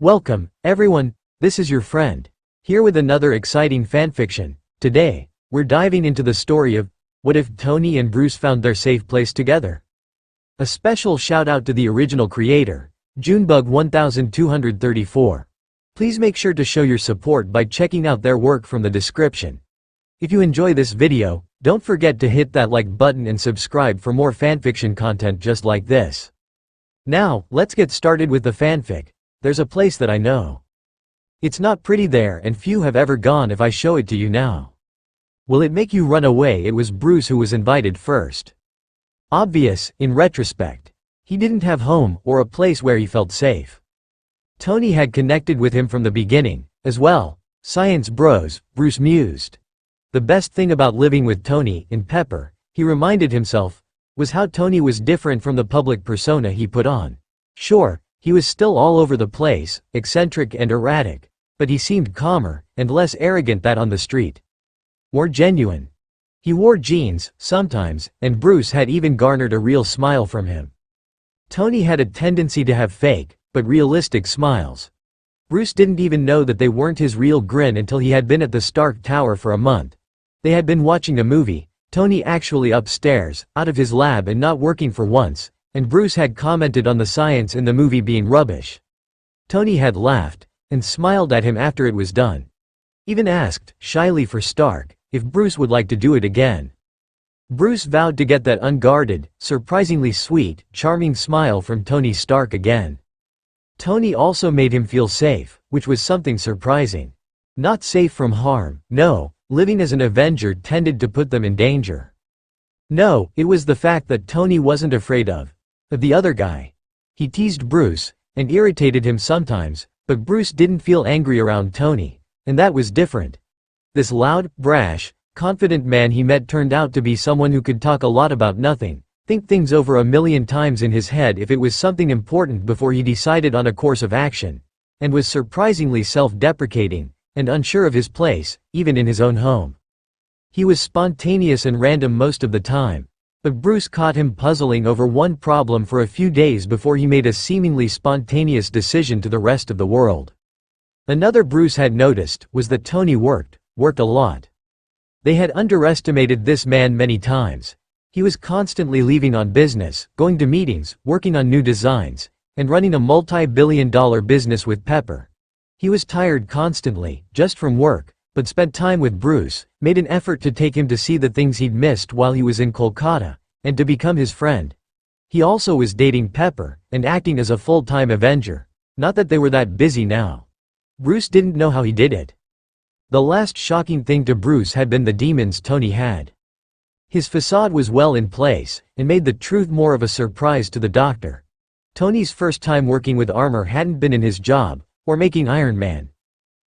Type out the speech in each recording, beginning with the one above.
Welcome, everyone, this is your friend, here with another exciting fanfiction. Today, we're diving into the story of, what if Tony and Bruce found their safe place together? A special shout out to the original creator, Junebug1234. Please make sure to show your support by checking out their work from the description. If you enjoy this video, don't forget to hit that like button and subscribe for more fanfiction content just like this. Now, let's get started with the fanfic. There's a place that I know. It's not pretty there and few have ever gone. If I show it to you now, will it make you run away? It was Bruce who was invited first. Obvious, in retrospect. He didn't have home or a place where he felt safe. Tony had connected with him from the beginning, as well. Science bros, Bruce mused. The best thing about living with Tony and Pepper, he reminded himself, was how Tony was different from the public persona he put on. Sure, he was still all over the place, eccentric and erratic, but he seemed calmer and less arrogant than on the street. More genuine. He wore jeans, sometimes, and Bruce had even garnered a real smile from him. Tony had a tendency to have fake, but realistic smiles. Bruce didn't even know that they weren't his real grin until he had been at the Stark Tower for a month. They had been watching a movie, Tony actually upstairs, out of his lab and not working for once, and Bruce had commented on the science in the movie being rubbish. Tony had laughed, and smiled at him after it was done. Even asked, shyly for Stark, if Bruce would like to do it again. Bruce vowed to get that unguarded, surprisingly sweet, charming smile from Tony Stark again. Tony also made him feel safe, which was something surprising. Not safe from harm, no, living as an Avenger tended to put them in danger. No, it was the fact that Tony wasn't afraid of the other guy. He teased Bruce, and irritated him sometimes, but Bruce didn't feel angry around Tony, and that was different. This loud, brash, confident man he met turned out to be someone who could talk a lot about nothing, think things over 1,000,000 times in his head if it was something important before he decided on a course of action, and was surprisingly self-deprecating, and unsure of his place, even in his own home. He was spontaneous and random most of the time, but Bruce caught him puzzling over one problem for a few days before he made a seemingly spontaneous decision to the rest of the world. Another Bruce had noticed was that Tony worked a lot. They had underestimated this man many times. He was constantly leaving on business, going to meetings, working on new designs, and running a multi-billion-dollar business with Pepper. He was tired constantly, just from work, but spent time with Bruce, made an effort to take him to see the things he'd missed while he was in Kolkata, and to become his friend. He also was dating Pepper, and acting as a full-time Avenger. Not that they were that busy now. Bruce didn't know how he did it. The last shocking thing to Bruce had been the demons Tony had. His facade was well in place, and made the truth more of a surprise to the doctor. Tony's first time working with armor hadn't been in his job, or making Iron Man.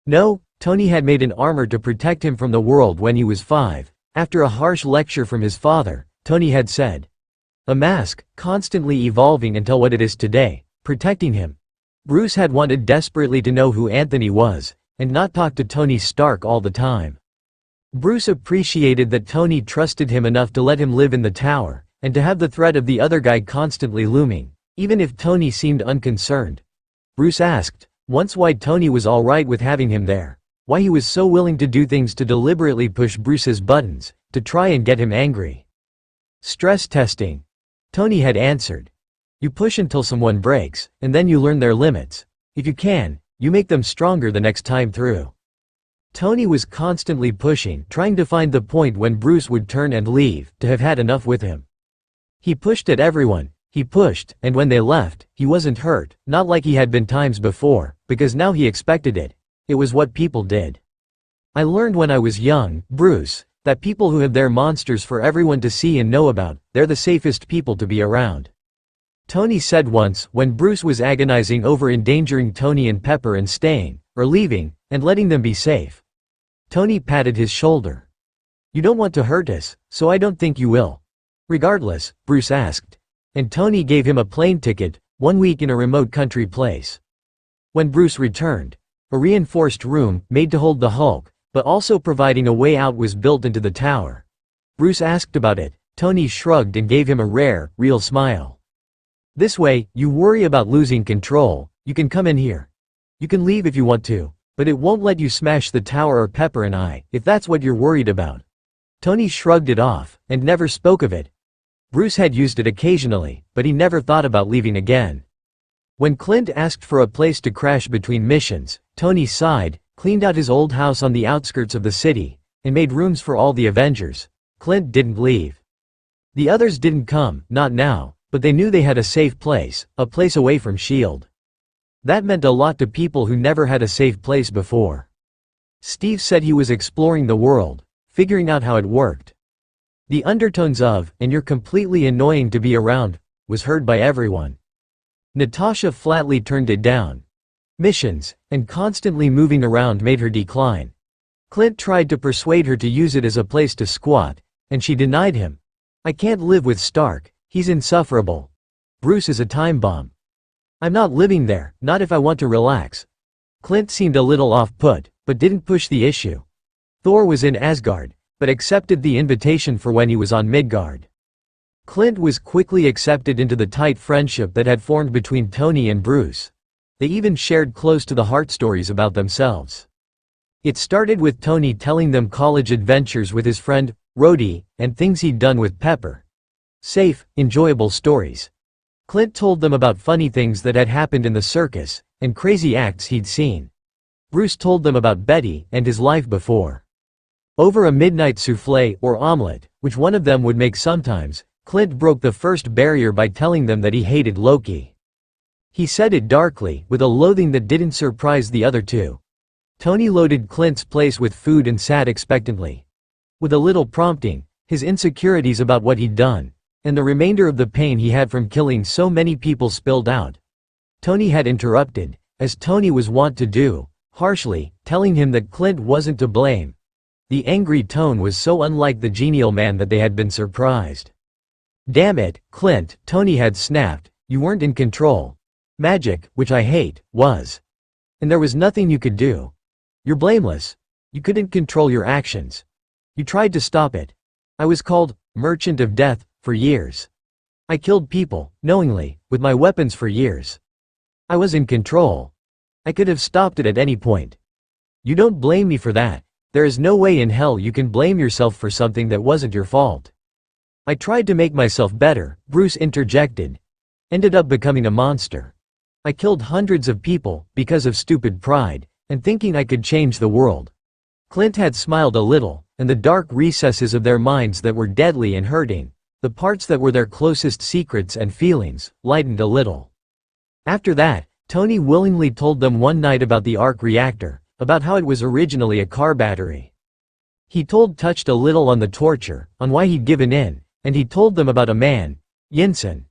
No, Tony had made an armor to protect him from the world when he was 5, after a harsh lecture from his father, Tony had said. A mask, constantly evolving until what it is today, protecting him. Bruce had wanted desperately to know who Anthony was, and not talk to Tony Stark all the time. Bruce appreciated that Tony trusted him enough to let him live in the tower, and to have the threat of the other guy constantly looming, even if Tony seemed unconcerned. Bruce asked once why Tony was alright with having him there. Why he was so willing to do things to deliberately push Bruce's buttons, to try and get him angry. Stress testing. Tony had answered. You push until someone breaks, and then you learn their limits. If you can, you make them stronger the next time through. Tony was constantly pushing, trying to find the point when Bruce would turn and leave, to have had enough with him. He pushed at everyone, he pushed, and when they left, he wasn't hurt, not like he had been times before, because now he expected it. It was what people did. I learned when I was young, Bruce, that people who have their monsters for everyone to see and know about, they're the safest people to be around. Tony said once, when Bruce was agonizing over endangering Tony and Pepper and staying, or leaving, and letting them be safe. Tony patted his shoulder. You don't want to hurt us, so I don't think you will. Regardless, Bruce asked. And Tony gave him a plane ticket, 1 week in a remote country place. When Bruce returned, a reinforced room, made to hold the Hulk, but also providing a way out, was built into the tower. Bruce asked about it. Tony shrugged and gave him a rare, real smile. This way, you worry about losing control, you can come in here. You can leave if you want to, but it won't let you smash the tower or Pepper and I, if that's what you're worried about." Tony shrugged it off, and never spoke of it. Bruce had used it occasionally, but he never thought about leaving again. When Clint asked for a place to crash between missions, Tony sighed, cleaned out his old house on the outskirts of the city, and made rooms for all the Avengers. Clint didn't leave. The others didn't come, not now, but they knew they had a safe place, a place away from S.H.I.E.L.D. That meant a lot to people who never had a safe place before. Steve said he was exploring the world, figuring out how it worked. The undertones of, "and you're completely annoying to be around," was heard by everyone. Natasha flatly turned it down. Missions, and constantly moving around made her decline. Clint tried to persuade her to use it as a place to squat, and she denied him. "I can't live with Stark, he's insufferable. Bruce is a time bomb. I'm not living there, not if I want to relax." Clint seemed a little off-put, but didn't push the issue. Thor was in Asgard, but accepted the invitation for when he was on Midgard. Clint was quickly accepted into the tight friendship that had formed between Tony and Bruce. They even shared close-to-the-heart stories about themselves. It started with Tony telling them college adventures with his friend, Rhodey, and things he'd done with Pepper. Safe, enjoyable stories. Clint told them about funny things that had happened in the circus, and crazy acts he'd seen. Bruce told them about Betty and his life before. Over a midnight soufflé or omelet, which one of them would make sometimes, Clint broke the first barrier by telling them that he hated Loki. He said it darkly, with a loathing that didn't surprise the other two. Tony loaded Clint's place with food and sat expectantly. With a little prompting, his insecurities about what he'd done, and the remainder of the pain he had from killing so many people spilled out. Tony had interrupted, as Tony was wont to do, harshly, telling him that Clint wasn't to blame. The angry tone was so unlike the genial man that they had been surprised. "Damn it, Clint," Tony had snapped, "you weren't in control. Magic, which I hate, was. And there was nothing you could do. You're blameless. You couldn't control your actions. You tried to stop it. I was called Merchant of Death for years. I killed people, knowingly, with my weapons for years. I was in control. I could have stopped it at any point. You don't blame me for that. There is no way in hell you can blame yourself for something that wasn't your fault." "I tried to make myself better," Bruce interjected. "Ended up becoming a monster. I killed hundreds of people, because of stupid pride, and thinking I could change the world." Clint had smiled a little, and the dark recesses of their minds that were deadly and hurting, the parts that were their closest secrets and feelings, lightened a little. After that, Tony willingly told them one night about the arc reactor, about how it was originally a car battery. He touched a little on the torture, on why he'd given in, and he told them about a man, Yinsen.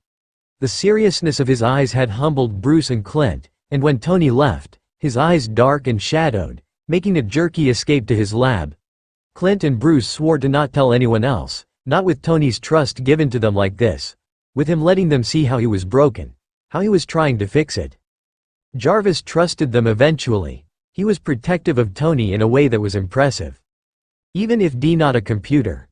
The seriousness of his eyes had humbled Bruce and Clint, and when Tony left, his eyes dark and shadowed, making a jerky escape to his lab. Clint and Bruce swore to not tell anyone else, not with Tony's trust given to them like this, with him letting them see how he was broken, how he was trying to fix it. Jarvis trusted them eventually. He was protective of Tony in a way that was impressive. Even if not a computer.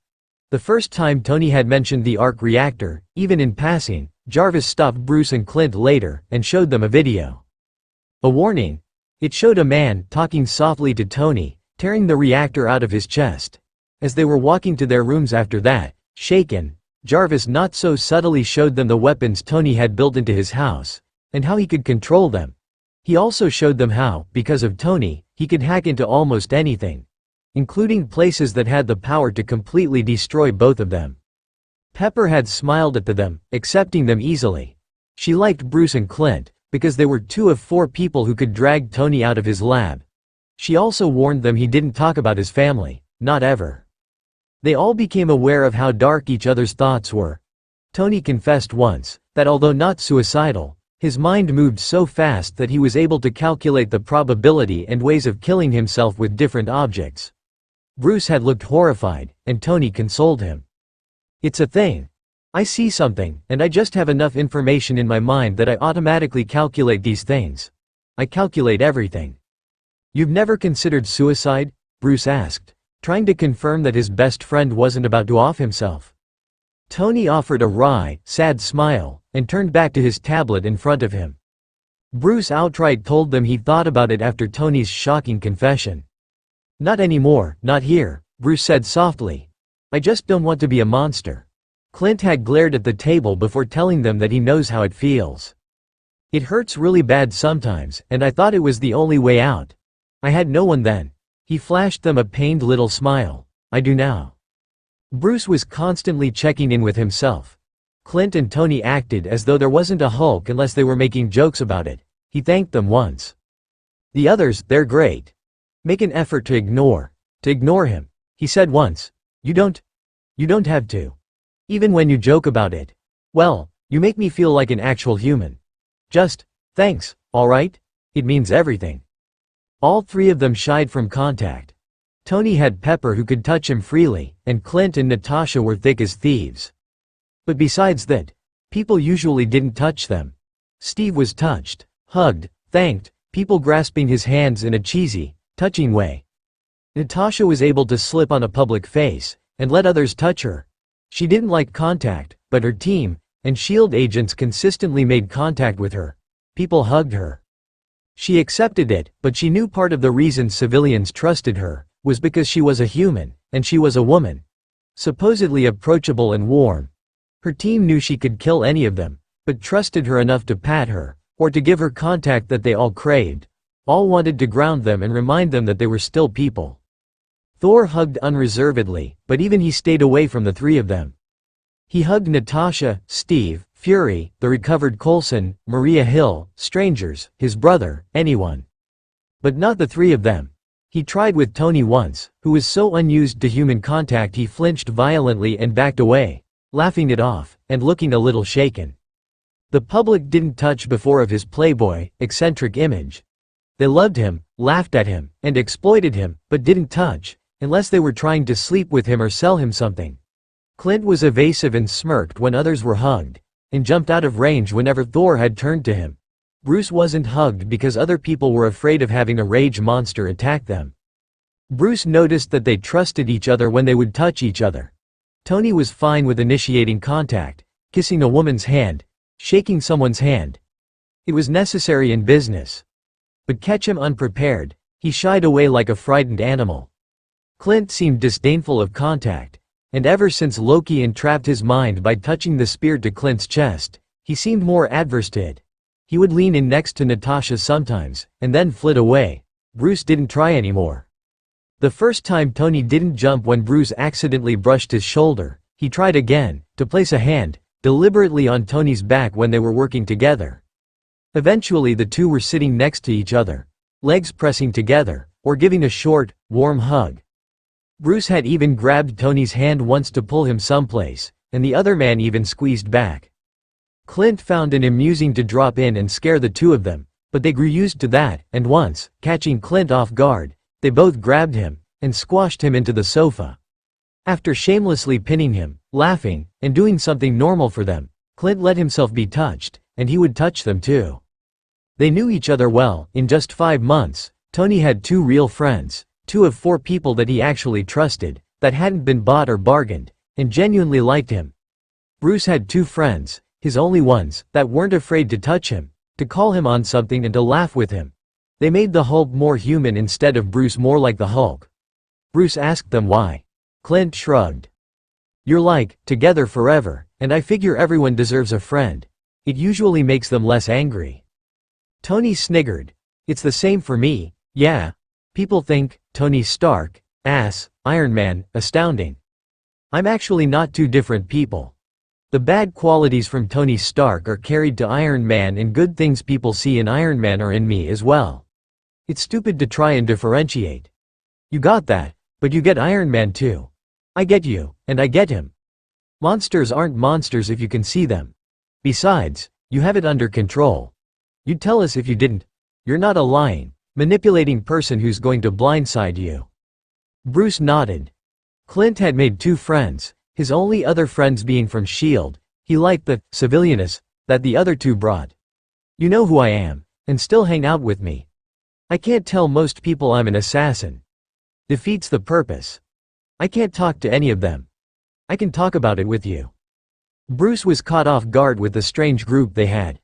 The first time Tony had mentioned the arc reactor, even in passing, Jarvis stopped Bruce and Clint later, and showed them a video. A warning. It showed a man talking softly to Tony, tearing the reactor out of his chest. As they were walking to their rooms after that, shaken, Jarvis not so subtly showed them the weapons Tony had built into his house, and how he could control them. He also showed them how, because of Tony, he could hack into almost anything, including places that had the power to completely destroy both of them. Pepper had smiled at them, accepting them easily. She liked Bruce and Clint, because they were 2 of 4 people who could drag Tony out of his lab. She also warned them he didn't talk about his family, not ever. They all became aware of how dark each other's thoughts were. Tony confessed once, that although not suicidal, his mind moved so fast that he was able to calculate the probability and ways of killing himself with different objects. Bruce had looked horrified, and Tony consoled him. "It's a thing. I see something, and I just have enough information in my mind that I automatically calculate these things. I calculate everything." "You've never considered suicide?" Bruce asked, trying to confirm that his best friend wasn't about to off himself. Tony offered a wry, sad smile, and turned back to his tablet in front of him. Bruce outright told them he thought about it after Tony's shocking confession. "Not anymore, not here," Bruce said softly. "I just don't want to be a monster." Clint had glared at the table before telling them that he knows how it feels. "It hurts really bad sometimes, and I thought it was the only way out. I had no one then." He flashed them a pained little smile. "I do now." Bruce was constantly checking in with himself. Clint and Tony acted as though there wasn't a Hulk unless they were making jokes about it. He thanked them once. "The others, they're great. Make an effort to ignore him," he said once. You don't have to. Even when you joke about it. Well, you make me feel like an actual human. Just, thanks, alright? It means everything." All three of them shied from contact. Tony had Pepper who could touch him freely, and Clint and Natasha were thick as thieves. But besides that, people usually didn't touch them. Steve was touched, hugged, thanked, people grasping his hands in a cheesy, touching way. Natasha was able to slip on a public face, and let others touch her. She didn't like contact, but her team, and S.H.I.E.L.D. agents consistently made contact with her. People hugged her. She accepted it, but she knew part of the reason civilians trusted her was because she was a human, and she was a woman. Supposedly approachable and warm. Her team knew she could kill any of them, but trusted her enough to pat her, or to give her contact that they all craved. All wanted to ground them and remind them that they were still people. Thor hugged unreservedly, but even he stayed away from the three of them. He hugged Natasha, Steve, Fury, the recovered Coulson, Maria Hill, strangers, his brother, anyone. But not the three of them. He tried with Tony once, who was so unused to human contact he flinched violently and backed away, laughing it off, and looking a little shaken. The public didn't touch before of his playboy, eccentric image. They loved him, laughed at him, and exploited him, but didn't touch, unless they were trying to sleep with him or sell him something. Clint was evasive and smirked when others were hugged, and jumped out of range whenever Thor had turned to him. Bruce wasn't hugged because other people were afraid of having a rage monster attack them. Bruce noticed that they trusted each other when they would touch each other. Tony was fine with initiating contact, kissing a woman's hand, shaking someone's hand. It was necessary in business. But catch him unprepared, he shied away like a frightened animal. Clint seemed disdainful of contact, and ever since Loki entrapped his mind by touching the spear to Clint's chest, he seemed more adverse to it. He would lean in next to Natasha sometimes, and then flit away. Bruce didn't try anymore. The first time Tony didn't jump when Bruce accidentally brushed his shoulder, he tried again, to place a hand, deliberately on Tony's back when they were working together. Eventually the two were sitting next to each other, legs pressing together, or giving a short, warm hug. Bruce had even grabbed Tony's hand once to pull him someplace, and the other man even squeezed back. Clint found it amusing to drop in and scare the two of them, but they grew used to that, and once, catching Clint off guard, they both grabbed him, and squashed him into the sofa. After shamelessly pinning him, laughing, and doing something normal for them, Clint let himself be touched, and he would touch them too. They knew each other well. In just 5 months, Tony had 2 real friends, 2 of 4 people that he actually trusted, that hadn't been bought or bargained, and genuinely liked him. Bruce had 2 friends, his only ones, that weren't afraid to touch him, to call him on something and to laugh with him. They made the Hulk more human instead of Bruce more like the Hulk. Bruce asked them why. Clint shrugged. "You're like, together forever, and I figure everyone deserves a friend. It usually makes them less angry." Tony sniggered. "It's the same for me, yeah. People think, Tony Stark, ass, Iron Man, astounding. I'm actually not 2 different people. The bad qualities from Tony Stark are carried to Iron Man, and good things people see in Iron Man are in me as well. It's stupid to try and differentiate. You got that, but you get Iron Man too. I get you, and I get him. Monsters aren't monsters if you can see them. Besides, you have it under control. You'd tell us if you didn't. You're not a lying, manipulating person who's going to blindside you." Bruce nodded. Clint had made 2 friends, his only other friends being from S.H.I.E.L.D. He liked the civilianness that the other 2 brought. "You know who I am, and still hang out with me. I can't tell most people I'm an assassin. Defeats the purpose. I can't talk to any of them. I can talk about it with you." Bruce was caught off guard with the strange group they had.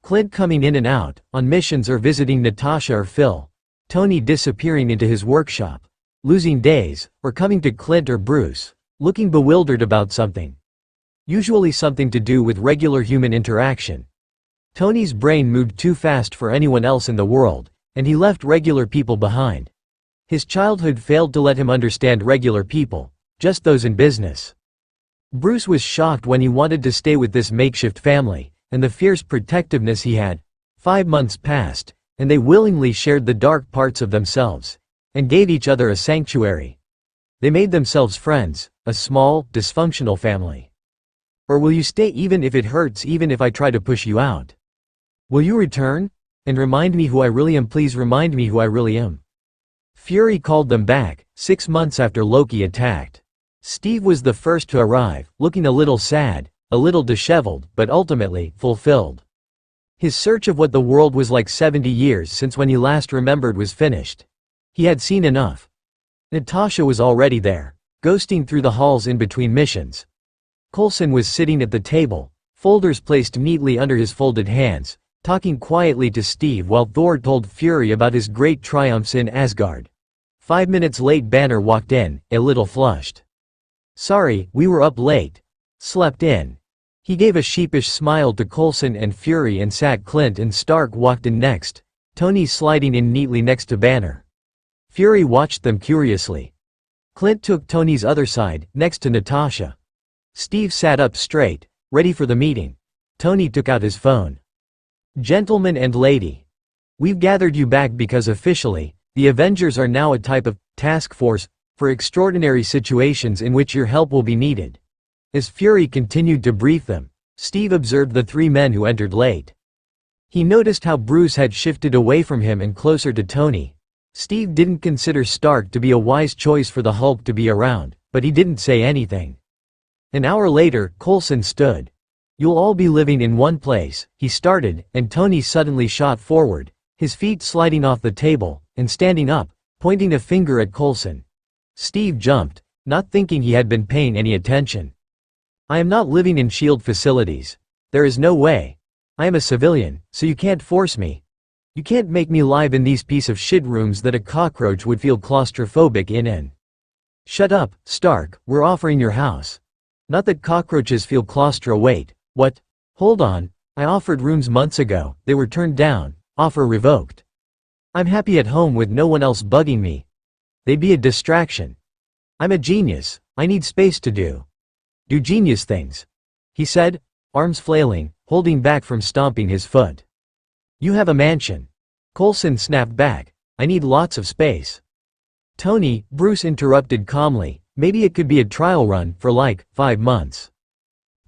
Clint coming in and out, on missions or visiting Natasha or Phil. Tony disappearing into his workshop, losing days, or coming to Clint or Bruce, looking bewildered about something. Usually something to do with regular human interaction. Tony's brain moved too fast for anyone else in the world, and he left regular people behind. His childhood failed to let him understand regular people, just those in business. Bruce was shocked when he wanted to stay with this makeshift family, and the fierce protectiveness he had. 5 months passed, and they willingly shared the dark parts of themselves, and gave each other a sanctuary. They made themselves friends, a small, dysfunctional family. Or will you stay even if it hurts, even if I try to push you out? Will you return? And remind me who I really am, please remind me who I really am. Fury called them back, 6 months after Loki attacked. Steve was the first to arrive, looking a little sad, a little disheveled, but ultimately, fulfilled. His search of what the world was like 70 years since when he last remembered was finished. He had seen enough. Natasha was already there, ghosting through the halls in between missions. Coulson was sitting at the table, folders placed neatly under his folded hands, talking quietly to Steve while Thor told Fury about his great triumphs in Asgard. 5 minutes late, Banner walked in, a little flushed. Sorry, we were up late. Slept in. He gave a sheepish smile to Coulson and Fury and sat. Clint and Stark walked in next, Tony sliding in neatly next to Banner. Fury watched them curiously. Clint took Tony's other side, next to Natasha. Steve sat up straight, ready for the meeting. Tony took out his phone. Gentleman and lady. We've gathered you back because officially, the Avengers are now a type of task force for extraordinary situations in which your help will be needed. As Fury continued to brief them, Steve observed the 3 men who entered late. He noticed how Bruce had shifted away from him and closer to Tony. Steve didn't consider Stark to be a wise choice for the Hulk to be around, but he didn't say anything. An hour later, Coulson stood. You'll all be living in one place, he started, and Tony suddenly shot forward, his feet sliding off the table, and standing up, pointing a finger at Coulson. Steve jumped, not thinking he had been paying any attention. I am not living in S.H.I.E.L.D. facilities. There is no way. I am a civilian, so you can't force me. You can't make me live in these piece of shit rooms that a cockroach would feel claustrophobic in. Shut up, Stark, we're offering your house. Not that cockroaches feel wait, what? Hold on, I offered rooms months ago, they were turned down, offer revoked. I'm happy at home with no one else bugging me. They'd be a distraction. I'm a genius, I need space to do genius things, he said, arms flailing, holding back from stomping his foot. You have a mansion. Coulson snapped back, I need lots of space. Tony, Bruce interrupted calmly, maybe it could be a trial run for like 5 months.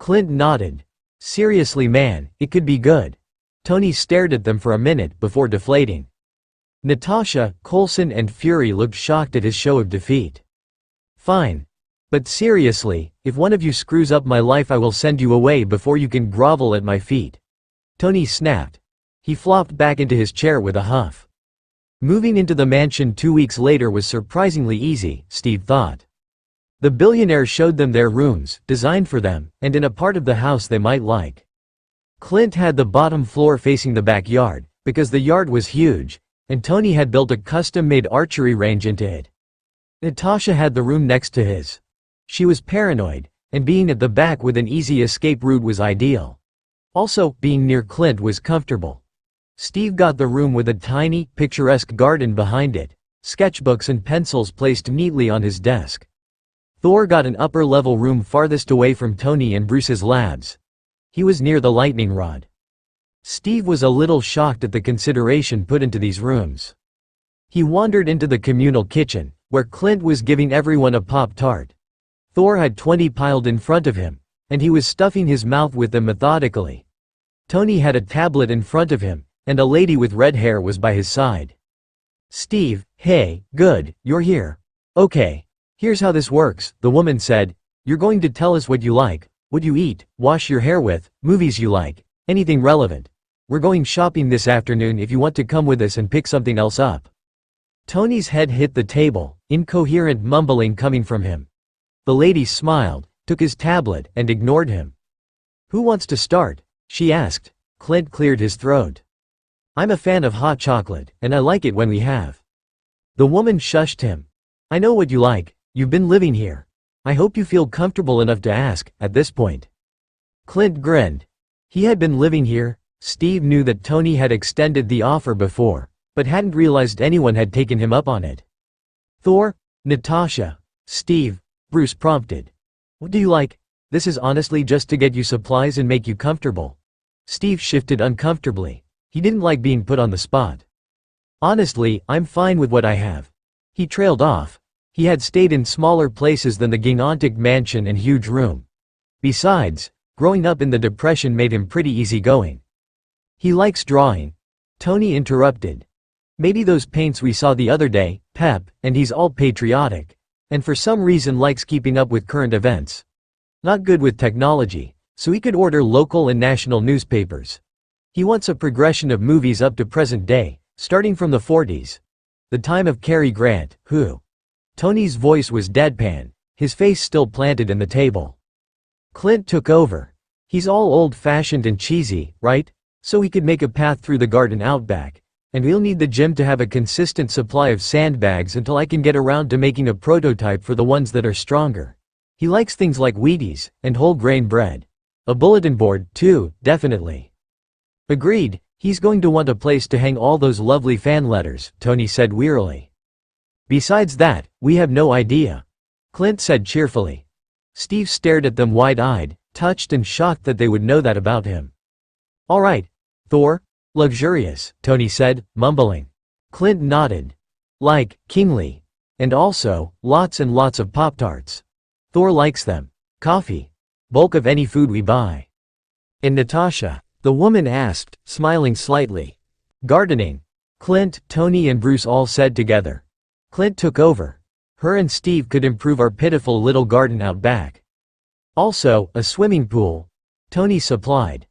Clint nodded. Seriously man, it could be good. Tony stared at them for a minute before deflating. Natasha, Coulson and Fury looked shocked at his show of defeat. Fine. But seriously, if one of you screws up my life I will send you away before you can grovel at my feet. Tony snapped. He flopped back into his chair with a huff. Moving into the mansion 2 weeks later was surprisingly easy, Steve thought. The billionaire showed them their rooms, designed for them, and in a part of the house they might like. Clint had the bottom floor facing the backyard, because the yard was huge, and Tony had built a custom-made archery range into it. Natasha had the room next to his. She was paranoid, and being at the back with an easy escape route was ideal. Also, being near Clint was comfortable. Steve got the room with a tiny, picturesque garden behind it, sketchbooks and pencils placed neatly on his desk. Thor got an upper-level room farthest away from Tony and Bruce's labs. He was near the lightning rod. Steve was a little shocked at the consideration put into these rooms. He wandered into the communal kitchen, where Clint was giving everyone a Pop-Tart. Thor had 20 piled in front of him, and he was stuffing his mouth with them methodically. Tony had a tablet in front of him, and a lady with red hair was by his side. Steve, hey, good, you're here. Okay. Here's how this works, the woman said. You're going to tell us what you like, what you eat, wash your hair with, movies you like, anything relevant. We're going shopping this afternoon if you want to come with us and pick something else up. Tony's head hit the table, incoherent mumbling coming from him. The lady smiled, took his tablet, and ignored him. Who wants to start? She asked. Clint cleared his throat. I'm a fan of hot chocolate, and I like it when we have. The woman shushed him. I know what you like, you've been living here. I hope you feel comfortable enough to ask, at this point. Clint grinned. He had been living here. Steve knew that Tony had extended the offer before, but hadn't realized anyone had taken him up on it. Thor, Natasha, Steve, Bruce prompted. What do you like? This is honestly just to get you supplies and make you comfortable. Steve shifted uncomfortably. He didn't like being put on the spot. Honestly, I'm fine with what I have. He trailed off. He had stayed in smaller places than the gigantic mansion and huge room. Besides, growing up in the Depression made him pretty easygoing. He likes drawing. Tony interrupted. Maybe those paints we saw the other day, Pep, and he's all patriotic. And for some reason likes keeping up with current events. Not good with technology, so he could order local and national newspapers. He wants a progression of movies up to present day, starting from the 40s. The time of Cary Grant, who? Tony's voice was deadpan, his face still planted in the table. Clint took over. He's all old-fashioned and cheesy, right? So he could make a path through the garden out back. And we'll need the gym to have a consistent supply of sandbags until I can get around to making a prototype for the ones that are stronger. He likes things like Wheaties, and whole grain bread. A bulletin board, too, definitely. Agreed, he's going to want a place to hang all those lovely fan letters, Tony said wearily. Besides that, we have no idea. Clint said cheerfully. Steve stared at them wide-eyed, touched and shocked that they would know that about him. All right, Thor. Luxurious, Tony said, mumbling. Clint nodded. Like, kingly. And also, lots and lots of Pop-Tarts. Thor likes them. Coffee. Bulk of any food we buy. And Natasha? The woman asked, smiling slightly. Gardening. Clint, Tony and Bruce all said together. Clint took over. Her and Steve could improve our pitiful little garden out back. Also, a swimming pool. Tony supplied.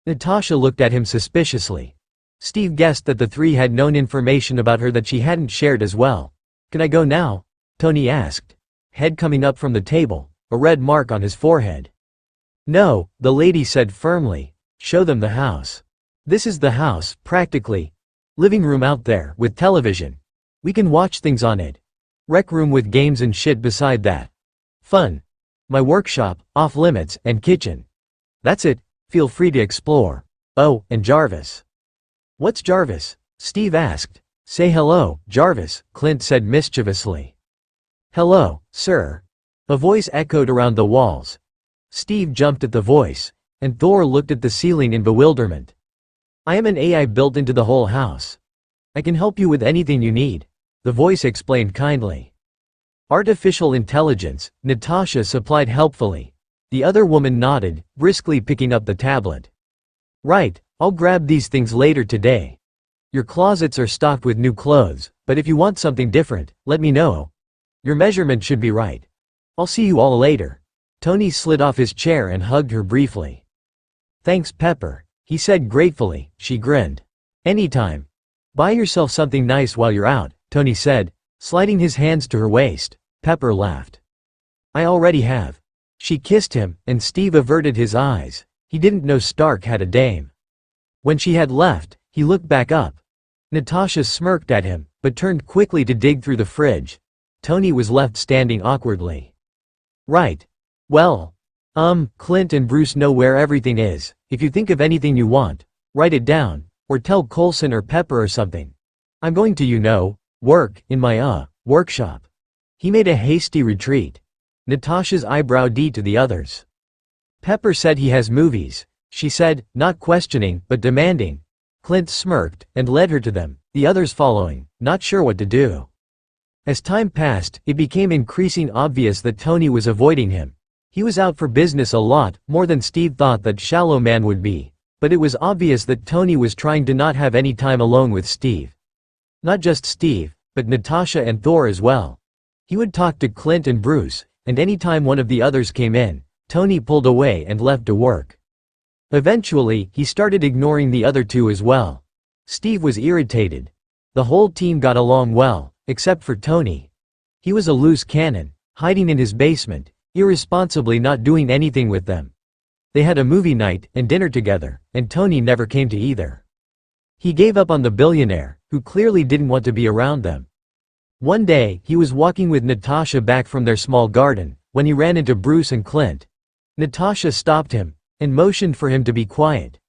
Natasha looked at him suspiciously. Steve guessed that the three had known information about her that she hadn't shared as well. Can I go now? Tony asked. Head coming up from the table, a red mark on his forehead. No, the lady said firmly. Show them the house. This is the house, practically. Living room out there, with television. We can watch things on it. Rec room with games and shit beside that. Fun. My workshop, off limits, and kitchen. That's it, feel free to explore. Oh, and Jarvis. What's Jarvis? Steve asked. Say hello, Jarvis, Clint said mischievously. Hello, sir. A voice echoed around the walls. Steve jumped at the voice, and Thor looked at the ceiling in bewilderment. I am an AI built into the whole house. I can help you with anything you need, the voice explained kindly. Artificial intelligence, Natasha supplied helpfully. The other woman nodded, briskly picking up the tablet. Right, I'll grab these things later today. Your closets are stocked with new clothes, but if you want something different, let me know. Your measurement should be right. I'll see you all later. Tony slid off his chair and hugged her briefly. Thanks, Pepper, he said gratefully. She grinned. Anytime. Buy yourself something nice while you're out, Tony said, sliding his hands to her waist. Pepper laughed. I already have. She kissed him, and Steve averted his eyes. He didn't know Stark had a dame. When she had left, he looked back up. Natasha smirked at him, but turned quickly to dig through the fridge. Tony was left standing awkwardly. Right. Well. Clint and Bruce know where everything is. If you think of anything you want, write it down, or tell Coulson or Pepper or something. I'm going to, work in my, workshop. He made a hasty retreat. Natasha's eyebrow D to the others. Pepper said he has movies, she said, not questioning, but demanding. Clint smirked, and led her to them, the others following, not sure what to do. As time passed, it became increasingly obvious that Tony was avoiding him. He was out for business a lot, more than Steve thought that shallow man would be, but it was obvious that Tony was trying to not have any time alone with Steve. Not just Steve, but Natasha and Thor as well. He would talk to Clint and Bruce, and any time one of the others came in, Tony pulled away and left to work. Eventually, he started ignoring the other two as well. Steve was irritated. The whole team got along well, except for Tony. He was a loose cannon, hiding in his basement, irresponsibly not doing anything with them. They had a movie night and dinner together, and Tony never came to either. He gave up on the billionaire, who clearly didn't want to be around them. One day, he was walking with Natasha back from their small garden, when he ran into Bruce and Clint. Natasha stopped him, and motioned for him to be quiet.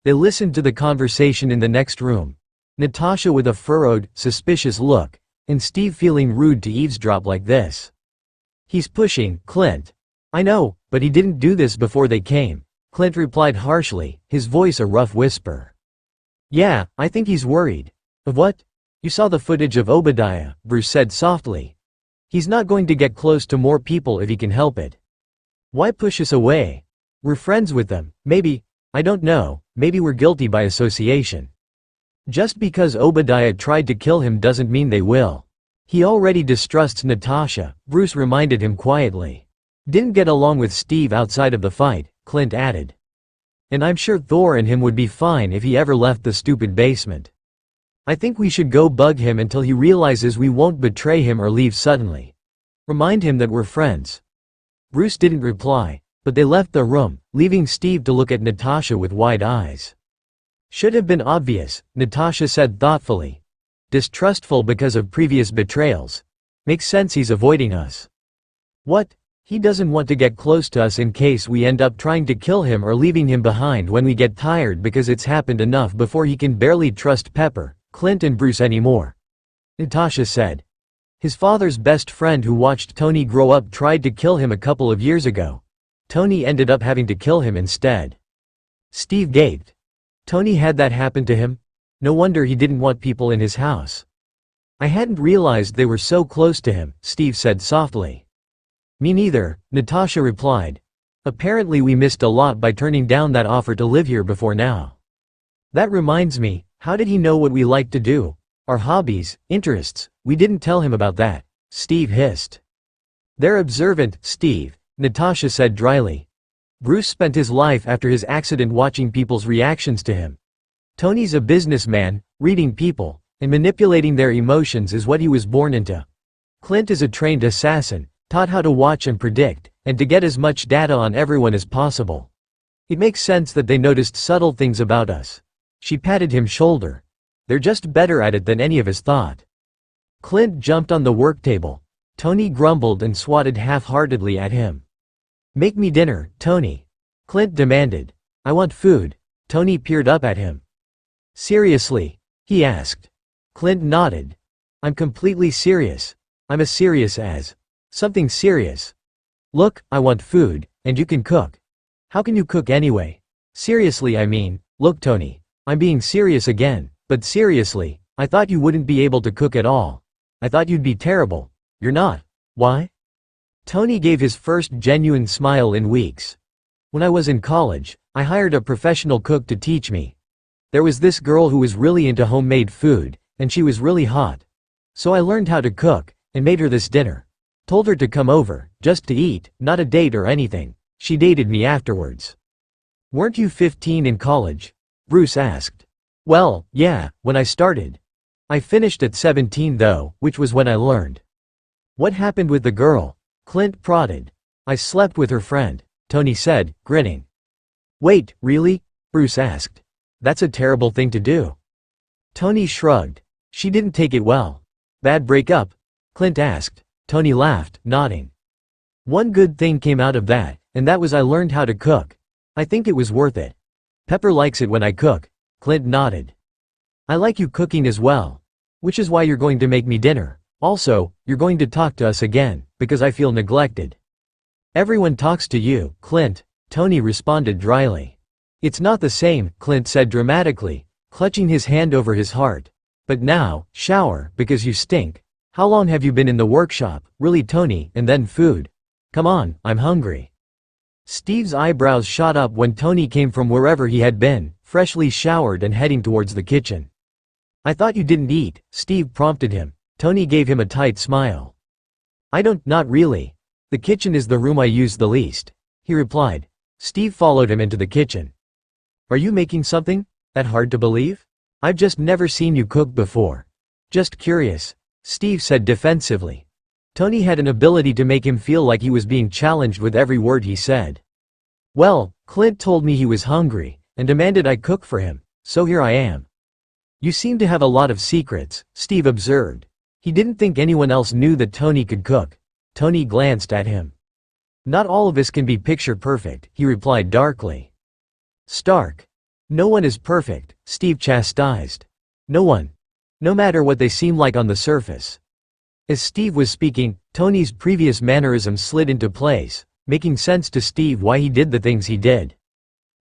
They listened to the conversation in the next room. Natasha with a furrowed, suspicious look, and Steve feeling rude to eavesdrop like this. "He's pushing, Clint." "I know, but he didn't do this before they came," Clint replied harshly, his voice a rough whisper. "Yeah, I think he's worried." "Of what?" "You saw the footage of Obadiah," Bruce said softly. "He's not going to get close to more people if he can help it." "Why push us away? We're friends with them, maybe, I don't know, maybe we're guilty by association." "Just because Obadiah tried to kill him doesn't mean they will. He already distrusts Natasha," Bruce reminded him quietly. "Didn't get along with Steve outside of the fight," Clint added. "And I'm sure Thor and him would be fine if he ever left the stupid basement. I think we should go bug him until he realizes we won't betray him or leave suddenly. Remind him that we're friends." Bruce didn't reply, but they left the room, leaving Steve to look at Natasha with wide eyes. "Should have been obvious," Natasha said thoughtfully. "Distrustful because of previous betrayals. Makes sense he's avoiding us." "What? He doesn't want to get close to us in case we end up trying to kill him or leaving him behind when we get tired because it's happened enough before he can barely trust Pepper, Clint and Bruce anymore," Natasha said. "His father's best friend who watched Tony grow up tried to kill him a couple of years ago. Tony ended up having to kill him instead." Steve gaped. Tony had that happen to him? No wonder he didn't want people in his house. "I hadn't realized they were so close to him," Steve said softly. "Me neither," Natasha replied. "Apparently we missed a lot by turning down that offer to live here before now." "That reminds me, how did he know what we like to do? Our hobbies, interests, we didn't tell him about that," Steve hissed. "They're observant, Steve," Natasha said dryly. "Bruce spent his life after his accident watching people's reactions to him. Tony's a businessman, reading people, and manipulating their emotions is what he was born into. Clint is a trained assassin, taught how to watch and predict, and to get as much data on everyone as possible. It makes sense that they noticed subtle things about us." She patted him shoulder. "They're just better at it than any of us thought." Clint jumped on the work table. Tony grumbled and swatted half-heartedly at him. "Make me dinner, Tony," Clint demanded. "I want food." Tony peered up at him. "Seriously?" he asked. Clint nodded. "I'm completely serious. I'm as serious as something serious. Look, I want food, and you can cook." "How can you cook anyway?" "Seriously, I mean, look Tony, I'm being serious again, but seriously, I thought you wouldn't be able to cook at all. I thought you'd be terrible. You're not. Why?" Tony gave his first genuine smile in weeks. "When I was in college, I hired a professional cook to teach me. There was this girl who was really into homemade food, and she was really hot. So I learned how to cook, and made her this dinner. Told her to come over, just to eat, not a date or anything. She dated me afterwards." "Weren't you 15 in college?" Bruce asked. "Well, yeah, when I started. I finished at 17 though, which was when I learned." "What happened with the girl?" Clint prodded. "I slept with her friend," Tony said, grinning. "Wait, really?" Bruce asked. "That's a terrible thing to do." Tony shrugged. "She didn't take it well." "Bad breakup?" Clint asked. Tony laughed, nodding. "One good thing came out of that, and that was I learned how to cook. I think it was worth it." "Pepper likes it when I cook," Clint nodded. "I like you cooking as well. Which is why you're going to make me dinner. Also, you're going to talk to us again, because I feel neglected." "Everyone talks to you, Clint," Tony responded dryly. "It's not the same," Clint said dramatically, clutching his hand over his heart. "But now, shower, because you stink. How long have you been in the workshop, really Tony, and then food? Come on, I'm hungry." Steve's eyebrows shot up when Tony came from wherever he had been, freshly showered and heading towards the kitchen. "I thought you didn't eat," Steve prompted him. Tony gave him a tight smile. Not really. The kitchen is the room I use the least," he replied. Steve followed him into the kitchen. "Are you making something? That hard to believe? I've just never seen you cook before. Just curious," Steve said defensively. Tony had an ability to make him feel like he was being challenged with every word he said. Well, Clint told me he was hungry, and demanded I cook for him, so here I am. You seem to have a lot of secrets, Steve observed. He didn't think anyone else knew that Tony could cook. Tony glanced at him. Not all of us can be picture perfect, he replied darkly. Stark. No one is perfect, Steve chastised. No one. No matter what they seem like on the surface. As Steve was speaking, Tony's previous mannerisms slid into place, making sense to Steve why he did the things he did.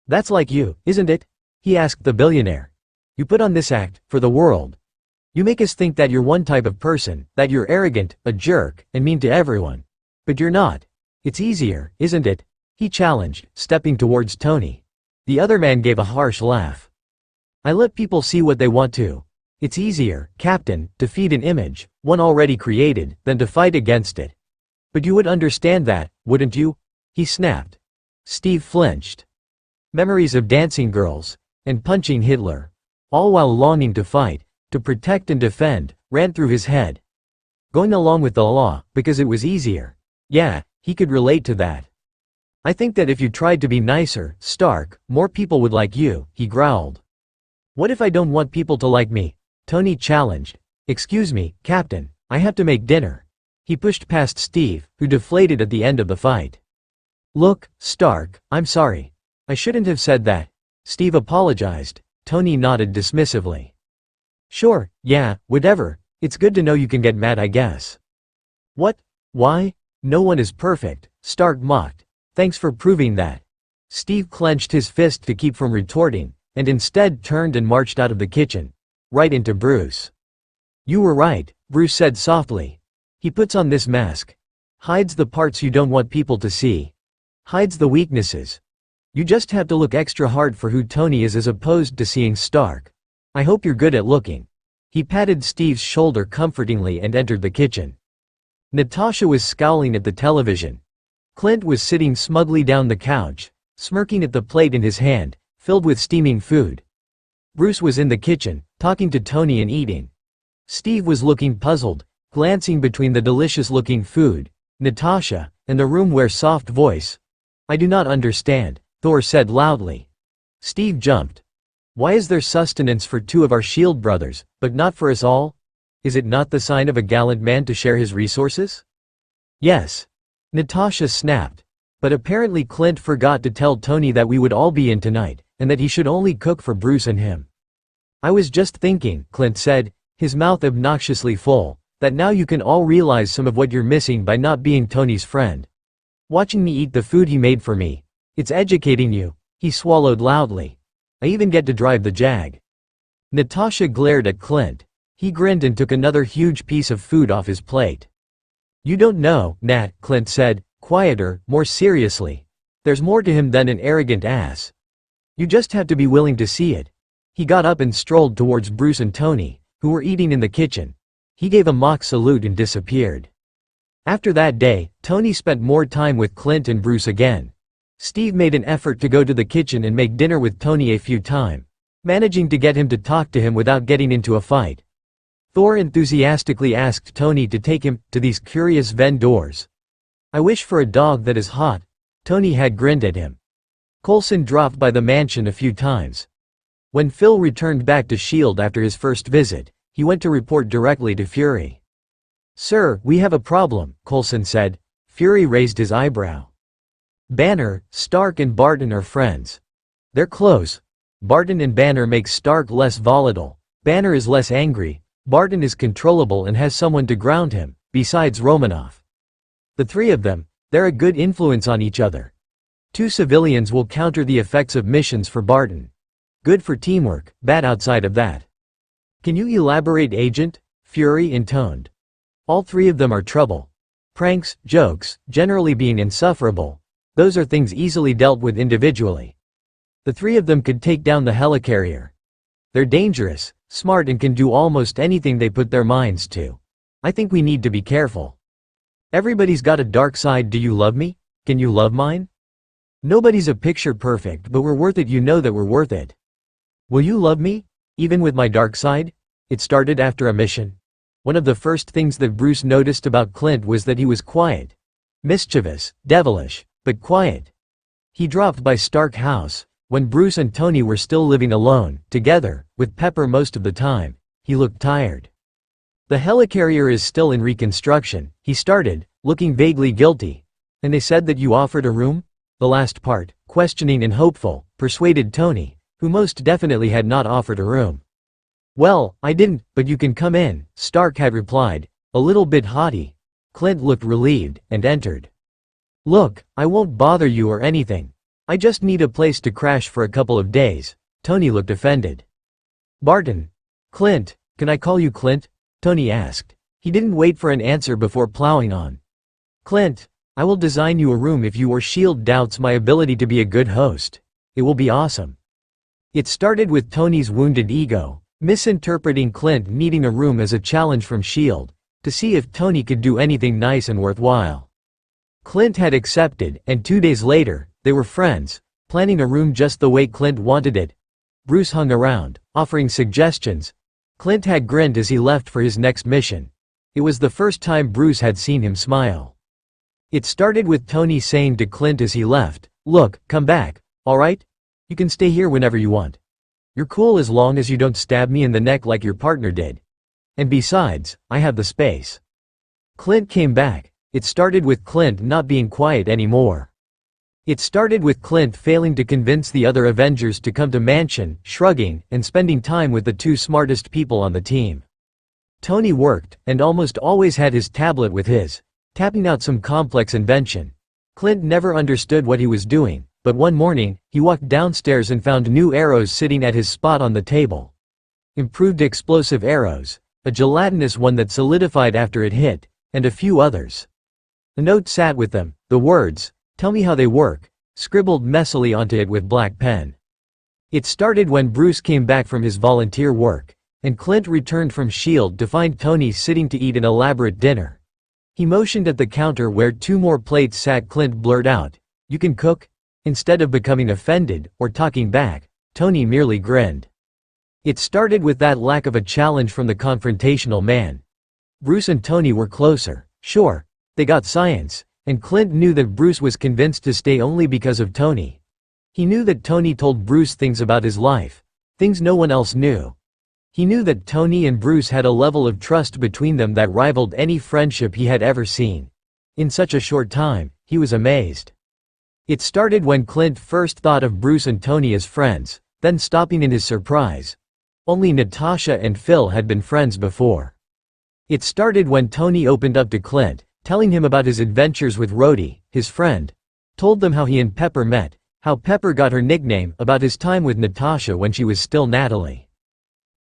That's like you, isn't it? He asked the billionaire. You put on this act, for the world. You make us think that you're one type of person, that you're arrogant, a jerk, and mean to everyone. But you're not. It's easier, isn't it? He challenged, stepping towards Tony. The other man gave a harsh laugh. I let people see what they want to. It's easier, Captain, to feed an image, one already created, than to fight against it. But you would understand that, wouldn't you? He snapped. Steve flinched. Memories of dancing girls, and punching Hitler, all while longing to fight, to protect and defend, ran through his head. Going along with the law, because it was easier. Yeah, he could relate to that. I think that if you tried to be nicer, Stark, more people would like you, he growled. What if I don't want people to like me? Tony challenged. Excuse me, Captain, I have to make dinner. He pushed past Steve, who deflated at the end of the fight. Look, Stark, I'm sorry. I shouldn't have said that. Steve apologized. Tony nodded dismissively. Sure, yeah, whatever. It's good to know you can get mad, I guess. What? Why? No one is perfect, Stark mocked. Thanks for proving that. Steve clenched his fist to keep from retorting, and instead turned and marched out of the kitchen. Right into Bruce. You were right, Bruce said softly. He puts on this mask. Hides the parts you don't want people to see. Hides the weaknesses. You just have to look extra hard for who Tony is as opposed to seeing Stark. I hope you're good at looking. He patted Steve's shoulder comfortingly and entered the kitchen. Natasha was scowling at the television. Clint was sitting smugly down the couch, smirking at the plate in his hand, filled with steaming food. Bruce was in the kitchen, talking to Tony and eating. Steve was looking puzzled, glancing between the delicious-looking food, Natasha, and the room where soft voice. I do not understand, Thor said loudly. Steve jumped. Why is there sustenance for two of our S.H.I.E.L.D. brothers, but not for us all? Is it not the sign of a gallant man to share his resources? Yes. Natasha snapped. But apparently Clint forgot to tell Tony that we would all be in tonight, and that he should only cook for Bruce and him. I was just thinking, Clint said, his mouth obnoxiously full, that now you can all realize some of what you're missing by not being Tony's friend. Watching me eat the food he made for me. It's educating you. He swallowed loudly. I even get to drive the Jag. Natasha glared at Clint. He grinned and took another huge piece of food off his plate. You don't know, Nat, Clint said, quieter, more seriously. There's more to him than an arrogant ass. You just have to be willing to see it. He got up and strolled towards Bruce and Tony, who were eating in the kitchen. He gave a mock salute and disappeared. After that day, Tony spent more time with Clint and Bruce again. Steve made an effort to go to the kitchen and make dinner with Tony a few times, managing to get him to talk to him without getting into a fight. Thor enthusiastically asked Tony to take him to these curious vendors. I wish for a dog that is hot. Tony had grinned at him. Coulson dropped by the mansion a few times. When Phil returned back to S.H.I.E.L.D. after his first visit, he went to report directly to Fury. Sir, we have a problem, Coulson said. Fury raised his eyebrow. Banner, Stark and Barton are friends. They're close. Barton and Banner make Stark less volatile. Banner is less angry. Barton is controllable and has someone to ground him, besides Romanoff. The three of them, they're a good influence on each other. Two civilians will counter the effects of missions for Barton. Good for teamwork, bad outside of that. Can you elaborate, Agent? Fury intoned. All three of them are trouble. Pranks, jokes, generally being insufferable. Those are things easily dealt with individually. The three of them could take down the helicarrier. They're dangerous, smart and can do almost anything they put their minds to. I think we need to be careful. Everybody's got a dark side. Do you love me? Can you love mine? Nobody's a picture perfect, but we're worth it. You know that we're worth it. Will you love me? Even with my dark side? It started after a mission. One of the first things that Bruce noticed about Clint was that he was quiet. Mischievous, devilish, but quiet. He dropped by Stark House, when Bruce and Tony were still living alone, together, with Pepper most of the time. He looked tired. The helicarrier is still in reconstruction, he started, looking vaguely guilty. And they said that you offered a room? The last part, questioning and hopeful, persuaded Tony, who most definitely had not offered a room. Well, I didn't, but you can come in, Stark had replied, a little bit haughty. Clint looked relieved, and entered. Look, I won't bother you or anything. I just need a place to crash for a couple of days. Tony looked offended. Barton. Clint, can I call you Clint? Tony asked. He didn't wait for an answer before plowing on. Clint, I will design you a room if you or S.H.I.E.L.D. doubts my ability to be a good host. It will be awesome. It started with Tony's wounded ego, misinterpreting Clint needing a room as a challenge from S.H.I.E.L.D. to see if Tony could do anything nice and worthwhile. Clint had accepted, and 2 days later, they were friends, planning a room just the way Clint wanted it. Bruce hung around, offering suggestions. Clint had grinned as he left for his next mission. It was the first time Bruce had seen him smile. It started with Tony saying to Clint as he left, "Look, come back, alright? You can stay here whenever you want. You're cool as long as you don't stab me in the neck like your partner did. And besides, I have the space." Clint came back. It started with Clint not being quiet anymore. It started with Clint failing to convince the other Avengers to come to Mansion, shrugging, and spending time with the two smartest people on the team. Tony worked, and almost always had his tablet with his, tapping out some complex invention. Clint never understood what he was doing, but one morning, he walked downstairs and found new arrows sitting at his spot on the table. Improved explosive arrows, a gelatinous one that solidified after it hit, and a few others. A note sat with them, the words, "Tell me how they work," scribbled messily onto it with black pen. It started when Bruce came back from his volunteer work, and Clint returned from S.H.I.E.L.D. to find Tony sitting to eat an elaborate dinner. He motioned at the counter where 2 more plates sat. Clint blurted out, "You can cook?" Instead of becoming offended, or talking back, Tony merely grinned. It started with that lack of a challenge from the confrontational man. Bruce and Tony were closer, sure. They got science, and Clint knew that Bruce was convinced to stay only because of Tony. He knew that Tony told Bruce things about his life, things no one else knew. He knew that Tony and Bruce had a level of trust between them that rivaled any friendship he had ever seen. In such a short time, he was amazed. It started when Clint first thought of Bruce and Tony as friends, then stopping in his surprise. Only Natasha and Phil had been friends before. It started when Tony opened up to Clint, telling him about his adventures with Rhodey, his friend. Told them how he and Pepper met, how Pepper got her nickname, about his time with Natasha when she was still Natalie.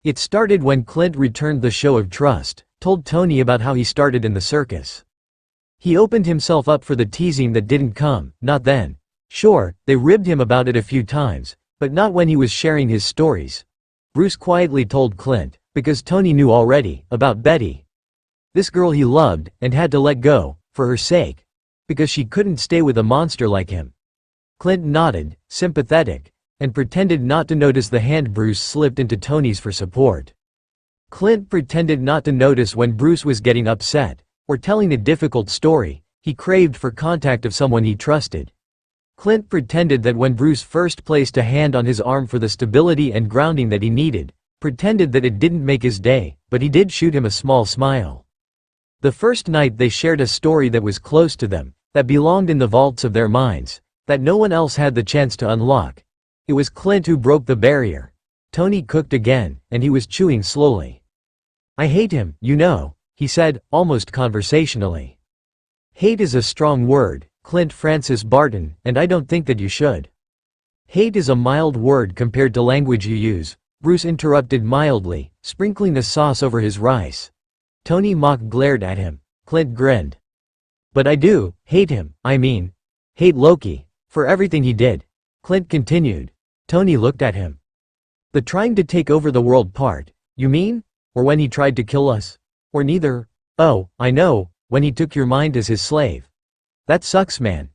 It started when Clint returned the show of trust, told Tony about how he started in the circus. He opened himself up for the teasing that didn't come, not then. Sure, they ribbed him about it a few times, but not when he was sharing his stories. Bruce quietly told Clint, because Tony knew already, about Betty. This girl he loved, and had to let go, for her sake. Because she couldn't stay with a monster like him. Clint nodded, sympathetic, and pretended not to notice the hand Bruce slipped into Tony's for support. Clint pretended not to notice when Bruce was getting upset, or telling a difficult story. He craved for contact of someone he trusted. Clint pretended that when Bruce first placed a hand on his arm for the stability and grounding that he needed, pretended that it didn't make his day, but he did shoot him a small smile. The first night they shared a story that was close to them, that belonged in the vaults of their minds, that no one else had the chance to unlock. It was Clint who broke the barrier. Tony cooked again, and he was chewing slowly. "I hate him, you know," he said, almost conversationally. "Hate is a strong word, Clint Francis Barton, and I don't think that you should." "Hate is a mild word compared to language you use," Bruce interrupted mildly, sprinkling the sauce over his rice. Tony mock glared at him. Clint grinned. "But I do hate him, I mean, hate Loki, for everything he did," Clint continued. Tony looked at him. "The trying to take over the world part, you mean? Or when he tried to kill us? Or neither? Oh, I know, when he took your mind as his slave. That sucks, man."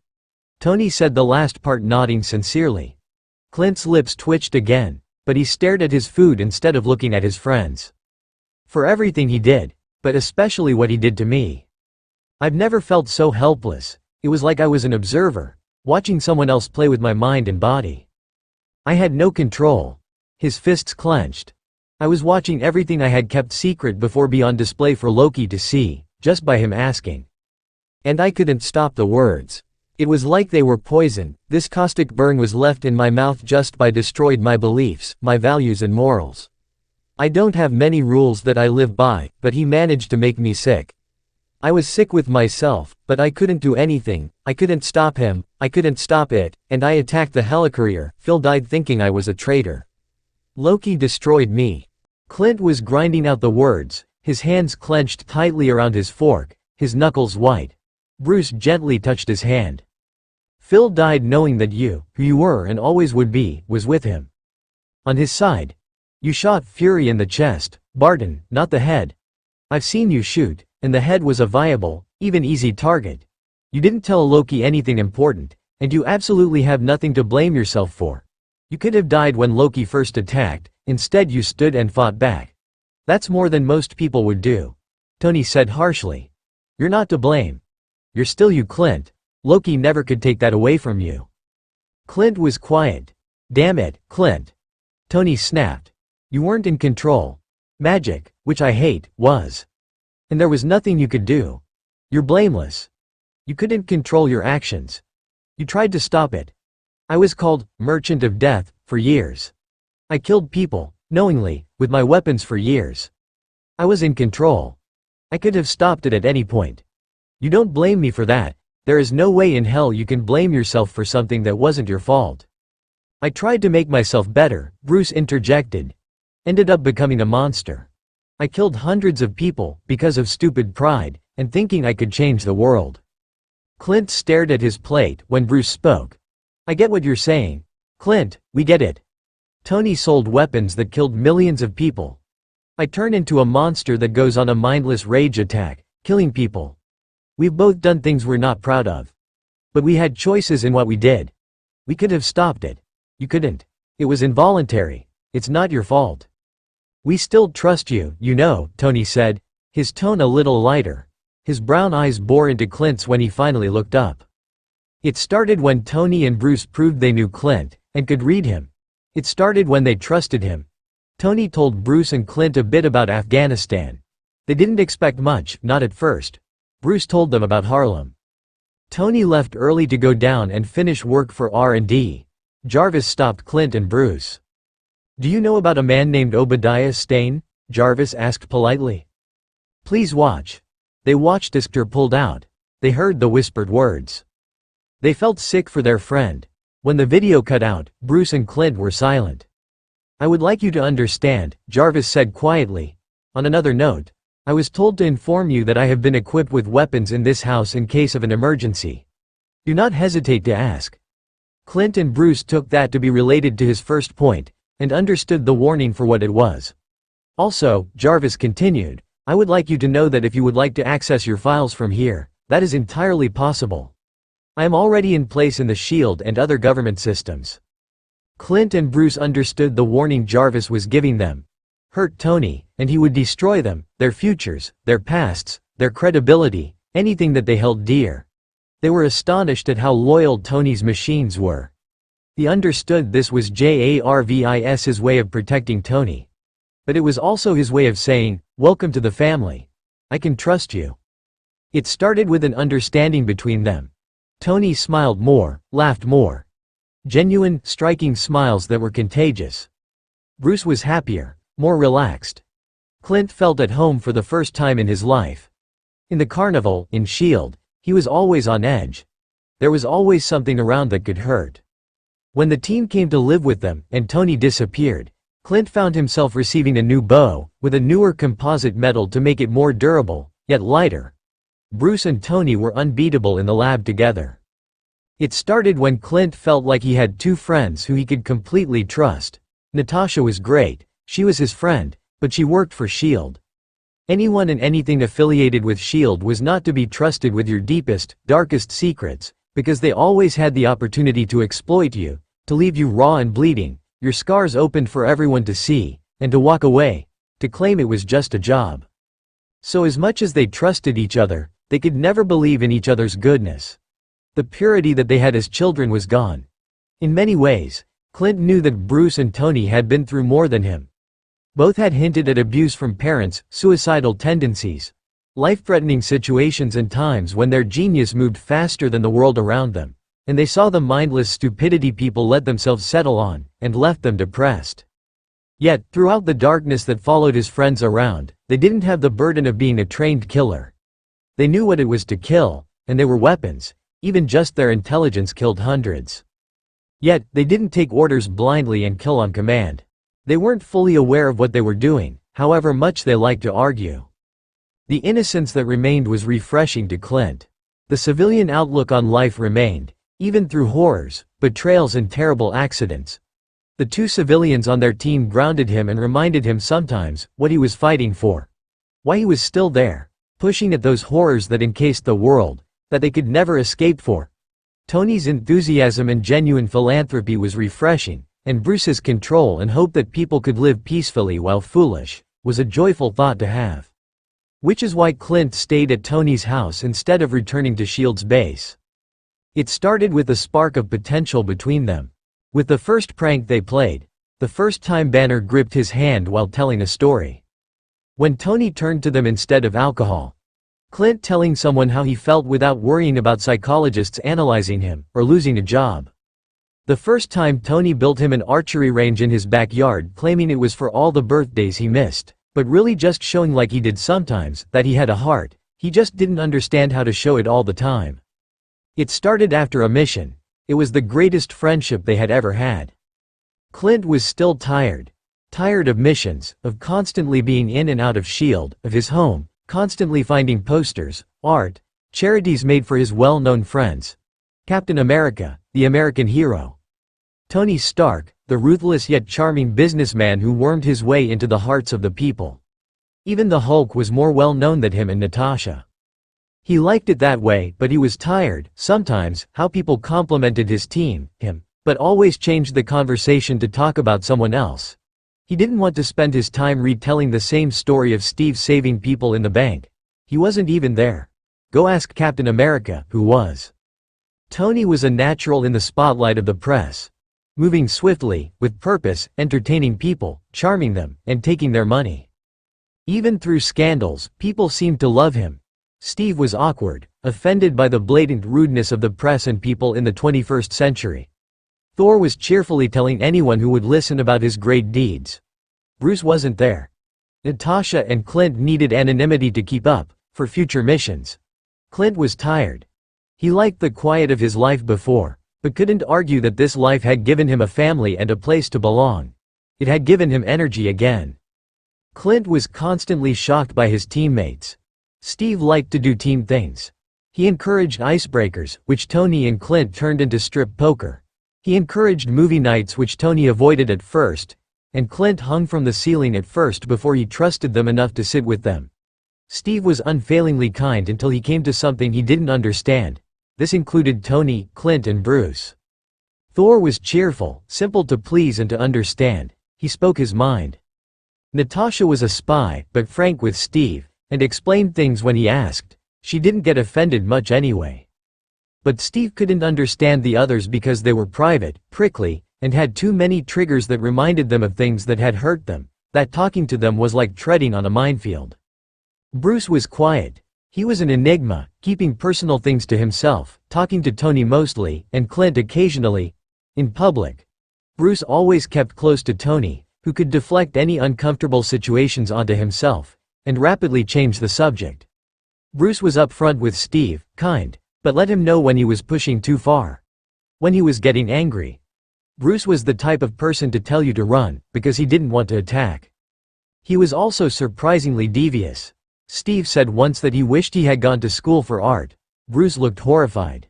Tony said the last part, nodding sincerely. Clint's lips twitched again, but he stared at his food instead of looking at his friends. "For everything he did. But especially what he did to me. I've never felt so helpless. It was like I was an observer. watching someone else play with my mind and body. I had no control. His fists clenched. I was watching everything I had kept secret before be on display for Loki to see, just by him asking. And I couldn't stop the words. It was like they were poison. This caustic burn was left in my mouth just by destroyed my beliefs, my values and morals. I don't have many rules that I live by, but he managed to make me sick. I was sick with myself, but I couldn't do anything. I couldn't stop him, I couldn't stop it, and I attacked the helicarrier. Phil died thinking I was a traitor. Loki destroyed me. Clint was grinding out the words, his hands clenched tightly around his fork, his knuckles white. Bruce gently touched his hand. Phil died knowing that you, who you were and always would be, was with him. On his side. You shot Fury in the chest, Barton, not the head. I've seen you shoot, and the head was a viable, even easy target. You didn't tell Loki anything important, and you absolutely have nothing to blame yourself for. You could have died when Loki first attacked, instead you stood and fought back. That's more than most people would do. Tony said harshly. You're not to blame. You're still you, Clint. Loki never could take that away from you. Clint was quiet. Damn it, Clint. Tony snapped. You weren't in control. Magic, which I hate, was. And there was nothing you could do. You're blameless. You couldn't control your actions. You tried to stop it. I was called Merchant of Death for years. I killed people, knowingly, with my weapons for years. I was in control. I could have stopped it at any point. You don't blame me for that. There is no way in hell you can blame yourself for something that wasn't your fault. I tried to make myself better, Bruce interjected. Ended up becoming a monster. I killed hundreds of people because of stupid pride and thinking I could change the world. Clint stared at his plate when Bruce spoke. I get what you're saying. Clint, we get it. Tony sold weapons that killed millions of people. I turned into a monster that goes on a mindless rage attack, killing people. We've both done things we're not proud of. But we had choices in what we did. We could have stopped it. You couldn't. It was involuntary. It's not your fault. We still trust you, you know, Tony said, his tone a little lighter. His brown eyes bore into Clint's when he finally looked up. It started when Tony and Bruce proved they knew Clint, and could read him. It started when they trusted him. Tony told Bruce and Clint a bit about Afghanistan. They didn't expect much, not at first. Bruce told them about Harlem. Tony left early to go down and finish work for R&D. Jarvis stopped Clint and Bruce. Do you know about a man named Obadiah Stane? Jarvis asked politely. Please watch. They watched as Ter pulled out. They heard the whispered words. They felt sick for their friend. When the video cut out, Bruce and Clint were silent. I would like you to understand, Jarvis said quietly. On another note, I was told to inform you that I have been equipped with weapons in this house in case of an emergency. Do not hesitate to ask. Clint and Bruce took that to be related to his first point, and understood the warning for what it was. Also, Jarvis continued, I would like you to know that if you would like to access your files from here, that is entirely possible. I am already in place in the S.H.I.E.L.D. and other government systems. Clint and Bruce understood the warning Jarvis was giving them. Hurt Tony, and he would destroy them, their futures, their pasts, their credibility, anything that they held dear. They were astonished at how loyal Tony's machines were. He understood this was Jarvis's way of protecting Tony. But it was also his way of saying, welcome to the family. I can trust you. It started with an understanding between them. Tony smiled more, laughed more. Genuine, striking smiles that were contagious. Bruce was happier, more relaxed. Clint felt at home for the first time in his life. In the carnival, in S.H.I.E.L.D., he was always on edge. There was always something around that could hurt. When the team came to live with them, and Tony disappeared, Clint found himself receiving a new bow, with a newer composite metal to make it more durable, yet lighter. Bruce and Tony were unbeatable in the lab together. It started when Clint felt like he had two friends who he could completely trust. Natasha was great, she was his friend, but she worked for S.H.I.E.L.D. Anyone and anything affiliated with S.H.I.E.L.D. was not to be trusted with your deepest, darkest secrets, because they always had the opportunity to exploit you, to leave you raw and bleeding, your scars opened for everyone to see, and to walk away, to claim it was just a job. So as much as they trusted each other, they could never believe in each other's goodness. The purity that they had as children was gone. In many ways, Clint knew that Bruce and Tony had been through more than him. Both had hinted at abuse from parents, suicidal tendencies, life-threatening situations and times when their genius moved faster than the world around them, and they saw the mindless stupidity people let themselves settle on, and left them depressed. Yet, throughout the darkness that followed his friends around, they didn't have the burden of being a trained killer. They knew what it was to kill, and they were weapons, even just their intelligence killed hundreds. Yet, they didn't take orders blindly and kill on command. They weren't fully aware of what they were doing, however much they liked to argue. The innocence that remained was refreshing to Clint. The civilian outlook on life remained, even through horrors, betrayals and terrible accidents. The two civilians on their team grounded him and reminded him sometimes what he was fighting for. Why he was still there, pushing at those horrors that encased the world, that they could never escape for. Tony's enthusiasm and genuine philanthropy was refreshing, and Bruce's control and hope that people could live peacefully while foolish was a joyful thought to have. Which is why Clint stayed at Tony's house instead of returning to S.H.I.E.L.D's base. It started with a spark of potential between them. With the first prank they played, the first time Banner gripped his hand while telling a story. When Tony turned to them instead of alcohol. Clint telling someone how he felt without worrying about psychologists analyzing him, or losing a job. The first time Tony built him an archery range in his backyard claiming it was for all the birthdays he missed. But really just showing like he did sometimes, that he had a heart, he just didn't understand how to show it all the time. It started after a mission. It was the greatest friendship they had ever had. Clint was still tired. Tired of missions, of constantly being in and out of S.H.I.E.L.D., of his home, constantly finding posters, art, charities made for his well-known friends. Captain America, the American hero. Tony Stark, the ruthless yet charming businessman who wormed his way into the hearts of the people. Even the Hulk was more well known than him and Natasha. He liked it that way, but he was tired, sometimes, how people complimented his team, him, but always changed the conversation to talk about someone else. He didn't want to spend his time retelling the same story of Steve saving people in the bank. He wasn't even there. Go ask Captain America, who was. Tony was a natural in the spotlight of the press. Moving swiftly, with purpose, entertaining people, charming them, and taking their money. Even through scandals, people seemed to love him. Steve was awkward, offended by the blatant rudeness of the press and people in the 21st century. Thor was cheerfully telling anyone who would listen about his great deeds. Bruce wasn't there. Natasha and Clint needed anonymity to keep up, for future missions. Clint was tired. He liked the quiet of his life before, but couldn't argue that this life had given him a family and a place to belong. It had given him energy again. Clint was constantly shocked by his teammates. Steve liked to do team things. He encouraged icebreakers, which Tony and Clint turned into strip poker. He encouraged movie nights which Tony avoided at first, and Clint hung from the ceiling at first before he trusted them enough to sit with them. Steve was unfailingly kind until he came to something he didn't understand. This included Tony, Clint and Bruce. Thor was cheerful, simple to please and to understand. He spoke his mind. Natasha was a spy, but frank with Steve, and explained things when he asked. She didn't get offended much anyway. But Steve couldn't understand the others because they were private, prickly, and had too many triggers that reminded them of things that had hurt them, that talking to them was like treading on a minefield. Bruce was quiet. He was an enigma, keeping personal things to himself, talking to Tony mostly, and Clint occasionally. In public. Bruce always kept close to Tony, who could deflect any uncomfortable situations onto himself, and rapidly change the subject. Bruce was upfront with Steve, kind, but let him know when he was pushing too far. When he was getting angry. Bruce was the type of person to tell you to run, because he didn't want to attack. He was also surprisingly devious. Steve said once that he wished he had gone to school for art. Bruce looked horrified.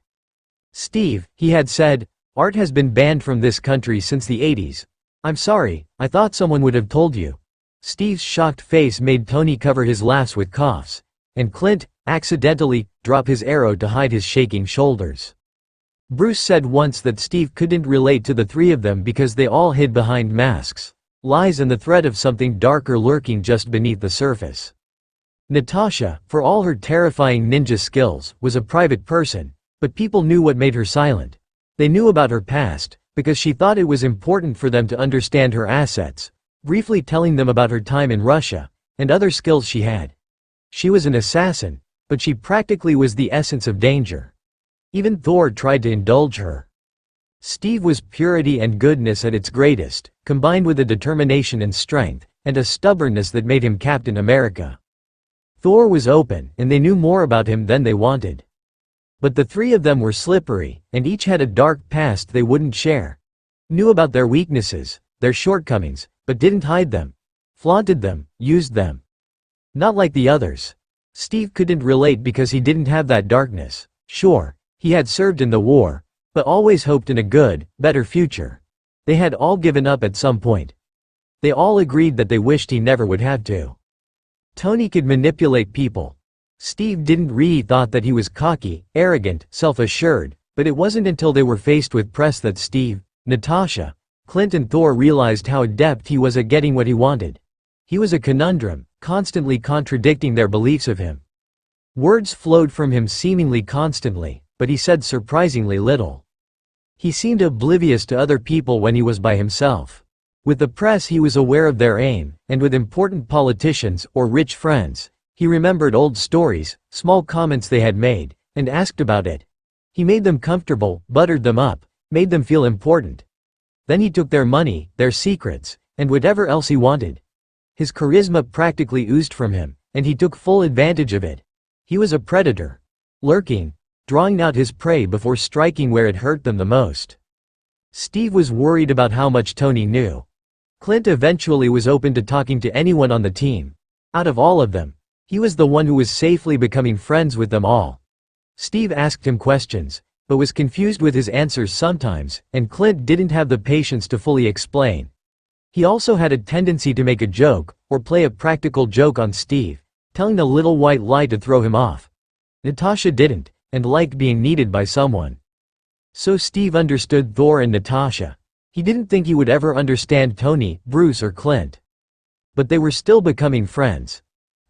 Steve, he had said, art has been banned from this country since the 80s. I'm sorry, I thought someone would have told you. Steve's shocked face made Tony cover his laughs with coughs, and Clint, accidentally, drop his arrow to hide his shaking shoulders. Bruce said once that Steve couldn't relate to the three of them because they all hid behind masks, lies and the threat of something darker lurking just beneath the surface. Natasha, for all her terrifying ninja skills, was a private person, But people knew what made her silent. They knew about her past, because she thought it was important for them to understand her assets, briefly telling them about her time in Russia, and other skills she had. She was an assassin, but she practically was the essence of danger. Even Thor tried to indulge her. Steve was purity and goodness at its greatest, combined with a determination and strength, and a stubbornness that made him Captain America. Thor was open, and they knew more about him than they wanted. But the three of them were slippery, and each had a dark past they wouldn't share. Knew about their weaknesses, their shortcomings, but didn't hide them. Flaunted them, used them. Not like the others. Steve couldn't relate because he didn't have that darkness. Sure, he had served in the war, but always hoped in a good, better future. They had all given up at some point. They all agreed that they wished he never would have to. Tony could manipulate people. Steve didn't really thought that he was cocky, arrogant, self-assured, but it wasn't until they were faced with press that Steve, Natasha, Clint and Thor realized how adept he was at getting what he wanted. He was a conundrum, constantly contradicting their beliefs of him. Words flowed from him seemingly constantly, but he said surprisingly little. He seemed oblivious to other people when he was by himself. With the press he was aware of their aim, and with important politicians or rich friends, he remembered old stories, small comments they had made, and asked about it. He made them comfortable, buttered them up, made them feel important. Then he took their money, their secrets, and whatever else he wanted. His charisma practically oozed from him, and he took full advantage of it. He was a predator. Lurking, drawing out his prey before striking where it hurt them the most. Steve was worried about how much Tony knew. Clint eventually was open to talking to anyone on the team. Out of all of them, he was the one who was safely becoming friends with them all. Steve asked him questions, but was confused with his answers sometimes, and Clint didn't have the patience to fully explain. He also had a tendency to make a joke, or play a practical joke on Steve, telling a little white lie to throw him off. Natasha didn't, and liked being needed by someone. So Steve understood Thor and Natasha. He didn't think he would ever understand Tony, Bruce or Clint. But they were still becoming friends.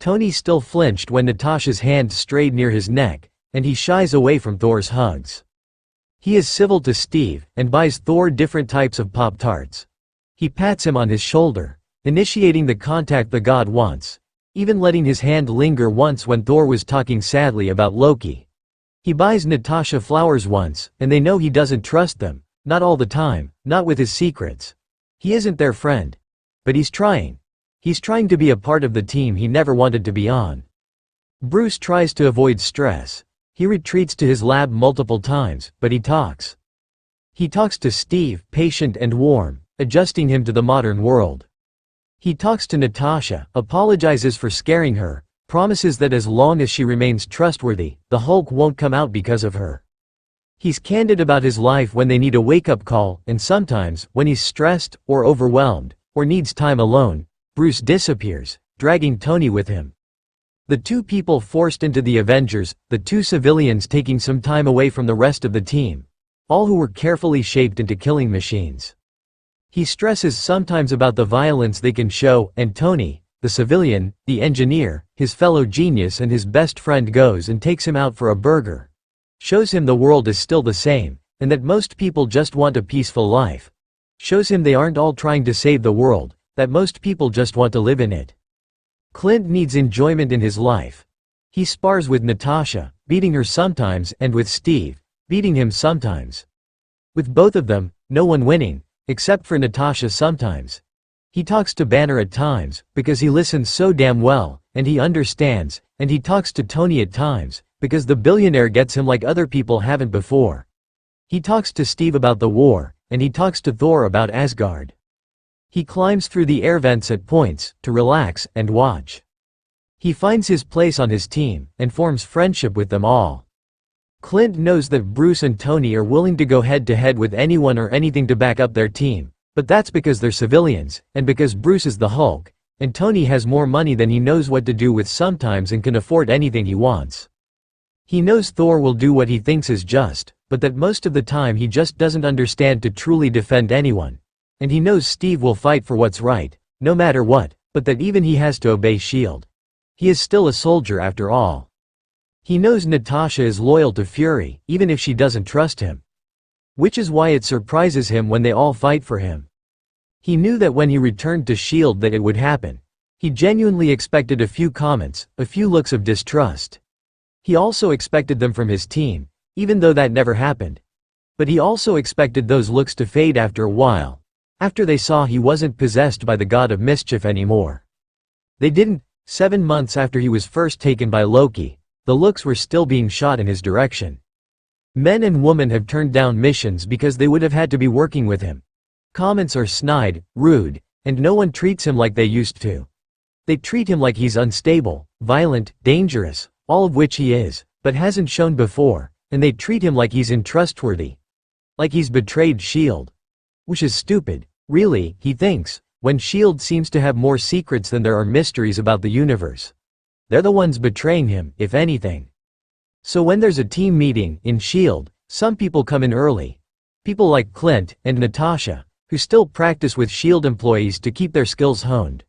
Tony still flinched when Natasha's hand strayed near his neck, and he shies away from Thor's hugs. He is civil to Steve, and buys Thor different types of Pop-Tarts. He pats him on his shoulder, initiating the contact the god wants, even letting his hand linger once when Thor was talking sadly about Loki. He buys Natasha flowers once, and they know he doesn't trust them, not all the time, not with his secrets. He isn't their friend. But he's trying. He's trying to be a part of the team he never wanted to be on. Bruce tries to avoid stress. He retreats to his lab multiple times, but he talks. He talks to Steve, patient and warm, adjusting him to the modern world. He talks to Natasha, apologizes for scaring her, promises that as long as she remains trustworthy, the Hulk won't come out because of her. He's candid about his life when they need a wake-up call, and sometimes, when he's stressed, or overwhelmed, or needs time alone, Bruce disappears, dragging Tony with him. The two people forced into the Avengers, the two civilians taking some time away from the rest of the team, all who were carefully shaped into killing machines. He stresses sometimes about the violence they can show, and Tony, the civilian, the engineer, his fellow genius and his best friend goes and takes him out for a burger. Shows him the world is still the same, and that most people just want a peaceful life. Shows him they aren't all trying to save the world, that most people just want to live in it. Clint needs enjoyment in his life. He spars with Natasha, beating her sometimes, and with Steve, beating him sometimes. With both of them, no one winning, except for Natasha sometimes. He talks to Banner at times, because he listens so damn well, and he understands, and he talks to Tony at times, because the billionaire gets him like other people haven't before. He talks to Steve about the war, and he talks to Thor about Asgard. He climbs through the air vents at points, to relax and watch. He finds his place on his team, and forms friendship with them all. Clint knows that Bruce and Tony are willing to go head-to-head with anyone or anything to back up their team, but that's because they're civilians, and because Bruce is the Hulk, and Tony has more money than he knows what to do with sometimes and can afford anything he wants. He knows Thor will do what he thinks is just, but that most of the time he just doesn't understand to truly defend anyone. And he knows Steve will fight for what's right, no matter what, but that even he has to obey S.H.I.E.L.D. He is still a soldier after all. He knows Natasha is loyal to Fury, even if she doesn't trust him. Which is why it surprises him when they all fight for him. He knew that when he returned to S.H.I.E.L.D. that it would happen. He genuinely expected a few comments, a few looks of distrust. He also expected them from his team, even though that never happened. But he also expected those looks to fade after a while, after they saw he wasn't possessed by the god of mischief anymore. They didn't. 7 months after he was first taken by Loki, the looks were still being shot in his direction. Men and women have turned down missions because they would have had to be working with him. Comments are snide, rude, and no one treats him like they used to. They treat him like he's unstable, violent, dangerous, all of which he is, but hasn't shown before, and they treat him like he's untrustworthy. Like he's betrayed S.H.I.E.L.D. Which is stupid, really, he thinks, when S.H.I.E.L.D. seems to have more secrets than there are mysteries about the universe. They're the ones betraying him, if anything. So when there's a team meeting in S.H.I.E.L.D., some people come in early. People like Clint and Natasha, who still practice with S.H.I.E.L.D. employees to keep their skills honed.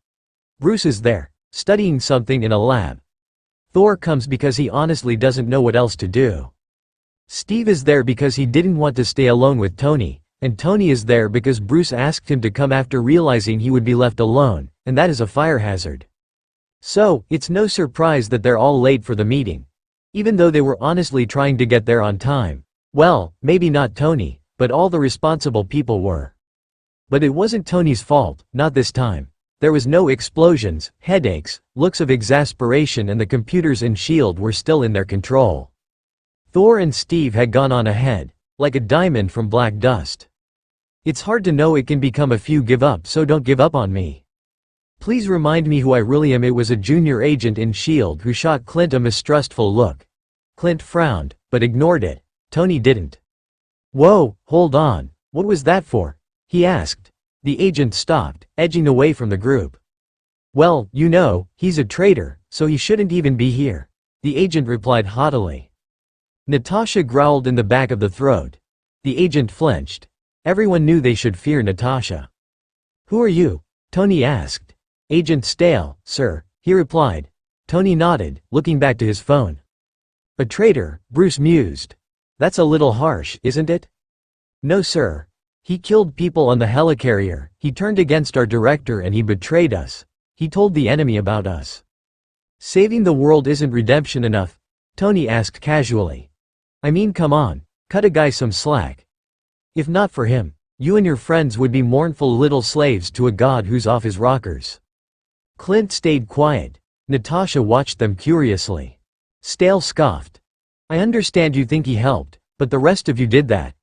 Bruce is there, studying something in a lab. Thor comes because he honestly doesn't know what else to do. Steve is there because he didn't want to stay alone with Tony, and Tony is there because Bruce asked him to come after realizing he would be left alone, and that is a fire hazard. So, it's no surprise that they're all late for the meeting. Even though they were honestly trying to get there on time. Well, maybe not Tony, but all the responsible people were. But it wasn't Tony's fault, not this time. There was no explosions, headaches, looks of exasperation, and the computers in S.H.I.E.L.D. were still in their control. Thor and Steve had gone on ahead, like a diamond from black dust. It's hard to know it can become a few give up, so don't give up on me. Please remind me who I really am. It was a junior agent in S.H.I.E.L.D. who shot Clint a mistrustful look. Clint frowned, but ignored it. Tony didn't. Whoa, hold on, what was that for? He asked. The agent stopped, edging away from the group. Well, you know, he's a traitor, so he shouldn't even be here. The agent replied haughtily. Natasha growled in the back of the throat. The agent flinched. Everyone knew they should fear Natasha. Who are you? Tony asked. Agent S.H.I.E.L.D., sir, he replied. Tony nodded, looking back to his phone. A traitor, Bruce mused. That's a little harsh, isn't it? No, sir. He killed people on the helicarrier, he turned against our director, and he betrayed us. He told the enemy about us. Saving the world isn't redemption enough? Tony asked casually. I mean, come on, cut a guy some slack. If not for him, you and your friends would be mournful little slaves to a god who's off his rockers. Clint stayed quiet. Natasha watched them curiously. S.H.I.E.L.D. scoffed. I understand you think he helped, but the rest of you did that.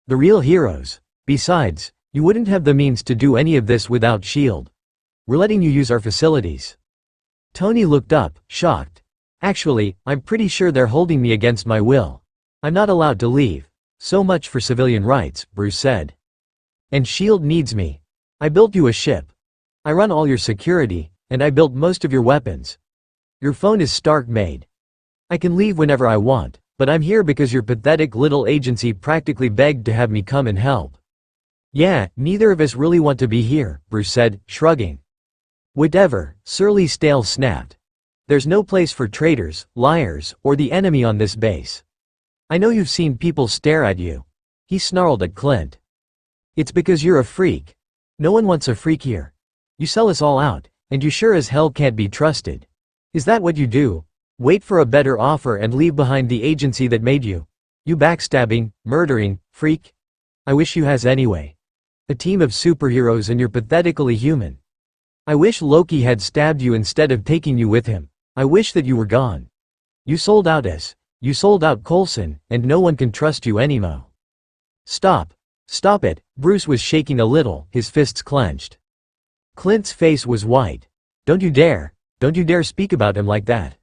The real heroes. Besides, you wouldn't have the means to do any of this without S.H.I.E.L.D. We're letting you use our facilities. Tony looked up, shocked. Actually, I'm pretty sure they're holding me against my will. I'm not allowed to leave. So much for civilian rights, Bruce said. And S.H.I.E.L.D. needs me. I built you a ship. I run all your security, and I built most of your weapons. Your phone is Stark made. I can leave whenever I want, but I'm here because your pathetic little agency practically begged to have me come and help. Yeah, neither of us really want to be here, Bruce said, shrugging. Whatever, surly S.H.I.E.L.D. snapped. There's no place for traitors, liars, or the enemy on this base. I know you've seen people stare at you. He snarled at Clint. It's because you're a freak. No one wants a freak here. You sell us all out, and you sure as hell can't be trusted. Is that what you do? Wait for a better offer and leave behind the agency that made you? You backstabbing, murdering, freak? I wish you has anyway. A team of superheroes and you're pathetically human. I wish Loki had stabbed you instead of taking you with him. I wish that you were gone. You sold out us. You sold out Coulson, and no one can trust you anymore. Stop. Stop it. Bruce was shaking a little, his fists clenched. Clint's face was white. Don't you dare speak about him like that.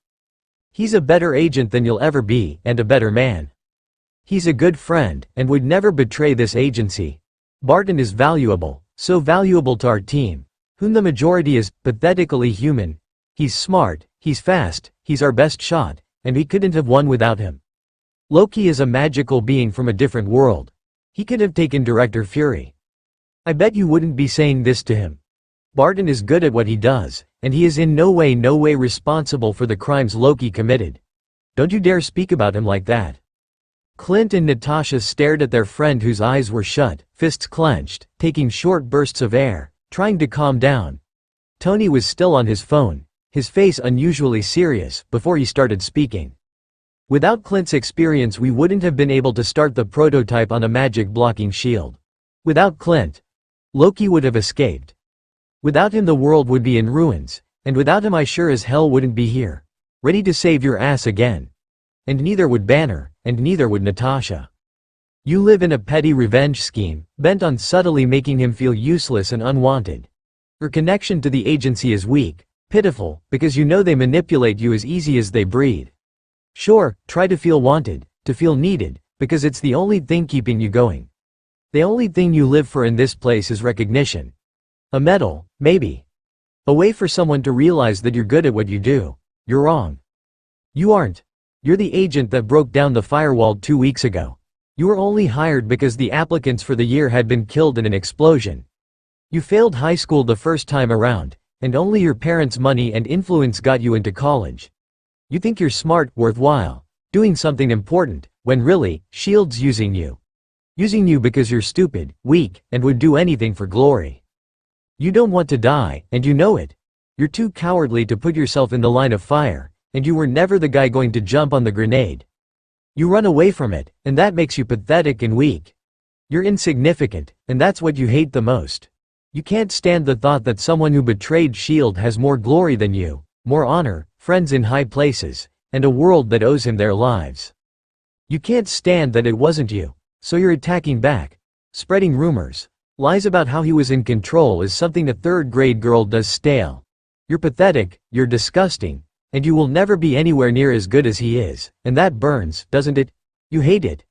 He's a better agent than you'll ever be, and a better man. He's a good friend, and would never betray this agency. Barton is valuable, so valuable to our team, whom the majority is pathetically human. He's smart, he's fast, he's our best shot, and we couldn't have won without him. Loki is a magical being from a different world. He could have taken Director Fury. I bet you wouldn't be saying this to him. Barton is good at what he does, and he is in no way responsible for the crimes Loki committed. Don't you dare speak about him like that." Clint and Natasha stared at their friend whose eyes were shut, fists clenched, taking short bursts of air, trying to calm down. Tony was still on his phone, his face unusually serious, before he started speaking. "Without Clint's experience we wouldn't have been able to start the prototype on a magic blocking shield. Without Clint, Loki would have escaped. Without him the world would be in ruins, and without him I sure as hell wouldn't be here, ready to save your ass again. And neither would Banner, and neither would Natasha. You live in a petty revenge scheme, bent on subtly making him feel useless and unwanted. Your connection to the agency is weak, pitiful, because you know they manipulate you as easy as they breathe. Sure, try to feel wanted, to feel needed, because it's the only thing keeping you going. The only thing you live for in this place is recognition. A medal, maybe. A way for someone to realize that you're good at what you do. You're wrong. You aren't. You're the agent that broke down the firewall 2 weeks ago. You were only hired because the applicants for the year had been killed in an explosion. You failed high school the first time around, and only your parents' money and influence got you into college. You think you're smart, worthwhile, doing something important, when really, S.H.I.E.L.D's using you. Using you because you're stupid, weak, and would do anything for glory. You don't want to die, and you know it. You're too cowardly to put yourself in the line of fire, and you were never the guy going to jump on the grenade. You run away from it, and that makes you pathetic and weak. You're insignificant, and that's what you hate the most. You can't stand the thought that someone who betrayed S.H.I.E.L.D. has more glory than you, more honor, friends in high places, and a world that owes him their lives. You can't stand that it wasn't you, so you're attacking back, spreading rumors, lies about how he was in control is something a third-grade girl does stale. You're pathetic, you're disgusting, and you will never be anywhere near as good as he is, and that burns, doesn't it? You hate it.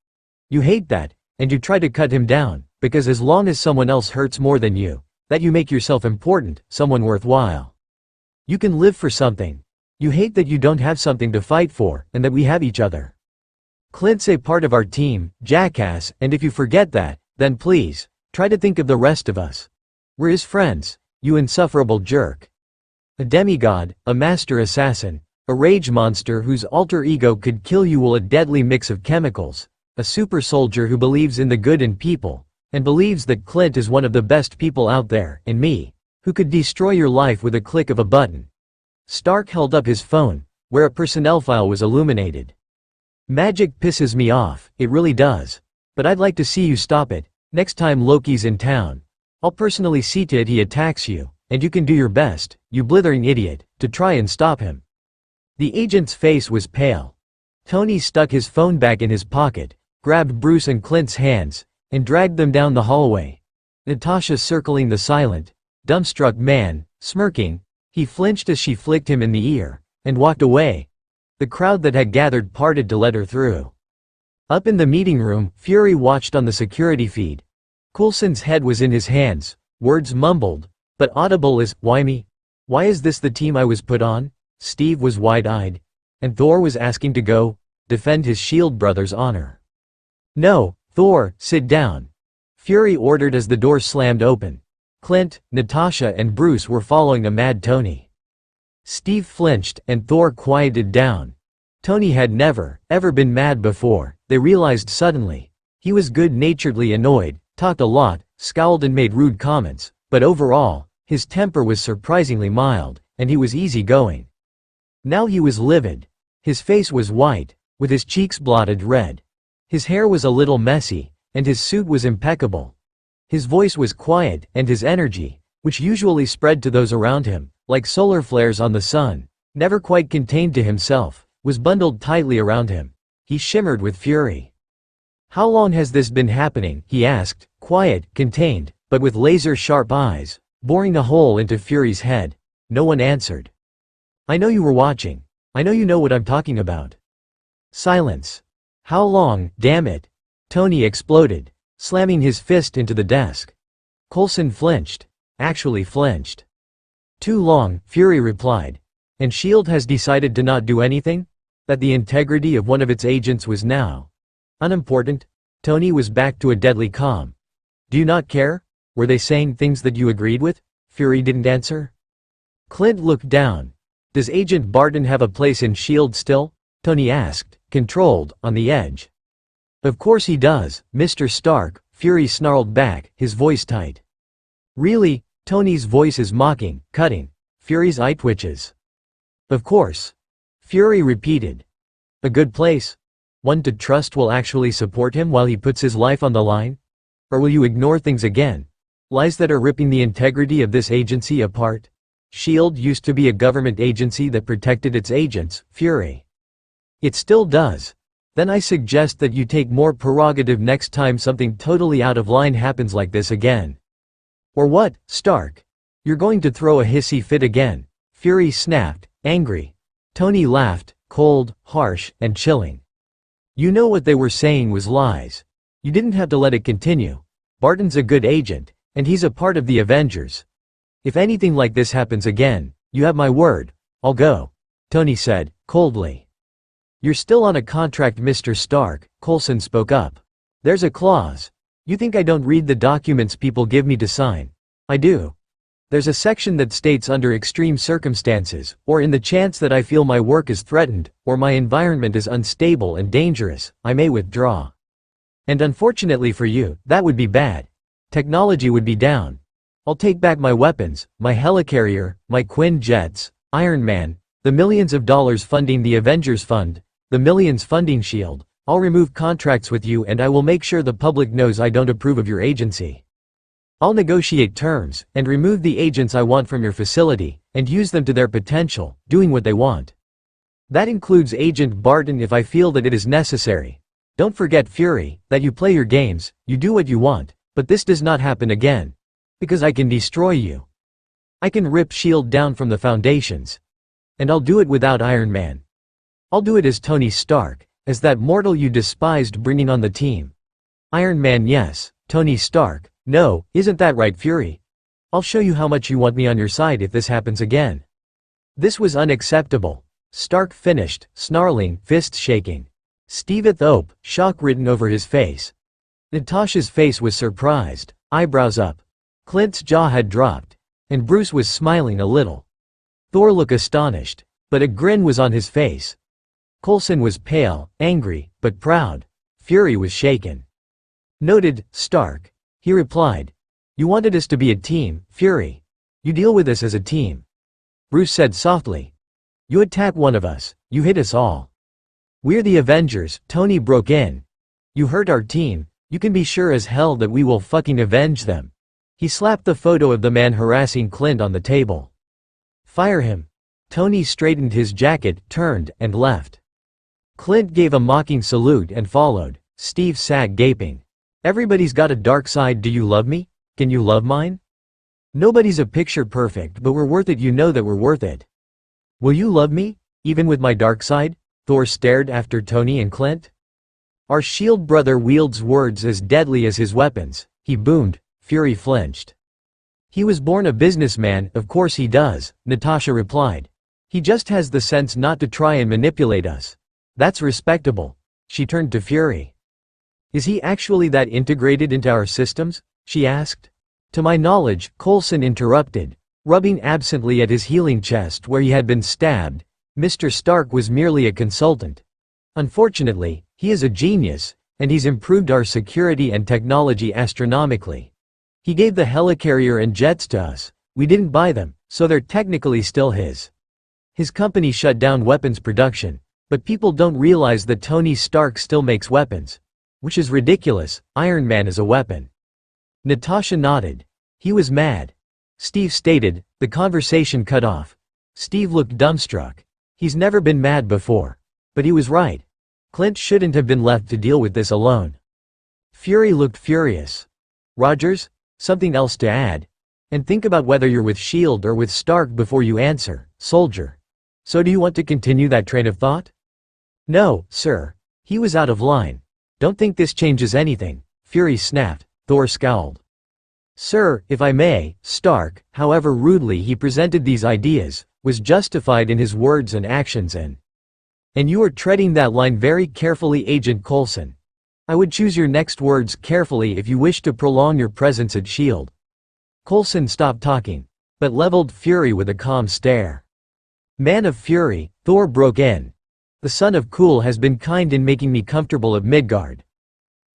You hate that, and you try to cut him down, because as long as someone else hurts more than you, that you make yourself important, someone worthwhile. You can live for something. You hate that you don't have something to fight for, and that we have each other. Clint's a part of our team, jackass, and if you forget that, then please, try to think of the rest of us. We're his friends, you insufferable jerk. A demigod, a master assassin, a rage monster whose alter ego could kill you with a deadly mix of chemicals, a super soldier who believes in the good in people, and believes that Clint is one of the best people out there, and me, who could destroy your life with a click of a button. Stark held up his phone, where a personnel file was illuminated. Magic pisses me off, it really does. But I'd like to see you stop it, next time Loki's in town. I'll personally see to it he attacks you, and you can do your best, you blithering idiot, to try and stop him. The agent's face was pale. Tony stuck his phone back in his pocket, grabbed Bruce and Clint's hands, and dragged them down the hallway. Natasha circling the silent, dumbstruck man, smirking, he flinched as she flicked him in the ear, and walked away. The crowd that had gathered parted to let her through. Up in the meeting room, Fury watched on the security feed. Coulson's head was in his hands, words mumbled, but audible as, "Why me? Why is this the team I was put on?" Steve was wide-eyed. And Thor was asking to go, defend his S.H.I.E.L.D. brother's honor. "No, Thor, sit down," Fury ordered as the door slammed open. Clint, Natasha and Bruce were following a mad Tony. Steve flinched, and Thor quieted down. Tony had never, ever been mad before, they realized suddenly. He was good-naturedly annoyed, talked a lot, scowled and made rude comments, but overall, his temper was surprisingly mild, and he was easygoing. Now he was livid. His face was white, with his cheeks blotted red. His hair was a little messy, and his suit was impeccable. His voice was quiet, and his energy, which usually spread to those around him, like solar flares on the sun, never quite contained to himself, was bundled tightly around him. He shimmered with fury. "How long has this been happening?" he asked, quiet, contained, but with laser-sharp eyes, boring a hole into Fury's head. No one answered. "I know you were watching. I know you know what I'm talking about." Silence. "How long, damn it?" Tony exploded, slamming his fist into the desk. Coulson flinched. Actually flinched. "Too long," Fury replied. "And S.H.I.E.L.D. has decided to not do anything? That the integrity of one of its agents was now unimportant?" Tony was back to a deadly calm. "Do you not care? Were they saying things that you agreed with?" Fury didn't answer. Clint looked down. "Does Agent Barton have a place in S.H.I.E.L.D. still? Tony asked, controlled, on the edge. Of course he does, Mr. Stark, Fury snarled back, his voice tight. Really? Tony's voice is mocking, cutting. Fury's eye twitches. Of course. Fury repeated. A good place? One to trust will actually support him while he puts his life on the line? Or will you ignore things again? Lies that are ripping the integrity of this agency apart? S.H.I.E.L.D. used to be a government agency that protected its agents, Fury. It still does. Then I suggest that you take more prerogative next time something totally out of line happens like this again. Or what, Stark? You're going to throw a hissy fit again? Fury snapped, angry. Tony laughed, cold, harsh, and chilling. You know what they were saying was lies. You didn't have to let it continue. Barton's a good agent, and he's a part of the Avengers. If anything like this happens again, you have my word, I'll go, Tony said, coldly. You're still on a contract, Mr. Stark, Coulson spoke up. There's a clause. You think I don't read the documents people give me to sign? I do. There's a section that states under extreme circumstances, or in the chance that I feel my work is threatened, or my environment is unstable and dangerous, I may withdraw. And unfortunately for you, that would be bad. Technology would be down. I'll take back my weapons, my helicarrier, my Quinn jets, Iron Man, the millions of dollars funding the Avengers Fund, the millions funding S.H.I.E.L.D. I'll remove contracts with you and I will make sure the public knows I don't approve of your agency. I'll negotiate terms, and remove the agents I want from your facility, and use them to their potential, doing what they want. That includes Agent Barton if I feel that it is necessary. Don't forget, Fury, that you play your games, you do what you want, but this does not happen again. Because I can destroy you. I can rip S.H.I.E.L.D. down from the foundations. And I'll do it without Iron Man. I'll do it as Tony Stark, as that mortal you despised bringing on the team. Iron Man, yes. Tony Stark, no, isn't that right, Fury? I'll show you how much you want me on your side if this happens again. This was unacceptable. Stark finished, snarling, fists shaking. Steve Ope, shock written over his face. Natasha's face was surprised, eyebrows up. Clint's jaw had dropped. And Bruce was smiling a little. Thor looked astonished, but a grin was on his face. Coulson was pale, angry, but proud. Fury was shaken. Noted, Stark. He replied. You wanted us to be a team, Fury. You deal with us as a team. Bruce said softly. You attack one of us, you hit us all. We're the Avengers, Tony broke in. You hurt our team, you can be sure as hell that we will fucking avenge them. He slapped the photo of the man harassing Clint on the table. Fire him. Tony straightened his jacket, turned, and left. Clint gave a mocking salute and followed. Steve sat gaping. Everybody's got a dark side. Do you love me? Can you love mine? Nobody's a picture perfect, but we're worth it. You know that we're worth it. Will you love me, even with my dark side? Thor stared after Tony and Clint. Our S.H.I.E.L.D. brother wields words as deadly as his weapons, he boomed. Fury flinched. He was born a businessman, of course he does, Natasha replied. He just has the sense not to try and manipulate us. That's respectable. She turned to Fury. Is he actually that integrated into our systems? She asked. To my knowledge, Coulson interrupted, rubbing absently at his healing chest where he had been stabbed. Mr. Stark was merely a consultant. Unfortunately, he is a genius, and he's improved our security and technology astronomically. He gave the helicarrier and jets to us. We didn't buy them, so they're technically still his. His company shut down weapons production, but people don't realize that Tony Stark still makes weapons. Which is ridiculous, Iron Man is a weapon. Natasha nodded. He was mad. Steve stated. The conversation cut off. Steve looked dumbstruck. He's never been mad before. But he was right. Clint shouldn't have been left to deal with this alone. Fury looked furious. Rogers? Something else to add? And think about whether you're with S.H.I.E.L.D. or with Stark before you answer, soldier. So do you want to continue that train of thought? No, sir. He was out of line. Don't think this changes anything, Fury snapped. Thor scowled. Sir, if I may, Stark, however rudely he presented these ideas, was justified in his words and actions and you are treading that line very carefully, Agent Coulson. I would choose your next words carefully if you wish to prolong your presence at S.H.I.E.L.D. Coulson stopped talking, but leveled Fury with a calm stare. Man of Fury, Thor broke in. The son of Cool has been kind in making me comfortable at Midgard.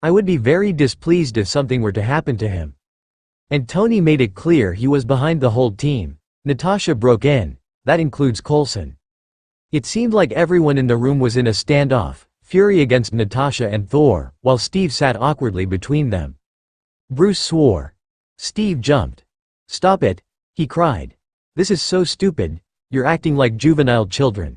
I would be very displeased if something were to happen to him. And Tony made it clear he was behind the whole team. Natasha broke in. That includes Coulson. It seemed like everyone in the room was in a standoff, Fury against Natasha and Thor, while Steve sat awkwardly between them. Bruce swore. Steve jumped. "Stop it," he cried. "This is so stupid, you're acting like juvenile children.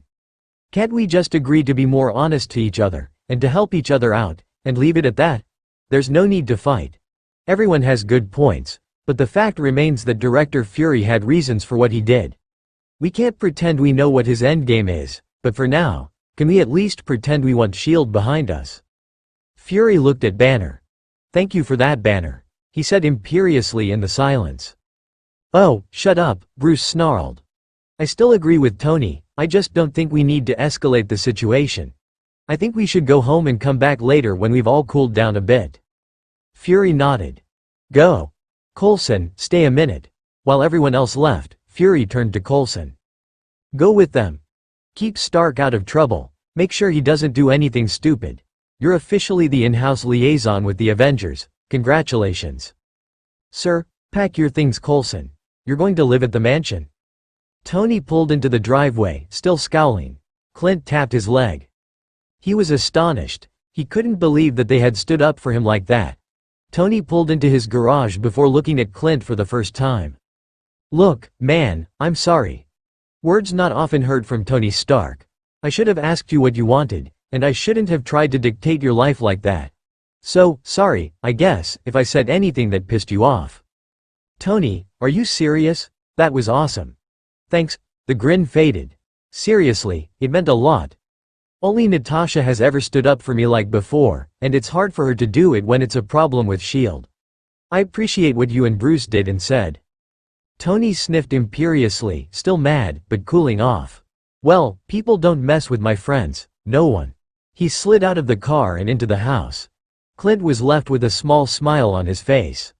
Can't we just agree to be more honest to each other, and to help each other out, and leave it at that? There's no need to fight. Everyone has good points, but the fact remains that Director Fury had reasons for what he did. We can't pretend we know what his endgame is, but for now, can we at least pretend we want S.H.I.E.L.D. behind us?" Fury looked at Banner. "Thank you for that, Banner," he said imperiously in the silence. "Oh, shut up," Bruce snarled. "I still agree with Tony, I just don't think we need to escalate the situation. I think we should go home and come back later when we've all cooled down a bit." Fury nodded. "Go. Coulson, stay a minute." While everyone else left, Fury turned to Coulson. "Go with them. Keep Stark out of trouble, make sure he doesn't do anything stupid. You're officially the in-house liaison with the Avengers, congratulations." "Sir, pack your things, Coulson. You're going to live at the mansion." Tony pulled into the driveway, still scowling. Clint tapped his leg. He was astonished. He couldn't believe that they had stood up for him like that. Tony pulled into his garage before looking at Clint for the first time. "Look, man, I'm sorry." Words not often heard from Tony Stark. "I should have asked you what you wanted, and I shouldn't have tried to dictate your life like that. So, sorry, I guess, if I said anything that pissed you off." "Tony, are you serious? That was awesome." "Thanks." The grin faded. "Seriously, it meant a lot. Only Natasha has ever stood up for me like before, and it's hard for her to do it when it's a problem with S.H.I.E.L.D. I appreciate what you and Bruce did and said." Tony sniffed imperiously, still mad, but cooling off. "Well, people don't mess with my friends, no one." He slid out of the car and into the house. Clint was left with a small smile on his face.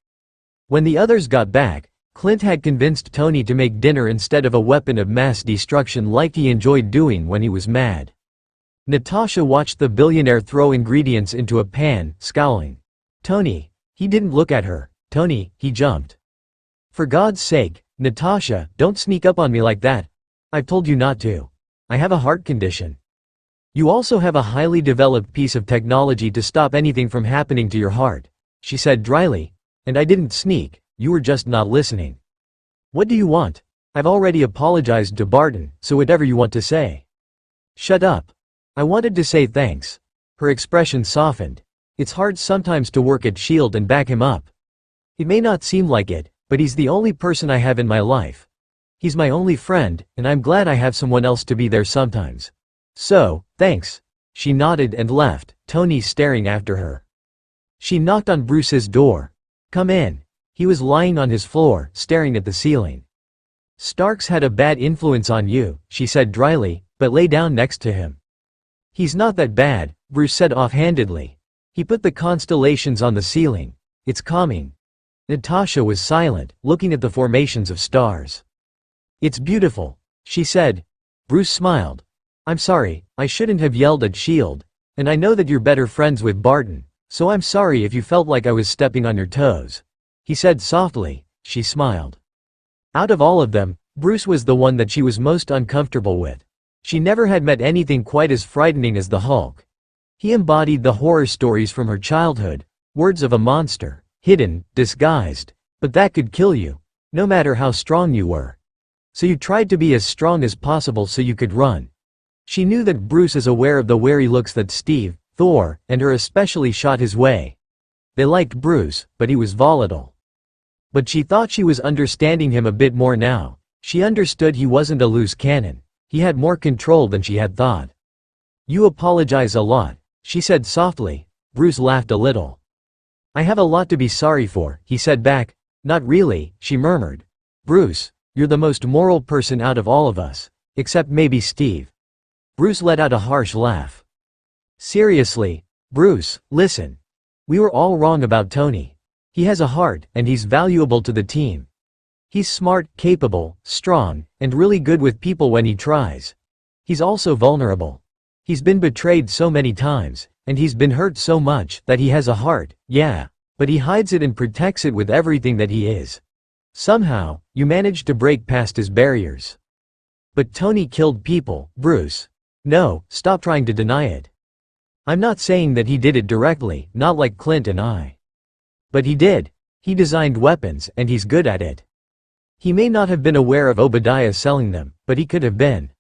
When the others got back, Clint had convinced Tony to make dinner instead of a weapon of mass destruction like he enjoyed doing when he was mad. Natasha watched the billionaire throw ingredients into a pan, scowling. "Tony." He didn't look at her. "Tony," he jumped. "For God's sake, Natasha, don't sneak up on me like that. I've told you not to. I have a heart condition. You also have a highly developed piece of technology to stop anything from happening to your heart," she said dryly. "And I didn't sneak, you were just not listening. What do you want? I've already apologized to Barton, so whatever you want to say." "Shut up. I wanted to say thanks." Her expression softened. "It's hard sometimes to work at S.H.I.E.L.D. and back him up. It may not seem like it, but he's the only person I have in my life. He's my only friend, and I'm glad I have someone else to be there sometimes. So, thanks." She nodded and left, Tony staring after her. She knocked on Bruce's door. "Come in." He was lying on his floor, staring at the ceiling. "Stark's had a bad influence on you," she said dryly, but lay down next to him. "He's not that bad," Bruce said offhandedly. He put the constellations on the ceiling. "It's calming." Natasha was silent, looking at the formations of stars. "It's beautiful," she said. Bruce smiled. "I'm sorry, I shouldn't have yelled at S.H.I.E.L.D., and I know that you're better friends with Barton, so I'm sorry if you felt like I was stepping on your toes," he said softly. She smiled. Out of all of them, Bruce was the one that she was most uncomfortable with. She never had met anything quite as frightening as the Hulk. He embodied the horror stories from her childhood, words of a monster, hidden, disguised, but that could kill you, no matter how strong you were. So you tried to be as strong as possible so you could run. She knew that Bruce is aware of the wary looks that Steve, Thor, and her especially shot his way. They liked Bruce, but he was volatile. But she thought she was understanding him a bit more now. She understood he wasn't a loose cannon. He had more control than she had thought. "You apologize a lot," she said softly. Bruce laughed a little. "I have a lot to be sorry for," he said back. "Not really," she murmured. "Bruce, you're the most moral person out of all of us, except maybe Steve." Bruce let out a harsh laugh. "Seriously, Bruce, listen. We were all wrong about Tony. He has a heart, and he's valuable to the team. He's smart, capable, strong, and really good with people when he tries. He's also vulnerable. He's been betrayed so many times, and he's been hurt so much that he has a heart, yeah, but he hides it and protects it with everything that he is. Somehow, you managed to break past his barriers. But Tony killed people, Bruce. No, stop trying to deny it. I'm not saying that he did it directly, not like Clint and I. But he did. He designed weapons, and he's good at it. He may not have been aware of Obadiah selling them, but he could have been.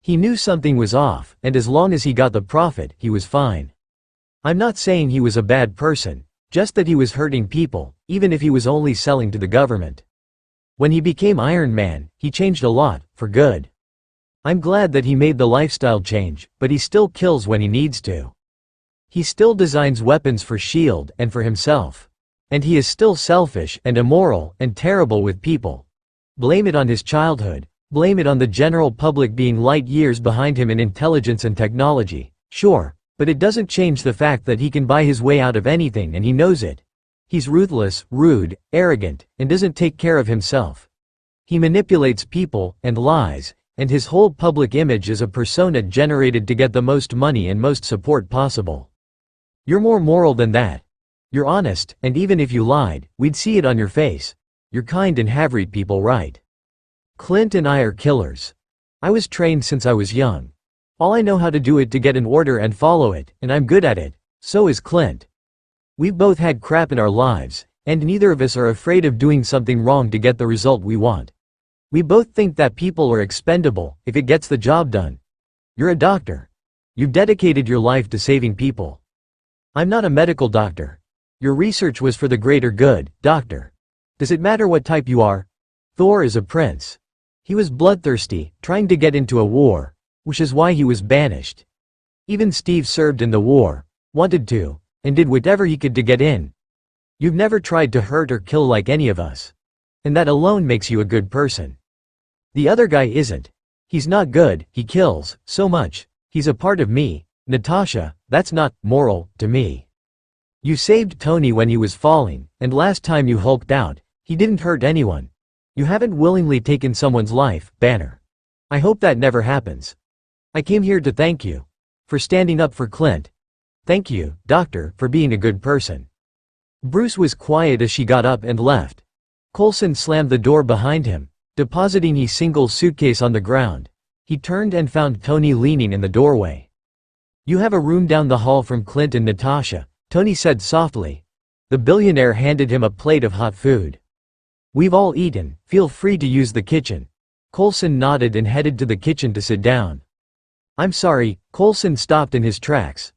He knew something was off, and as long as he got the profit, he was fine. I'm not saying he was a bad person, just that he was hurting people, even if he was only selling to the government. When he became Iron Man, he changed a lot, for good. I'm glad that he made the lifestyle change, but he still kills when he needs to. He still designs weapons for S.H.I.E.L.D. and for himself. And he is still selfish and immoral and terrible with people. Blame it on his childhood. Blame it on the general public being light years behind him in intelligence and technology. Sure, but it doesn't change the fact that he can buy his way out of anything and he knows it. He's ruthless, rude, arrogant, and doesn't take care of himself. He manipulates people and lies, and his whole public image is a persona generated to get the most money and most support possible. You're more moral than that. You're honest, and even if you lied, we'd see it on your face. You're kind and have treated people right. Clint and I are killers. I was trained since I was young. All I know how to do it to get an order and follow it, and I'm good at it. So is Clint. We've both had crap in our lives, and neither of us are afraid of doing something wrong to get the result we want. We both think that people are expendable if it gets the job done. You're a doctor. You've dedicated your life to saving people. I'm not a medical doctor. Your research was for the greater good, doctor. Does it matter what type you are? Thor is a prince. He was bloodthirsty, trying to get into a war, which is why he was banished. Even Steve served in the war, wanted to, and did whatever he could to get in. You've never tried to hurt or kill like any of us. And that alone makes you a good person. The other guy isn't. He's not good, he kills, so much. He's a part of me. Natasha, that's not moral to me. You saved Tony when he was falling, and last time you hulked out, he didn't hurt anyone. You haven't willingly taken someone's life, Banner. I hope that never happens. I came here to thank you. For standing up for Clint. Thank you, Doctor, for being a good person. Bruce was quiet as she got up and left. Coulson slammed the door behind him, depositing his single suitcase on the ground. He turned and found Tony leaning in the doorway. You have a room down the hall from Clint and Natasha, Tony said softly. The billionaire handed him a plate of hot food. We've all eaten, feel free to use the kitchen. Coulson nodded and headed to the kitchen to sit down. I'm sorry, Coulson stopped in his tracks.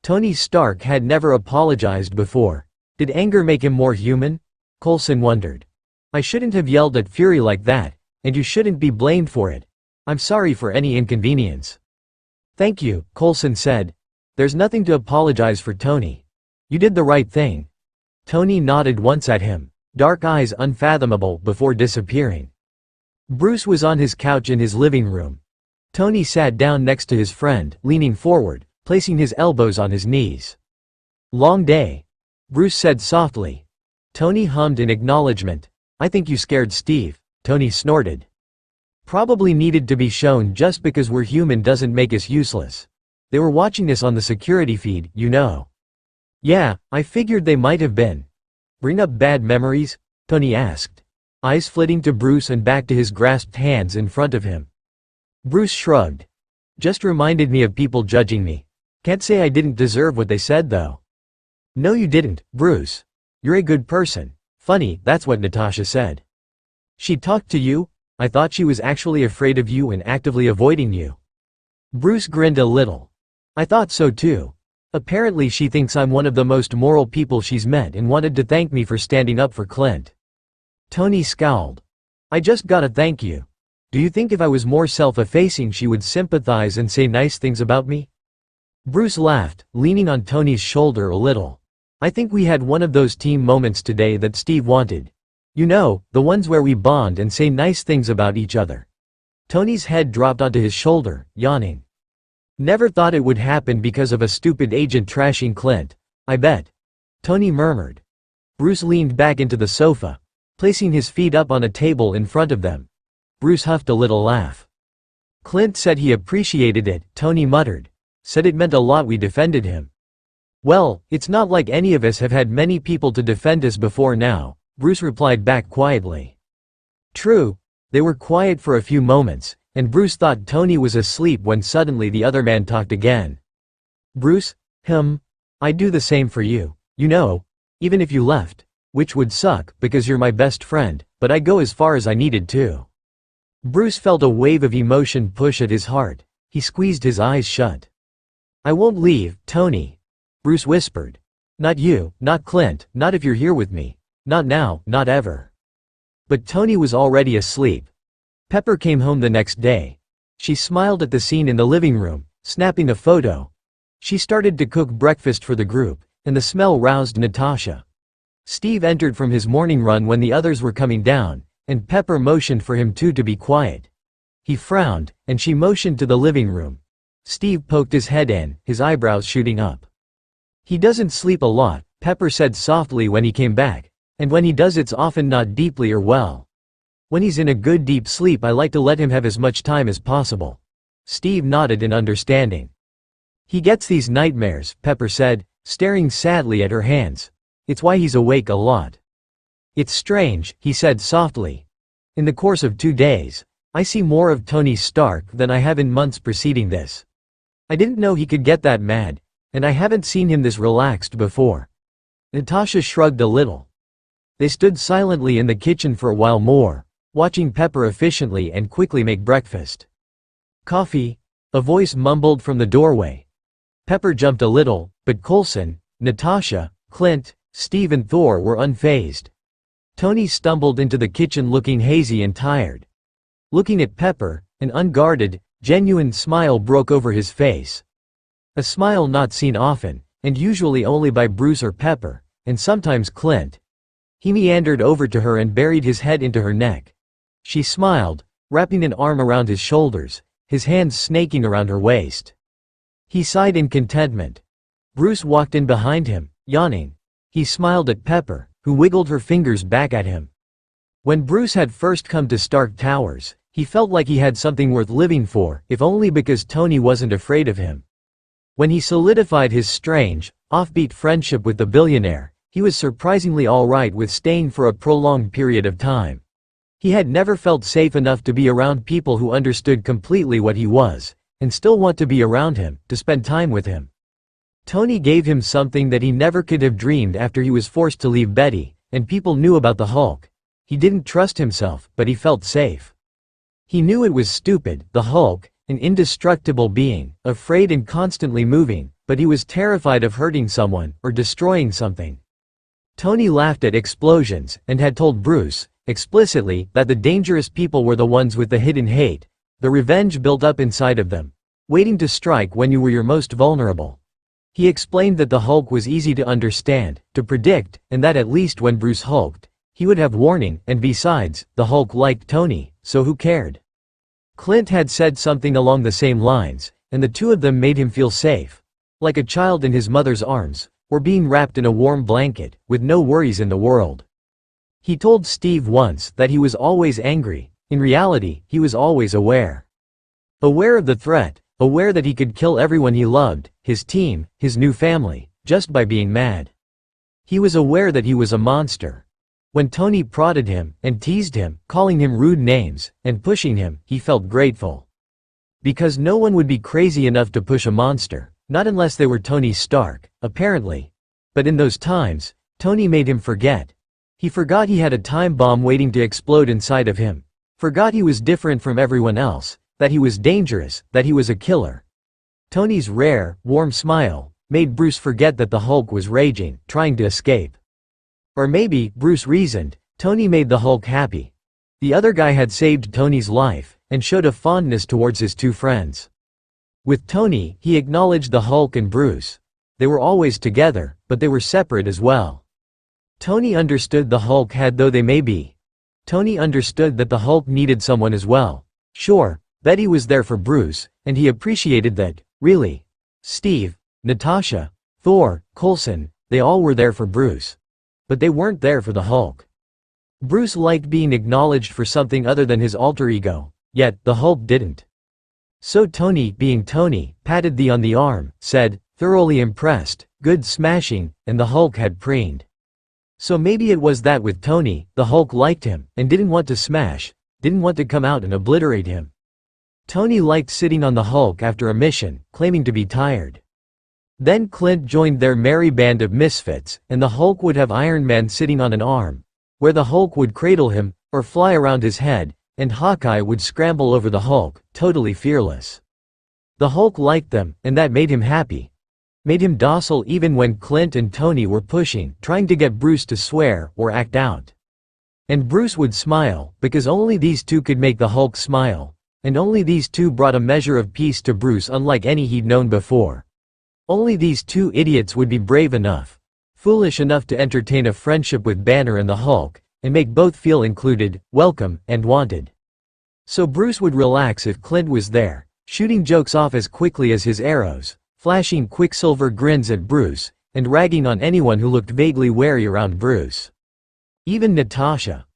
Tony Stark had never apologized before. Did anger make him more human? Coulson wondered. I shouldn't have yelled at Fury like that, and you shouldn't be blamed for it. I'm sorry for any inconvenience. Thank you, Coulson said. There's nothing to apologize for, Tony. You did the right thing. Tony nodded once at him, dark eyes unfathomable before disappearing. Bruce was on his couch in his living room. Tony sat down next to his friend, leaning forward, placing his elbows on his knees. Long day. Bruce said softly. Tony hummed in acknowledgement. I think you scared Steve, Tony snorted. Probably needed to be shown. Just because we're human doesn't make us useless. They were watching us on the security feed, you know. Yeah, I figured they might have been. Bring up bad memories? Tony asked, eyes flitting to Bruce and back to his grasped hands in front of him. Bruce shrugged. Just reminded me of people judging me. Can't say I didn't deserve what they said though. No you didn't, Bruce. You're a good person. Funny, that's what Natasha said. She talked to you? I thought she was actually afraid of you and actively avoiding you. Bruce grinned a little. I thought so too. Apparently she thinks I'm one of the most moral people she's met and wanted to thank me for standing up for Clint. Tony scowled. I just gotta thank you. Do you think if I was more self-effacing she would sympathize and say nice things about me? Bruce laughed, leaning on Tony's shoulder a little. I think we had one of those team moments today that Steve wanted. You know, the ones where we bond and say nice things about each other. Tony's head dropped onto his shoulder, yawning. Never thought it would happen because of a stupid agent trashing Clint, I bet. Tony murmured. Bruce leaned back into the sofa, placing his feet up on a table in front of them. Bruce huffed a little laugh. Clint said he appreciated it, Tony muttered. said it meant a lot we defended him. Well, it's not like any of us have had many people to defend us before now, Bruce replied back quietly. True, they were quiet for a few moments, and Bruce thought Tony was asleep when suddenly the other man talked again. Bruce, I'd do the same for you, you know, even if you left, which would suck because you're my best friend, but I'd go as far as I needed to. Bruce felt a wave of emotion push at his heart. He squeezed his eyes shut. I won't leave, Tony, Bruce whispered. Not you, not Clint, not if you're here with me. Not now, not ever. But Tony was already asleep. Pepper came home the next day. She smiled at the scene in the living room, snapping a photo. She started to cook breakfast for the group, and the smell roused Natasha. Steve entered from his morning run when the others were coming down, and Pepper motioned for him too to be quiet. He frowned, and she motioned to the living room. Steve poked his head in, his eyebrows shooting up. He doesn't sleep a lot, Pepper said softly when he came back, and when he does it's often not deeply or well. When he's in a good deep sleep I like to let him have as much time as possible. Steve nodded in understanding. He gets these nightmares, Pepper said, staring sadly at her hands. It's why he's awake a lot. It's strange, he said softly. In the course of 2 days, I see more of Tony Stark than I have in months preceding this. I didn't know he could get that mad, and I haven't seen him this relaxed before. Natasha shrugged a little. They stood silently in the kitchen for a while more, watching Pepper efficiently and quickly make breakfast. Coffee? A voice mumbled from the doorway. Pepper jumped a little, but Coulson, Natasha, Clint, Steve and Thor were unfazed. Tony stumbled into the kitchen looking hazy and tired. Looking at Pepper, an unguarded, genuine smile broke over his face. A smile not seen often, and usually only by Bruce or Pepper, and sometimes Clint. He meandered over to her and buried his head into her neck. She smiled, wrapping an arm around his shoulders, his hands snaking around her waist. He sighed in contentment. Bruce walked in behind him, yawning. He smiled at Pepper, who wiggled her fingers back at him. When Bruce had first come to Stark Towers, he felt like he had something worth living for, if only because Tony wasn't afraid of him. When he solidified his strange, offbeat friendship with the billionaire, he was surprisingly all right with staying for a prolonged period of time. He had never felt safe enough to be around people who understood completely what he was, and still want to be around him, to spend time with him. Tony gave him something that he never could have dreamed after he was forced to leave Betty, and people knew about the Hulk. He didn't trust himself, but he felt safe. He knew it was stupid, the Hulk, an indestructible being, afraid and constantly moving, but he was terrified of hurting someone, or destroying something. Tony laughed at explosions, and had told Bruce, explicitly, that the dangerous people were the ones with the hidden hate, the revenge built up inside of them, waiting to strike when you were your most vulnerable. He explained that the Hulk was easy to understand, to predict, and that at least when Bruce hulked, he would have warning, and besides, the Hulk liked Tony, so who cared? Clint had said something along the same lines, and the two of them made him feel safe. Like a child in his mother's arms, or being wrapped in a warm blanket, with no worries in the world. He told Steve once that he was always angry. In reality, he was always aware. Aware of the threat, aware that he could kill everyone he loved, his team, his new family, just by being mad. He was aware that he was a monster. When Tony prodded him, and teased him, calling him rude names, and pushing him, he felt grateful. Because no one would be crazy enough to push a monster, not unless they were Tony Stark, apparently. But in those times, Tony made him forget. He forgot he had a time bomb waiting to explode inside of him. Forgot he was different from everyone else, that he was dangerous, that he was a killer. Tony's rare, warm smile made Bruce forget that the Hulk was raging, trying to escape. Or maybe, Bruce reasoned, Tony made the Hulk happy. The other guy had saved Tony's life, and showed a fondness towards his two friends. With Tony, he acknowledged the Hulk and Bruce. They were always together, but they were separate as well. Tony understood the Hulk had though they may be. Tony understood that the Hulk needed someone as well. Sure, Betty was there for Bruce, and he appreciated that, really. Steve, Natasha, Thor, Coulson, they all were there for Bruce. But they weren't there for the Hulk. Bruce liked being acknowledged for something other than his alter ego, yet, the Hulk didn't. So Tony, being Tony, patted thee on the arm, said, thoroughly impressed, good smashing, and the Hulk had preened. So maybe it was that with Tony, the Hulk liked him, and didn't want to smash, didn't want to come out and obliterate him. Tony liked sitting on the Hulk after a mission, claiming to be tired. Then Clint joined their merry band of misfits, and the Hulk would have Iron Man sitting on an arm, where the Hulk would cradle him, or fly around his head, and Hawkeye would scramble over the Hulk, totally fearless. The Hulk liked them, and that made him happy. Made him docile even when Clint and Tony were pushing, trying to get Bruce to swear or act out. And Bruce would smile, because only these two could make the Hulk smile, and only these two brought a measure of peace to Bruce unlike any he'd known before. Only these two idiots would be brave enough, foolish enough to entertain a friendship with Banner and the Hulk, and make both feel included, welcome, and wanted. So Bruce would relax if Clint was there, shooting jokes off as quickly as his arrows, flashing quicksilver grins at Bruce, and ragging on anyone who looked vaguely wary around Bruce. Even Natasha.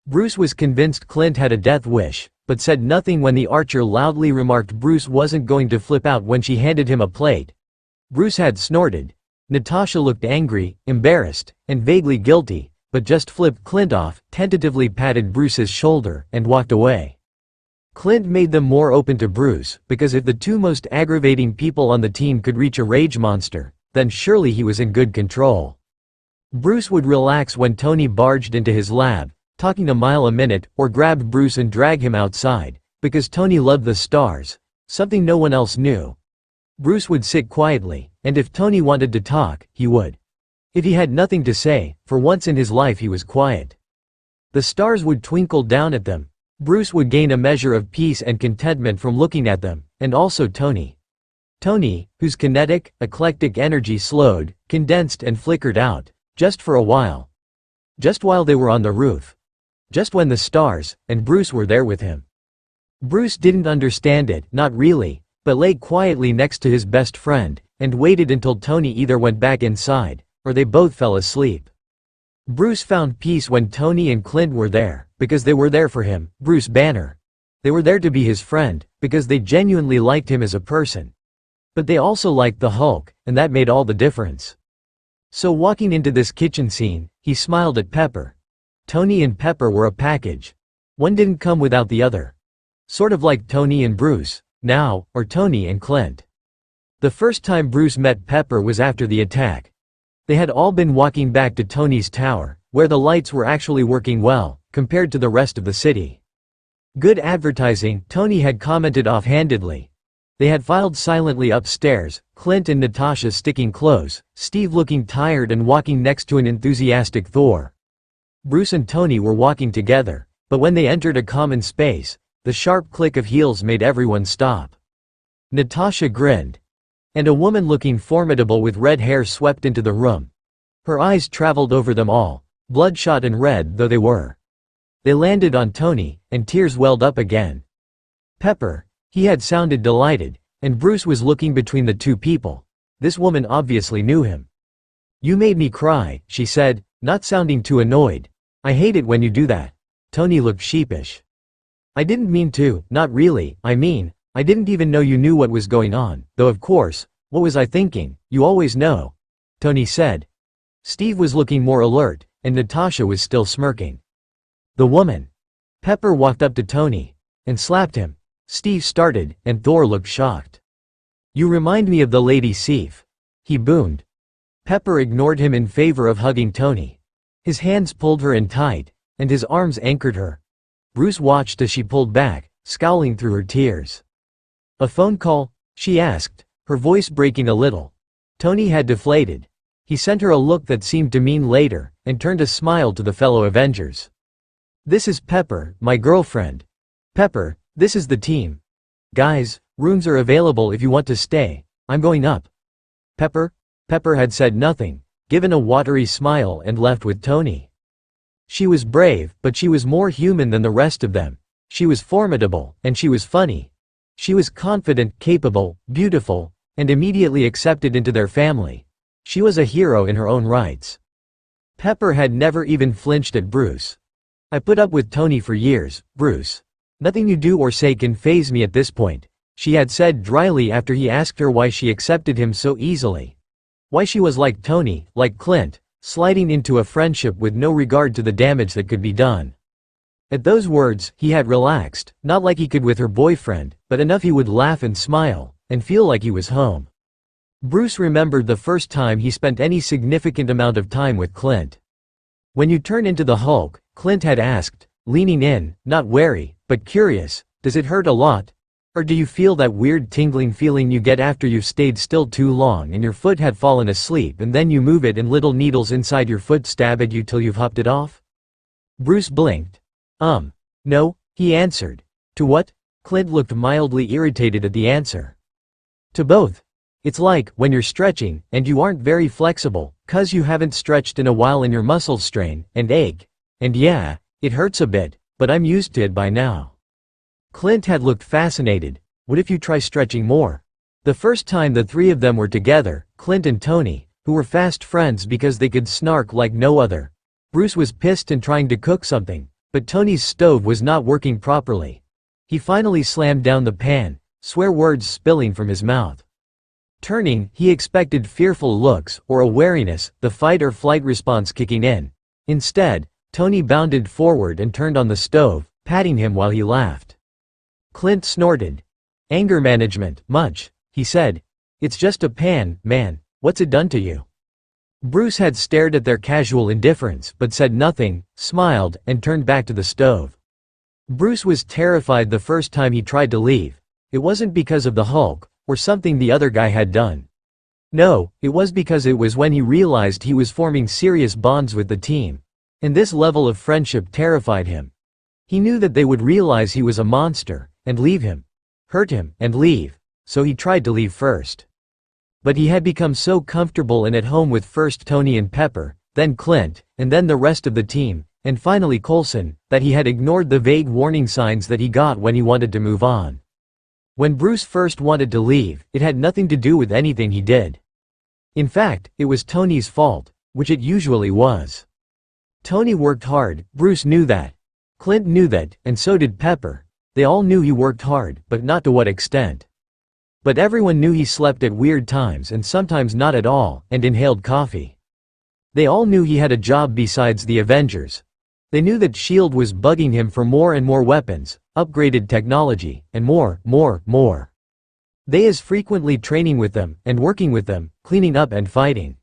Bruce was convinced Clint had a death wish, but said nothing when the archer loudly remarked Bruce wasn't going to flip out when she handed him a plate. Bruce had snorted. Natasha looked angry, embarrassed, and vaguely guilty, but just flipped Clint off, tentatively patted Bruce's shoulder, and walked away. Clint made them more open to Bruce, because if the two most aggravating people on the team could reach a rage monster, then surely he was in good control. Bruce would relax when Tony barged into his lab, talking a mile a minute, or grabbed Bruce and dragged him outside, because Tony loved the stars, something no one else knew. Bruce would sit quietly, and if Tony wanted to talk, he would. If he had nothing to say, for once in his life he was quiet. The stars would twinkle down at them. Bruce would gain a measure of peace and contentment from looking at them, and also Tony. Tony, whose kinetic, eclectic energy slowed, condensed and flickered out, just for a while. Just while they were on the roof. Just when the stars, and Bruce were there with him. Bruce didn't understand it, not really, but lay quietly next to his best friend, and waited until Tony either went back inside, or they both fell asleep. Bruce found peace when Tony and Clint were there, because they were there for him, Bruce Banner. They were there to be his friend, because they genuinely liked him as a person. But they also liked the Hulk, and that made all the difference. So walking into this kitchen scene, he smiled at Pepper. Tony and Pepper were a package. One didn't come without the other. Sort of like Tony and Bruce, now, or Tony and Clint. The first time Bruce met Pepper was after the attack. They had all been walking back to Tony's tower, where the lights were actually working well, compared to the rest of the city. Good advertising, Tony had commented offhandedly. They had filed silently upstairs, Clint and Natasha sticking close, Steve looking tired and walking next to an enthusiastic Thor. Bruce and Tony were walking together, but when they entered a common space, the sharp click of heels made everyone stop. Natasha grinned. And a woman looking formidable with red hair swept into the room. Her eyes traveled over them all, bloodshot and red though they were. They landed on Tony, and tears welled up again. Pepper. He had sounded delighted, and Bruce was looking between the two people. This woman obviously knew him. You made me cry, she said, not sounding too annoyed. I hate it when you do that. Tony looked sheepish. I didn't mean to, not really, I didn't even know you knew what was going on, though of course, what was I thinking, you always know. Tony said. Steve was looking more alert, and Natasha was still smirking. The woman. Pepper walked up to Tony, and slapped him. Steve started, and Thor looked shocked. You remind me of the Lady Sif. He boomed. Pepper ignored him in favor of hugging Tony. His hands pulled her in tight, and his arms anchored her. Bruce watched as she pulled back, scowling through her tears. A phone call? She asked, her voice breaking a little. Tony had deflated. He sent her a look that seemed to mean later, and turned a smile to the fellow Avengers. This is Pepper, my girlfriend. Pepper, this is the team. Guys, rooms are available if you want to stay, I'm going up. Pepper? Pepper had said nothing, given a watery smile and left with Tony. She was brave, but she was more human than the rest of them. She was formidable, and she was funny. She was confident, capable, beautiful, and immediately accepted into their family. She was a hero in her own rights. Pepper had never even flinched at Bruce. I put up with Tony for years, Bruce. Nothing you do or say can faze me at this point, she had said dryly after he asked her why she accepted him so easily. Why she was like Tony, like Clint, sliding into a friendship with no regard to the damage that could be done. At those words, he had relaxed, not like he could with her boyfriend, but enough he would laugh and smile, and feel like he was home. Bruce remembered the first time he spent any significant amount of time with Clint. "When you turn into the Hulk," Clint had asked, leaning in, not wary, but curious, "does it hurt a lot? Or do you feel that weird tingling feeling you get after you've stayed still too long and your foot had fallen asleep and then you move it and little needles inside your foot stab at you till you've hopped it off?" Bruce blinked. No," he answered. "To what?" Clint looked mildly irritated at the answer. "To both. It's like, when you're stretching, and you aren't very flexible, 'cause you haven't stretched in a while and your muscles strain, and ache. And yeah, it hurts a bit, but I'm used to it by now." Clint had looked fascinated. "What if you try stretching more?" The first time the three of them were together, Clint and Tony, who were fast friends because they could snark like no other. Bruce was pissed and trying to cook something, but Tony's stove was not working properly. He finally slammed down the pan, swear words spilling from his mouth. Turning, he expected fearful looks, or a wariness, the fight or flight response kicking in. Instead, Tony bounded forward and turned on the stove, patting him while he laughed. Clint snorted. "Anger management, much," he said. "It's just a pan, man, what's it done to you?" Bruce had stared at their casual indifference but said nothing, smiled, and turned back to the stove. Bruce was terrified the first time he tried to leave. It wasn't because of the Hulk, or something the other guy had done. No, it was because it was when he realized he was forming serious bonds with the team. And this level of friendship terrified him. He knew that they would realize he was a monster, and leave him. Hurt him, and leave. So he tried to leave first. But he had become so comfortable and at home with first Tony and Pepper, then Clint, and then the rest of the team, and finally Coulson, that he had ignored the vague warning signs that he got when he wanted to move on. When Bruce first wanted to leave, it had nothing to do with anything he did. In fact, it was Tony's fault, which it usually was. Tony worked hard, Bruce knew that. Clint knew that, and so did Pepper. They all knew he worked hard, but not to what extent. But everyone knew he slept at weird times and sometimes not at all, and inhaled coffee. They all knew he had a job besides the Avengers. They knew that S.H.I.E.L.D. was bugging him for more and more weapons, upgraded technology, and more. They as frequently training with them, and working with them, cleaning up and fighting.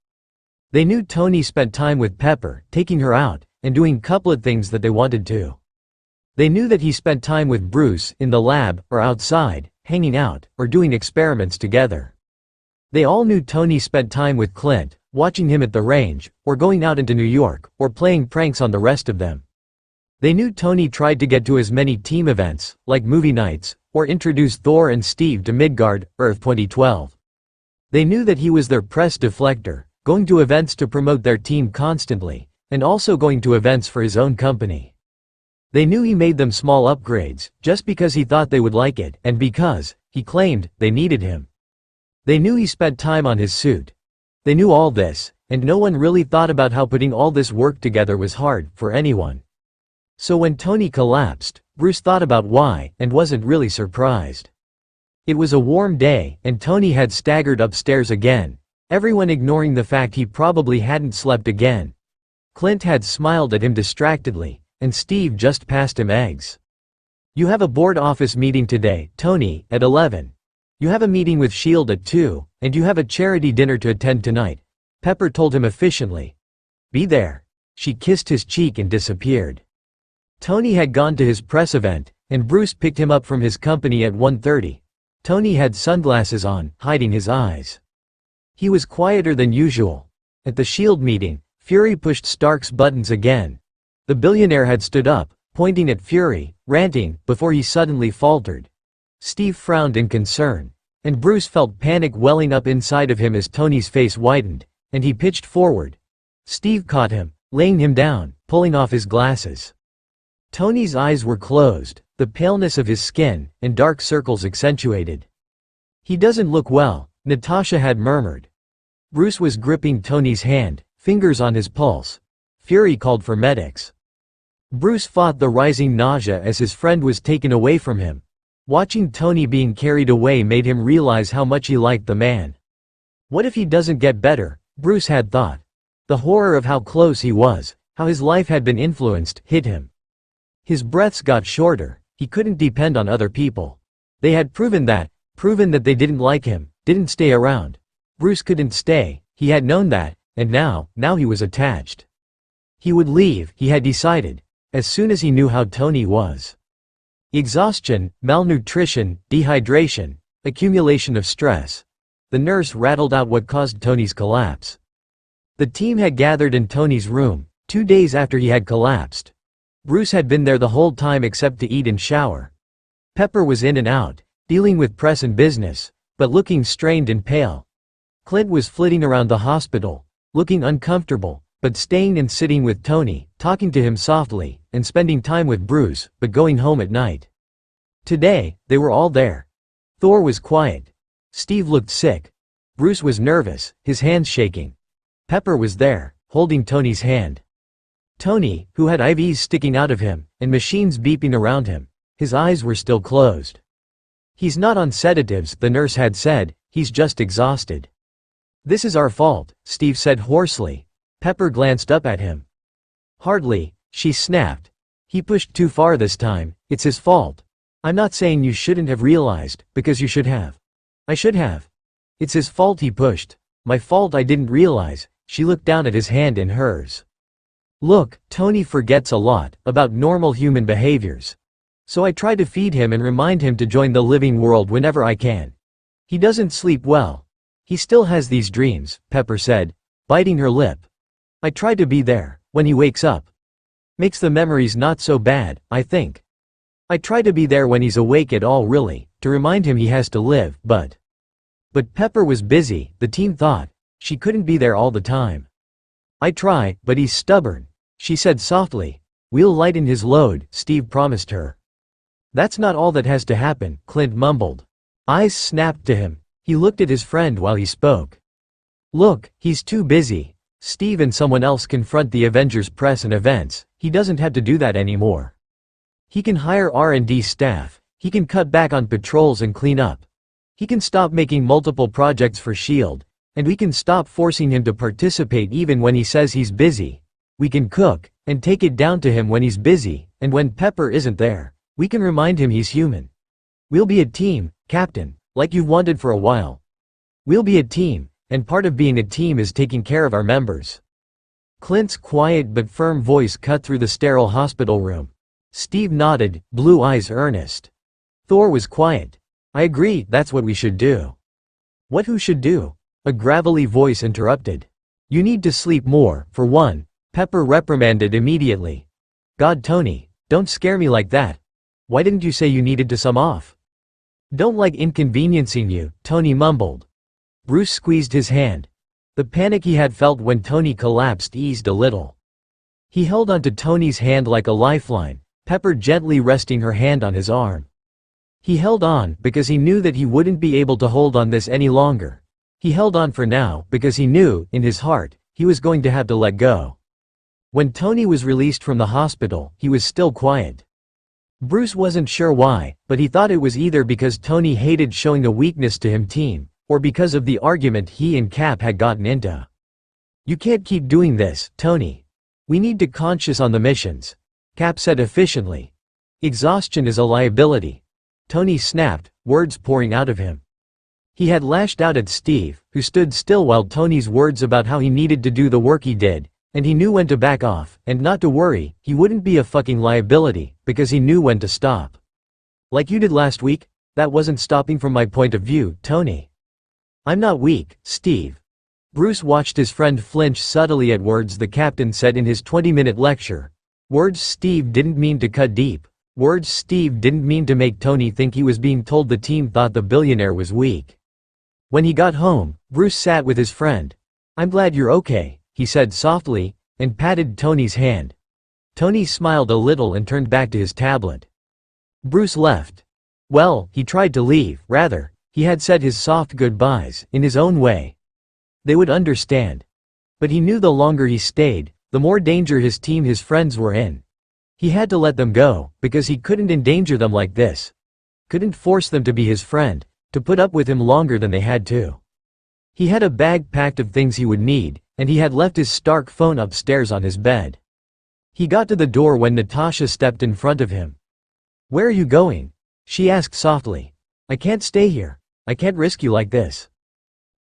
They knew Tony spent time with Pepper, taking her out, and doing couplet things that they wanted to. They knew that he spent time with Bruce, in the lab, or outside, hanging out, or doing experiments together. They all knew Tony spent time with Clint, watching him at the range, or going out into New York, or playing pranks on the rest of them. They knew Tony tried to get to as many team events, like movie nights, or introduce Thor and Steve to Midgard, Earth 2012. They knew that he was their press deflector, going to events to promote their team constantly, and also going to events for his own company. They knew he made them small upgrades, just because he thought they would like it, and because, he claimed, they needed him. They knew he spent time on his suit. They knew all this, and no one really thought about how putting all this work together was hard, for anyone. So when Tony collapsed, Bruce thought about why, and wasn't really surprised. It was a warm day, and Tony had staggered upstairs again, everyone ignoring the fact he probably hadn't slept again. Clint had smiled at him distractedly, and Steve just passed him eggs. "You have a board office meeting today, Tony, at 11. You have a meeting with S.H.I.E.L.D. at 2, and you have a charity dinner to attend tonight," Pepper told him efficiently. "Be there." She kissed his cheek and disappeared. Tony had gone to his press event, and Bruce picked him up from his company at 1:30. Tony had sunglasses on, hiding his eyes. He was quieter than usual. At the S.H.I.E.L.D. meeting, Fury pushed Stark's buttons again. The billionaire had stood up, pointing at Fury, ranting, before he suddenly faltered. Steve frowned in concern, and Bruce felt panic welling up inside of him as Tony's face widened, and he pitched forward. Steve caught him, laying him down, pulling off his glasses. Tony's eyes were closed, the paleness of his skin, and dark circles accentuated. "He doesn't look well," Natasha had murmured. Bruce was gripping Tony's hand, fingers on his pulse. Fury called for medics. Bruce fought the rising nausea as his friend was taken away from him. Watching Tony being carried away made him realize how much he liked the man. What if he doesn't get better? Bruce had thought. The horror of how close he was, how his life had been influenced, hit him. His breaths got shorter. He couldn't depend on other people. They had proven that they didn't like him, didn't stay around. Bruce couldn't stay, he had known that, and now he was attached. He would leave, he had decided, as soon as he knew how Tony was. Exhaustion, malnutrition, dehydration, accumulation of stress. The nurse rattled out what caused Tony's collapse. The team had gathered in Tony's room, 2 days after he had collapsed. Bruce had been there the whole time except to eat and shower. Pepper was in and out, dealing with press and business, but looking strained and pale. Clint was flitting around the hospital, looking uncomfortable, but staying and sitting with Tony, talking to him softly, and spending time with Bruce, but going home at night. Today, they were all there. Thor was quiet. Steve looked sick. Bruce was nervous, his hands shaking. Pepper was there, holding Tony's hand. Tony, who had IVs sticking out of him, and machines beeping around him, his eyes were still closed. He's not on sedatives, the nurse had said, he's just exhausted. This is our fault, Steve said hoarsely. Pepper glanced up at him. Hardly, she snapped. He pushed too far this time, it's his fault. I'm not saying you shouldn't have realized, because you should have. I should have. It's his fault he pushed. My fault I didn't realize. She looked down at his hand in hers. Look, Tony forgets a lot about normal human behaviors. So I try to feed him and remind him to join the living world whenever I can. He doesn't sleep well. He still has these dreams, Pepper said, biting her lip. I try to be there, when he wakes up. Makes the memories not so bad, I think. I try to be there when he's awake at all really, to remind him he has to live, but Pepper was busy, the team thought. She couldn't be there all the time. I try, but he's stubborn, she said softly. We'll lighten his load, Steve promised her. That's not all that has to happen, Clint mumbled. Eyes snapped to him. He looked at his friend while he spoke. Look, he's too busy. Steve and someone else confront the Avengers press and events. He doesn't have to do that anymore. He can hire R&D staff. He can cut back on patrols and clean up. He can stop making multiple projects for S.H.I.E.L.D. And we can stop forcing him to participate even when he says he's busy. We can cook, and take it down to him when he's busy, and when Pepper isn't there, we can remind him he's human. We'll be a team, Captain, like you've wanted for a while. We'll be a team, and part of being a team is taking care of our members. Clint's quiet but firm voice cut through the sterile hospital room. Steve nodded, blue eyes earnest. Thor was quiet. I agree, that's what we should do. What who should do? A gravelly voice interrupted. You need to sleep more, for one, Pepper reprimanded immediately. God, Tony, don't scare me like that. Why didn't you say you needed to some off? Don't like inconveniencing you, Tony mumbled. Bruce squeezed his hand. The panic he had felt when Tony collapsed eased a little. He held onto Tony's hand like a lifeline, Pepper gently resting her hand on his arm. He held on because he knew that he wouldn't be able to hold on this any longer. He held on for now because he knew, in his heart, he was going to have to let go. When Tony was released from the hospital, he was still quiet. Bruce wasn't sure why, but he thought it was either because Tony hated showing a weakness to him team, or because of the argument he and Cap had gotten into. You can't keep doing this, Tony. We need to conscious on the missions, Cap said efficiently. Exhaustion is a liability. Tony snapped, words pouring out of him. He had lashed out at Steve, who stood still while Tony's words about how he needed to do the work he did, and he knew when to back off, and not to worry, he wouldn't be a fucking liability, because he knew when to stop. Like you did last week? That wasn't stopping from my point of view, Tony. I'm not weak, Steve. Bruce watched his friend flinch subtly at words the captain said in his 20-minute lecture. Words Steve didn't mean to cut deep. Words Steve didn't mean to make Tony think he was being told the team thought the billionaire was weak. When he got home, Bruce sat with his friend. I'm glad you're okay, he said softly, and patted Tony's hand. Tony smiled a little and turned back to his tablet. Bruce left. Well, he tried to leave, rather. He had said his soft goodbyes, in his own way. They would understand. But he knew the longer he stayed, the more danger his team his friends were in. He had to let them go, because he couldn't endanger them like this. couldn't force them to be his friend, to put up with him longer than they had to. He had a bag packed of things he would need, and he had left his Stark phone upstairs on his bed. He got to the door when Natasha stepped in front of him. "Where are you going?" she asked softly. "I can't stay here. I can't risk you like this."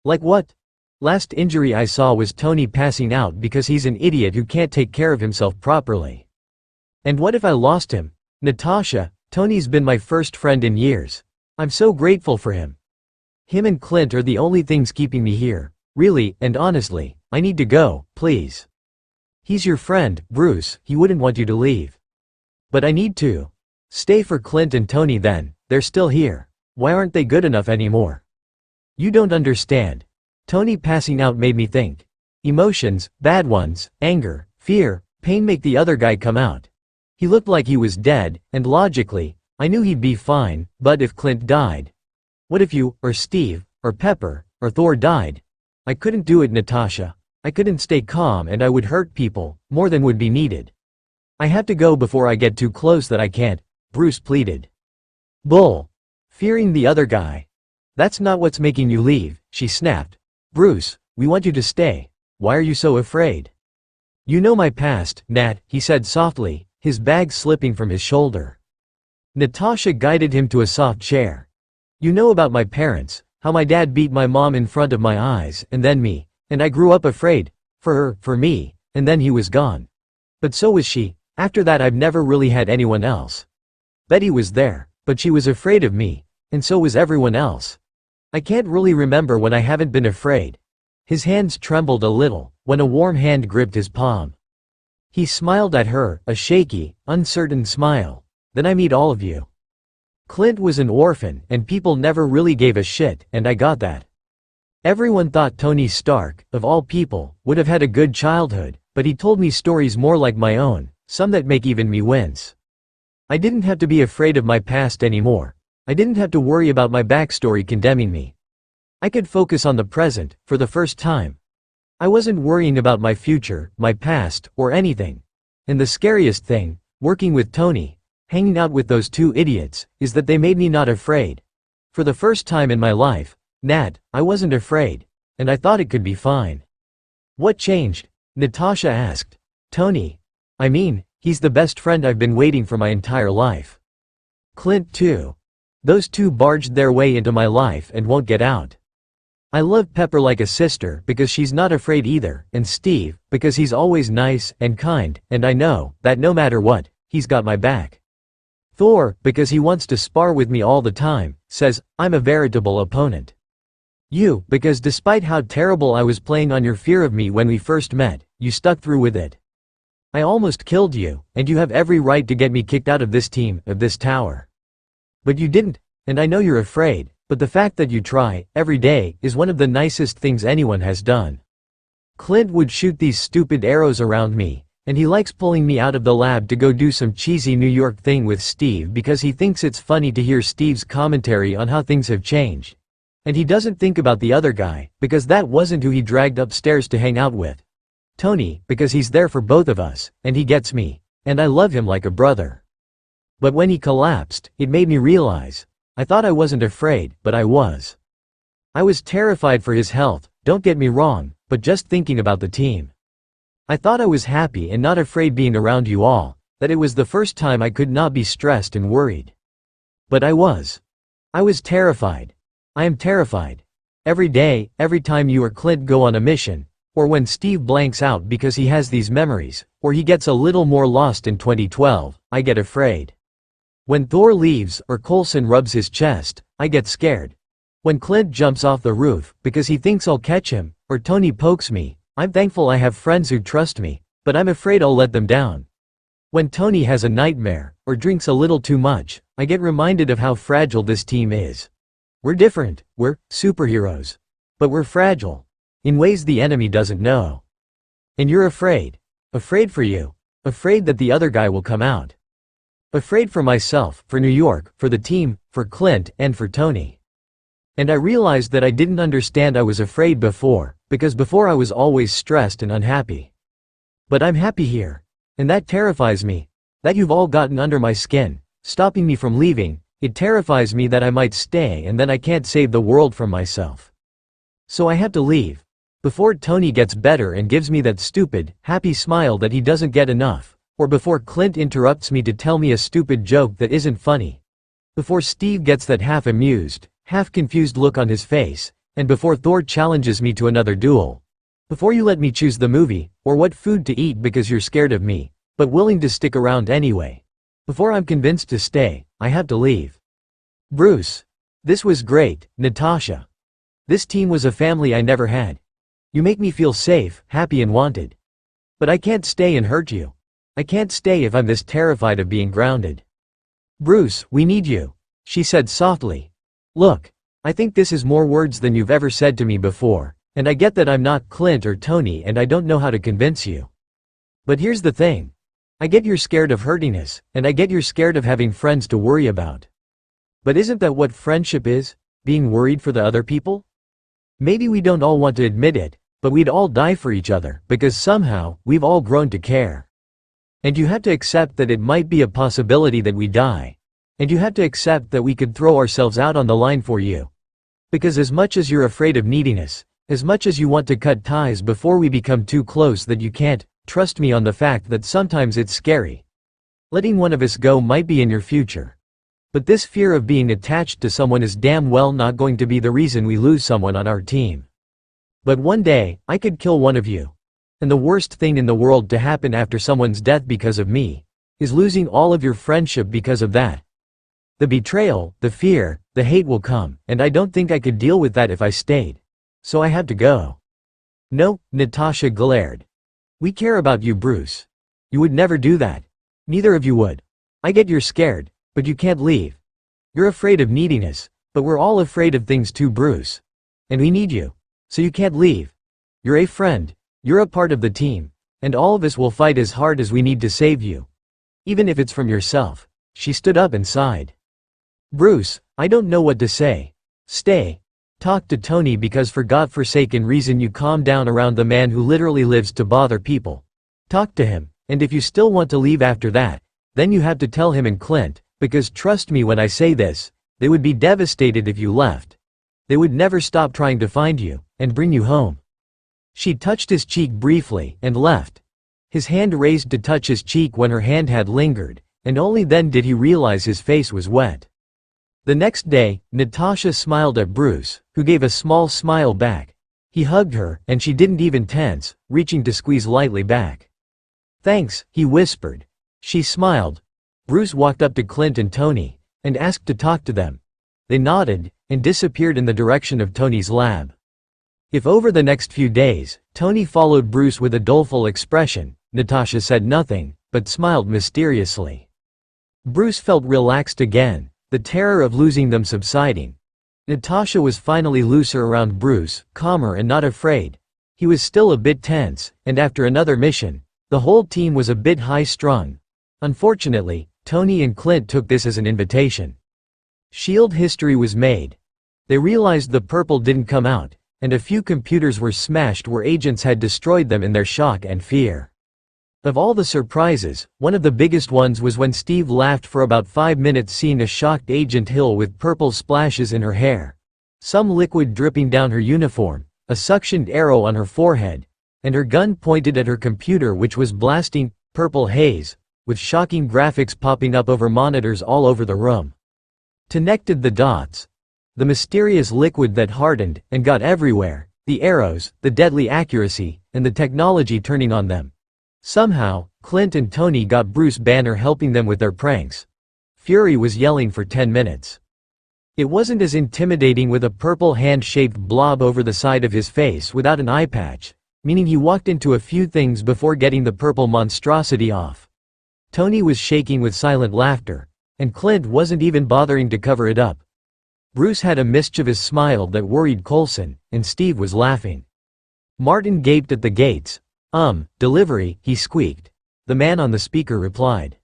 "Like what?" "Last injury I saw was Tony passing out because he's an idiot who can't take care of himself properly. And what if I lost him? Natasha, Tony's been my first friend in years. I'm so grateful for him. Him and Clint are the only things keeping me here. Really, and honestly, I need to go, please. He's your friend, Bruce, he wouldn't want you to leave. But I need to. Stay for Clint and Tony then, they're still here. Why aren't they good enough anymore? You don't understand. Tony passing out made me think. Emotions, bad ones, anger, fear, pain make the other guy come out. He looked like he was dead, and logically, I knew he'd be fine, but if Clint died? What if you, or Steve, or Pepper, or Thor died? I couldn't do it, Natasha. I couldn't stay calm and I would hurt people, more than would be needed. I have to go before I get too close that I can't, Bruce pleaded. Bull. Fearing the other guy. That's not what's making you leave, she snapped. Bruce, we want you to stay. Why are you so afraid? You know my past, Nat, he said softly, his bag slipping from his shoulder. Natasha guided him to a soft chair. You know about my parents, how my dad beat my mom in front of my eyes, and then me, and I grew up afraid, for her, for me, and then he was gone. But so was she. After that I've never really had anyone else. Betty was there, but she was afraid of me, and so was everyone else. I can't really remember when I haven't been afraid. His hands trembled a little, when a warm hand gripped his palm. He smiled at her, a shaky, uncertain smile. Then I meet all of you. Clint was an orphan, and people never really gave a shit, and I got that. Everyone thought Tony Stark, of all people, would have had a good childhood, but he told me stories more like my own, some that make even me wince. I didn't have to be afraid of my past anymore. I didn't have to worry about my backstory condemning me. I could focus on the present, for the first time. I wasn't worrying about my future, my past, or anything. And the scariest thing, working with Tony, hanging out with those two idiots, is that they made me not afraid. For the first time in my life, Nat, I wasn't afraid, and I thought it could be fine. What changed? Natasha asked. Tony. I mean, he's the best friend I've been waiting for my entire life. Clint too. Those two barged their way into my life and won't get out. I love Pepper like a sister because she's not afraid either, and Steve, because he's always nice and kind, and I know that no matter what, he's got my back. Thor, because he wants to spar with me all the time, says, I'm a veritable opponent. You, because despite how terrible I was playing on your fear of me when we first met, you stuck through with it. I almost killed you, and you have every right to get me kicked out of this team, of this tower. But you didn't, and I know you're afraid, but the fact that you try, every day, is one of the nicest things anyone has done. Clint would shoot these stupid arrows around me, and he likes pulling me out of the lab to go do some cheesy New York thing with Steve because he thinks it's funny to hear Steve's commentary on how things have changed. And he doesn't think about the other guy, because that wasn't who he dragged upstairs to hang out with. Tony, because he's there for both of us, and he gets me, and I love him like a brother. But when he collapsed, it made me realize, I thought I wasn't afraid, but I was. I was terrified for his health, don't get me wrong, but just thinking about the team. I thought I was happy and not afraid being around you all, that it was the first time I could not be stressed and worried. But I was. I was terrified. I am terrified. Every day, every time you or Clint go on a mission, or when Steve blanks out because he has these memories, or he gets a little more lost in 2012, I get afraid. When Thor leaves or Coulson rubs his chest, I get scared. When Clint jumps off the roof because he thinks I'll catch him, or Tony pokes me, I'm thankful I have friends who trust me, but I'm afraid I'll let them down. When Tony has a nightmare, or drinks a little too much, I get reminded of how fragile this team is. We're different, we're superheroes. But we're fragile. In ways the enemy doesn't know. And you're afraid. Afraid for you. Afraid that the other guy will come out. Afraid for myself, for New York, for the team, for Clint, and for Tony. And I realized that I didn't understand I was afraid before, because before I was always stressed and unhappy. But I'm happy here. And that terrifies me. That you've all gotten under my skin, stopping me from leaving, It terrifies me that I might stay and then I can't save the world from myself. So I have to leave. Before Tony gets better and gives me that stupid, happy smile that he doesn't get enough. Or before Clint interrupts me to tell me a stupid joke that isn't funny. Before Steve gets that half-amused, half-confused look on his face. And before Thor challenges me to another duel. Before you let me choose the movie, or what food to eat because you're scared of me, but willing to stick around anyway. Before I'm convinced to stay, I have to leave. Bruce. This was great, Natasha. This team was a family I never had. You make me feel safe, happy and wanted. But I can't stay and hurt you. I can't stay if I'm this terrified of being grounded. Bruce, we need you, she said softly. Look. I think this is more words than you've ever said to me before, and I get that I'm not Clint or Tony and I don't know how to convince you. But here's the thing. I get you're scared of hurting us, and I get you're scared of having friends to worry about. But isn't that what friendship is? Being worried for the other people? Maybe we don't all want to admit it, but we'd all die for each other because somehow, we've all grown to care. And you have to accept that it might be a possibility that we die. And you have to accept that we could throw ourselves out on the line for you. Because as much as you're afraid of needing us, as much as you want to cut ties before we become too close that you can't, trust me on the fact that sometimes it's scary. Letting one of us go might be in your future. But this fear of being attached to someone is damn well not going to be the reason we lose someone on our team. But one day, I could kill one of you. And the worst thing in the world to happen after someone's death because of me, is losing all of your friendship because of that. The betrayal, the fear, the hate will come, and I don't think I could deal with that if I stayed. So I had to go. No, Natasha glared. We care about you, Bruce. You would never do that. Neither of you would. I get you're scared, but you can't leave. You're afraid of needing us, but we're all afraid of things too, Bruce. And we need you. So you can't leave. You're a friend. You're a part of the team. And all of us will fight as hard as we need to save you. Even if it's from yourself. She stood up and sighed. Bruce, I don't know what to say. Stay. Talk to Tony because for godforsaken reason you calm down around the man who literally lives to bother people. Talk to him, and if you still want to leave after that, then you have to tell him and Clint, because trust me when I say this, they would be devastated if you left. They would never stop trying to find you, and bring you home. She touched his cheek briefly, and left. His hand raised to touch his cheek when her hand had lingered, and only then did he realize his face was wet. The next day, Natasha smiled at Bruce, who gave a small smile back. He hugged her, and she didn't even tense, reaching to squeeze lightly back. Thanks, he whispered. She smiled. Bruce walked up to Clint and Tony, and asked to talk to them. They nodded, and disappeared in the direction of Tony's lab. If over the next few days, Tony followed Bruce with a doleful expression, Natasha said nothing, but smiled mysteriously. Bruce felt relaxed again. The terror of losing them subsiding. Natasha was finally looser around Bruce, calmer and not afraid. He was still a bit tense, and after another mission, the whole team was a bit high-strung. Unfortunately, Tony and Clint took this as an invitation. S.H.I.E.L.D. history was made. They realized the purple didn't come out, and a few computers were smashed where agents had destroyed them in their shock and fear. Of all the surprises, one of the biggest ones was when Steve laughed for about 5 minutes seeing a shocked Agent Hill with purple splashes in her hair. Some liquid dripping down her uniform, a suctioned arrow on her forehead, and her gun pointed at her computer which was blasting purple haze, with shocking graphics popping up over monitors all over the room. Connected the dots. The mysterious liquid that hardened and got everywhere, the arrows, the deadly accuracy, and the technology turning on them. Somehow, Clint and Tony got Bruce Banner helping them with their pranks. Fury was yelling for 10 minutes. It wasn't as intimidating with a purple hand-shaped blob over the side of his face without an eye patch, meaning he walked into a few things before getting the purple monstrosity off. Tony was shaking with silent laughter, and Clint wasn't even bothering to cover it up. Bruce had a mischievous smile that worried Coulson, and Steve was laughing. Martin gaped at the gates. Delivery, he squeaked. The man on the speaker replied.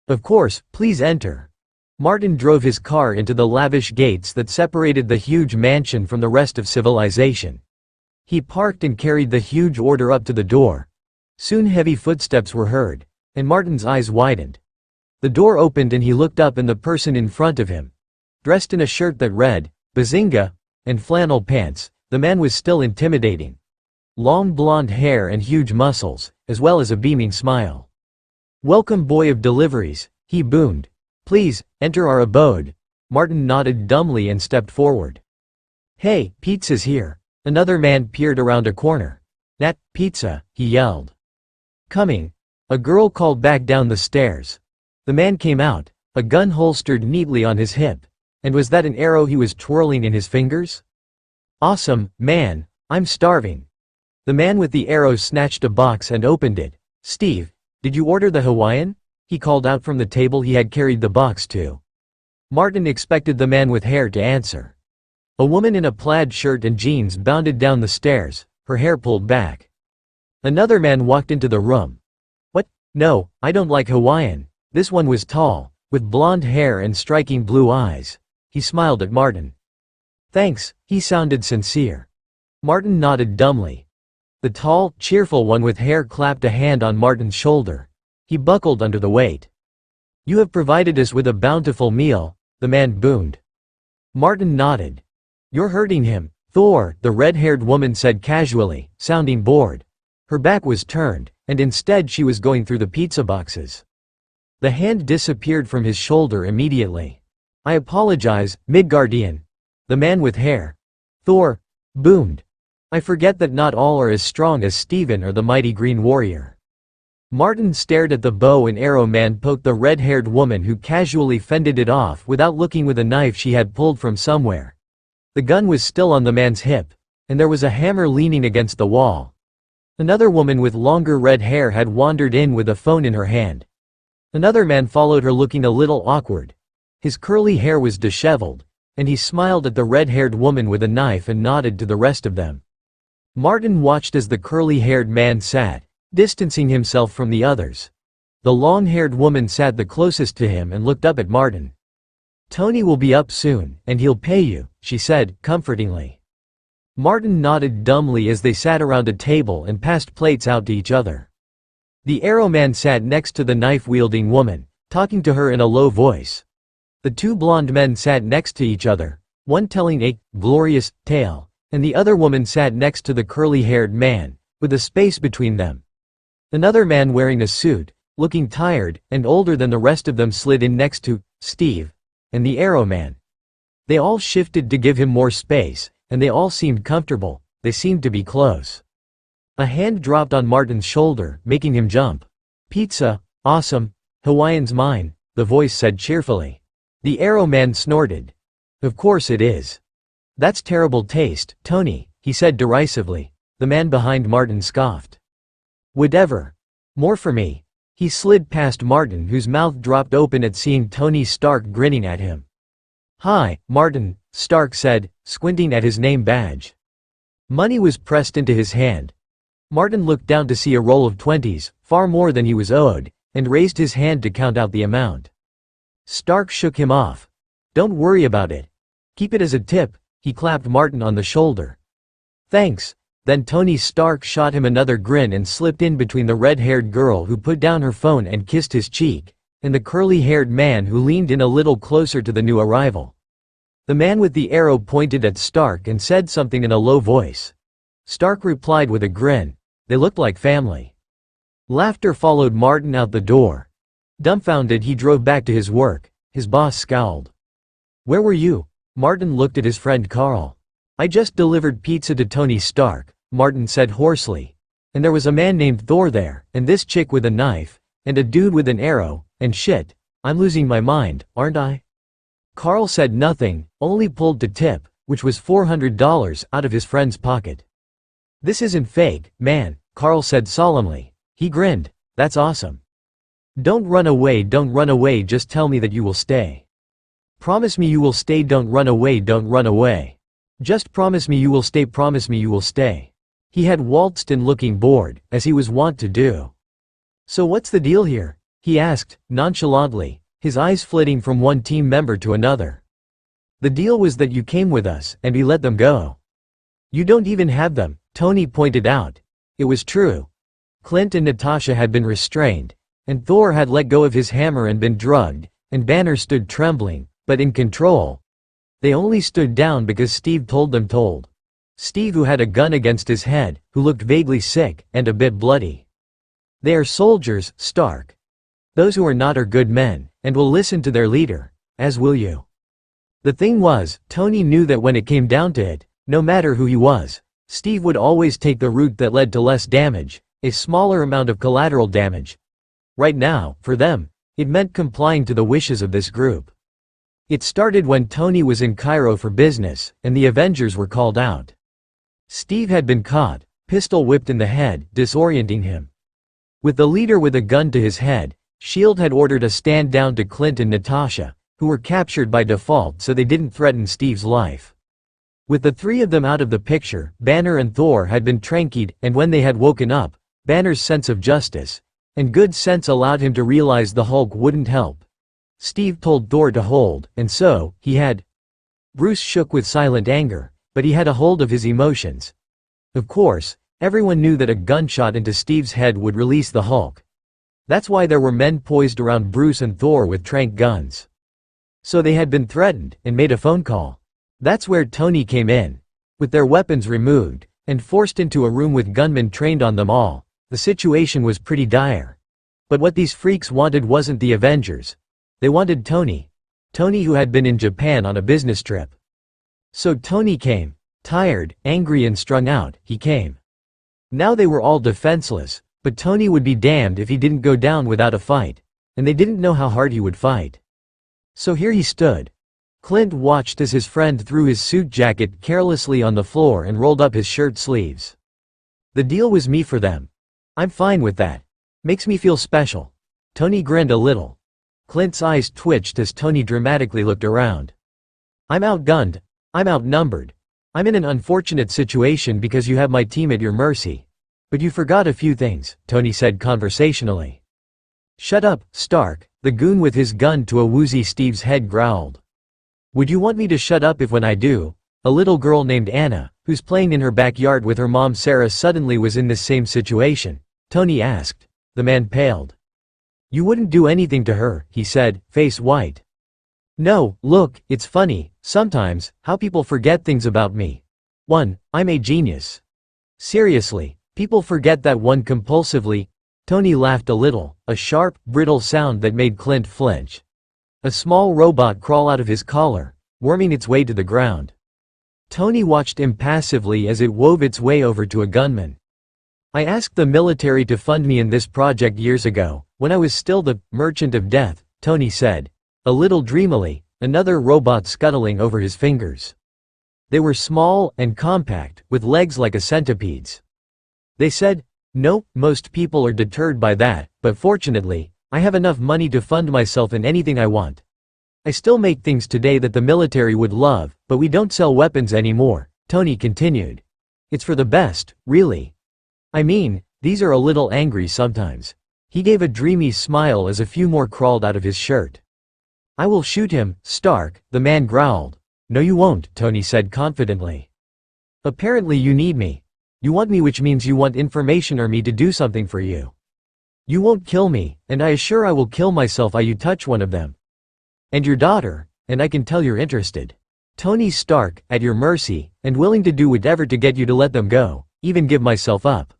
Of course, please enter. Martin drove his car into the lavish gates that separated the huge mansion from the rest of civilization. He parked and carried the huge order up to the door. Soon heavy footsteps were heard, and Martin's eyes widened. The door opened and he looked up, and the person in front of him, dressed in a shirt that read, "Bazinga," and flannel pants, the man was still intimidating. Long blonde hair and huge muscles, as well as a beaming smile. "Welcome, boy of deliveries," he boomed. "Please, enter our abode." Martin nodded dumbly and stepped forward. "Hey, pizza's here." Another man peered around a corner. "Nat, pizza," he yelled. "Coming." A girl called back down the stairs. The man came out, a gun holstered neatly on his hip. And was that an arrow he was twirling in his fingers? "Awesome, man, I'm starving." The man with the arrow snatched a box and opened it. "Steve, did you order the Hawaiian?" he called out from the table he had carried the box to. Martin expected the man with hair to answer. A woman in a plaid shirt and jeans bounded down the stairs, her hair pulled back. Another man walked into the room. "What? No, I don't like Hawaiian." This one was tall, with blonde hair and striking blue eyes. He smiled at Martin. "Thanks," he sounded sincere. Martin nodded dumbly. The tall, cheerful one with hair clapped a hand on Martin's shoulder. He buckled under the weight. "You have provided us with a bountiful meal," the man boomed. Martin nodded. "You're hurting him, Thor," the red-haired woman said casually, sounding bored. Her back was turned, and instead she was going through the pizza boxes. The hand disappeared from his shoulder immediately. "I apologize, Midgardian," the man with hair, Thor, boomed. "I forget that not all are as strong as Steven or the mighty Green Warrior." Martin stared at the bow and arrow man poke the red-haired woman, who casually fended it off without looking with a knife she had pulled from somewhere. The gun was still on the man's hip, and there was a hammer leaning against the wall. Another woman with longer red hair had wandered in with a phone in her hand. Another man followed her, looking a little awkward. His curly hair was disheveled, and he smiled at the red-haired woman with a knife and nodded to the rest of them. Martin watched as the curly-haired man sat, distancing himself from the others. The long-haired woman sat the closest to him and looked up at Martin. "Tony will be up soon, and he'll pay you," she said, comfortingly. Martin nodded dumbly as they sat around a table and passed plates out to each other. The arrow man sat next to the knife-wielding woman, talking to her in a low voice. The two blonde men sat next to each other, one telling a glorious tale, and the other woman sat next to the curly-haired man, with a space between them. Another man wearing a suit, looking tired and older than the rest of them, slid in next to Steve and the arrow man. They all shifted to give him more space, and they all seemed comfortable. They seemed to be close. A hand dropped on Martin's shoulder, making him jump. "Pizza, awesome, Hawaiian's mine," the voice said cheerfully. The arrow man snorted. "Of course it is. That's terrible taste, Tony," he said derisively. The man behind Martin scoffed. "Whatever. More for me." He slid past Martin, whose mouth dropped open at seeing Tony Stark grinning at him. "Hi, Martin," Stark said, squinting at his name badge. Money was pressed into his hand. Martin looked down to see a roll of 20s, far more than he was owed, and raised his hand to count out the amount. Stark shook him off. "Don't worry about it. Keep it as a tip," he clapped Martin on the shoulder. "Thanks." Then Tony Stark shot him another grin and slipped in between the red-haired girl who put down her phone and kissed his cheek, and the curly-haired man who leaned in a little closer to the new arrival. The man with the arrow pointed at Stark and said something in a low voice. Stark replied with a grin. They looked like family. Laughter followed Martin out the door. Dumbfounded, he drove back to his work. His boss scowled. "Where were you?" Martin looked at his friend Carl. "I just delivered pizza to Tony Stark," Martin said hoarsely. "And there was a man named Thor there, and this chick with a knife, and a dude with an arrow, and shit, I'm losing my mind, aren't I?" Carl said nothing, only pulled to tip, which was $400, out of his friend's pocket. "This isn't fake, man," Carl said solemnly. He grinned. "That's awesome. Don't run away, just tell me that you will stay. Promise me you will stay, don't run away. Just promise me you will stay. He had waltzed in looking bored, as he was wont to do. "So what's the deal here?" he asked, nonchalantly, his eyes flitting from one team member to another. "The deal was that you came with us, and we let them go." "You don't even have them," Tony pointed out. It was true. Clint and Natasha had been restrained, and Thor had let go of his hammer and been drugged, and Banner stood trembling, but in control. They only stood down because Steve told them to. Steve, who had a gun against his head, who looked vaguely sick, and a bit bloody. They are soldiers, Stark. Those who are not are good men, and will listen to their leader, as will you. The thing was, Tony knew that when it came down to it, no matter who he was, Steve would always take the route that led to less damage, a smaller amount of collateral damage. Right now, for them, it meant complying to the wishes of this group. It started when Tony was in Cairo for business, and the Avengers were called out. Steve had been caught, pistol whipped in the head, disorienting him. With the leader with a gun to his head, S.H.I.E.L.D. had ordered a stand down to Clint and Natasha, who were captured by default so they didn't threaten Steve's life. With the three of them out of the picture, Banner and Thor had been tranquied, and when they had woken up, Banner's sense of justice and good sense allowed him to realize the Hulk wouldn't help. Steve told Thor to hold, and so, he had. Bruce shook with silent anger, but he had a hold of his emotions. Of course, everyone knew that a gunshot into Steve's head would release the Hulk. That's why there were men poised around Bruce and Thor with tranq guns. So they had been threatened, and made a phone call. That's where Tony came in. With their weapons removed, and forced into a room with gunmen trained on them all, the situation was pretty dire. But what these freaks wanted wasn't the Avengers. They wanted Tony. Tony, who had been in Japan on a business trip. So Tony came. Tired, angry and strung out, he came. Now they were all defenseless, but Tony would be damned if he didn't go down without a fight. And they didn't know how hard he would fight. So here he stood. Clint watched as his friend threw his suit jacket carelessly on the floor and rolled up his shirt sleeves. The deal was me for them. I'm fine with that. Makes me feel special. Tony grinned a little. Clint's eyes twitched as Tony dramatically looked around. I'm outgunned. I'm outnumbered. I'm in an unfortunate situation because you have my team at your mercy. But you forgot a few things, Tony said conversationally. Shut up, Stark, the goon with his gun to a woozy Steve's head growled. Would you want me to shut up if when I do, a little girl named Anna, who's playing in her backyard with her mom Sarah suddenly was in this same situation? Tony asked. The man paled. You wouldn't do anything to her, he said, face white. No, look, it's funny, sometimes, how people forget things about me. 1. I'm a genius. Seriously, people forget that one compulsively. Tony laughed a little, a sharp, brittle sound that made Clint flinch. A small robot crawl out of his collar, worming its way to the ground. Tony watched impassively as it wove its way over to a gunman. I asked the military to fund me in this project years ago, when I was still the merchant of death, Tony said. A little dreamily, another robot scuttling over his fingers. They were small and compact, with legs like a centipede's. They said, nope, most people are deterred by that, but fortunately, I have enough money to fund myself in anything I want. I still make things today that the military would love, but we don't sell weapons anymore, Tony continued. It's for the best, really. I mean, these are a little angry sometimes. He gave a dreamy smile as a few more crawled out of his shirt. I will shoot him, Stark, the man growled. No you won't, Tony said confidently. Apparently you need me. You want me, which means you want information or me to do something for you. You won't kill me, and I assure I will kill myself if you touch one of them. And your daughter, and I can tell you're interested. Tony Stark, at your mercy, and willing to do whatever to get you to let them go, even give myself up.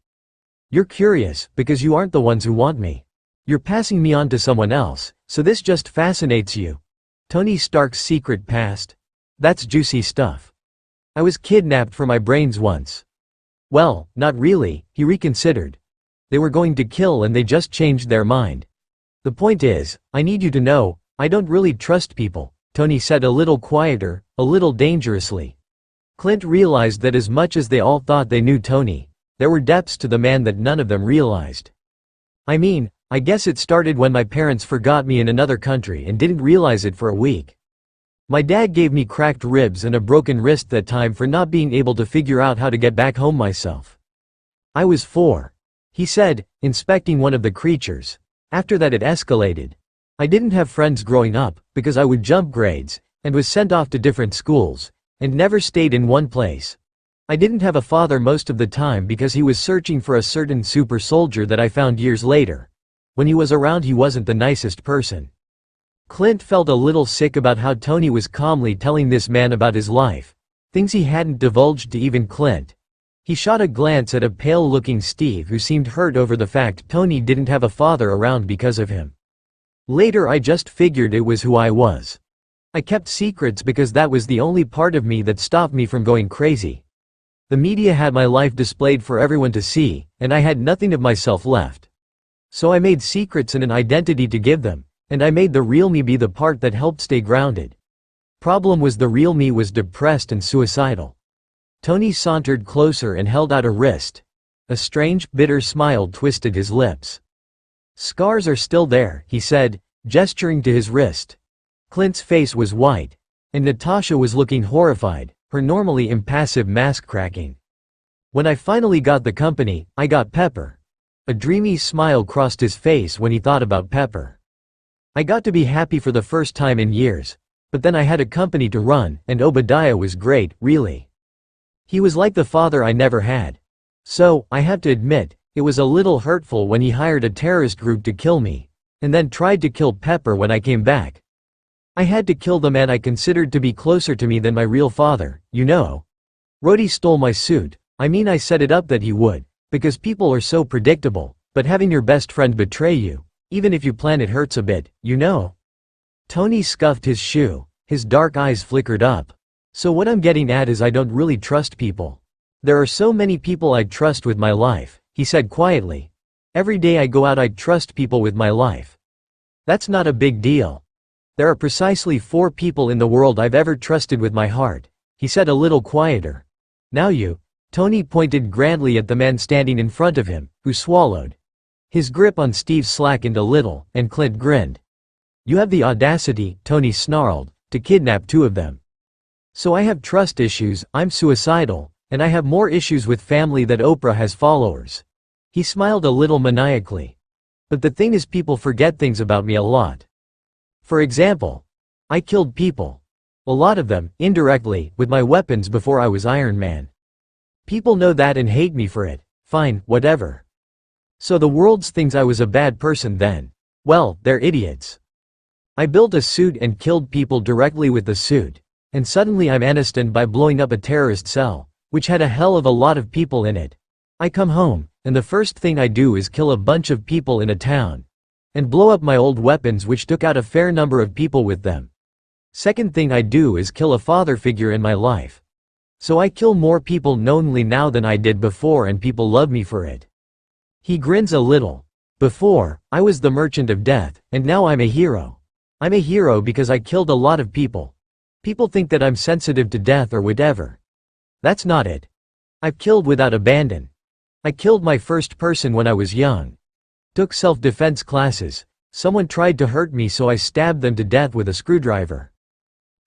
You're curious, because you aren't the ones who want me. You're passing me on to someone else, so this just fascinates you. Tony Stark's secret past? That's juicy stuff. I was kidnapped for my brains once. Well, not really, he reconsidered. They were going to kill and they just changed their mind. The point is, I need you to know, I don't really trust people, Tony said a little quieter, a little dangerously. Clint realized that as much as they all thought they knew Tony, there were depths to the man that none of them realized. I mean, I guess it started when my parents forgot me in another country and didn't realize it for a week. My dad gave me cracked ribs and a broken wrist that time for not being able to figure out how to get back home myself. I was 4. He said, inspecting one of the creatures. After that it escalated. I didn't have friends growing up, because I would jump grades, and was sent off to different schools, and never stayed in one place. I didn't have a father most of the time because he was searching for a certain super soldier that I found years later. When he was around he wasn't the nicest person. Clint felt a little sick about how Tony was calmly telling this man about his life. Things he hadn't divulged to even Clint. He shot a glance at a pale-looking Steve who seemed hurt over the fact Tony didn't have a father around because of him. Later I just figured it was who I was. I kept secrets because that was the only part of me that stopped me from going crazy. The media had my life displayed for everyone to see, and I had nothing of myself left. So I made secrets and an identity to give them, and I made the real me be the part that helped stay grounded. Problem was the real me was depressed and suicidal. Tony sauntered closer and held out a wrist. A strange, bitter smile twisted his lips. Scars are still there, he said, gesturing to his wrist. Clint's face was white, and Natasha was looking horrified, her normally impassive mask cracking. When I finally got the company, I got Pepper. A dreamy smile crossed his face when he thought about Pepper. I got to be happy for the first time in years, but then I had a company to run, and Obadiah was great, really. He was like the father I never had. So, I have to admit, it was a little hurtful when he hired a terrorist group to kill me, and then tried to kill Pepper when I came back. I had to kill the man I considered to be closer to me than my real father, you know. Rhodey stole my suit. I mean, I set it up that he would, because people are so predictable, but having your best friend betray you, even if you plan it hurts a bit, you know. Tony scuffed his shoe, his dark eyes flickered up. So what I'm getting at is I don't really trust people. There are so many people I trust with my life, he said quietly. Every day I go out I trust people with my life. That's not a big deal. There are precisely 4 people in the world I've ever trusted with my heart, he said a little quieter. Now you. Tony pointed grandly at the man standing in front of him, who swallowed. His grip on Steve slackened a little, and Clint grinned. You have the audacity, Tony snarled, to kidnap 2 of them. So I have trust issues, I'm suicidal, and I have more issues with family that Oprah has followers. He smiled a little maniacally. But the thing is people forget things about me a lot. For example, I killed people. A lot of them, indirectly, with my weapons before I was Iron Man. People know that and hate me for it. Fine, whatever. So the world thinks I was a bad person then. Well, they're idiots. I built a suit and killed people directly with the suit. And suddenly I'm Aniston by blowing up a terrorist cell, which had a hell of a lot of people in it. I come home, and the first thing I do is kill a bunch of people in a town. And blow up my old weapons which took out a fair number of people with them. Second thing I do is kill a father figure in my life. So I kill more people knowingly now than I did before and people love me for it. He grins a little. Before, I was the merchant of death, and now I'm a hero. I'm a hero because I killed a lot of people. People think that I'm sensitive to death or whatever. That's not it. I've killed without abandon. I killed my first person when I was young. Took self-defense classes. Someone tried to hurt me so I stabbed them to death with a screwdriver.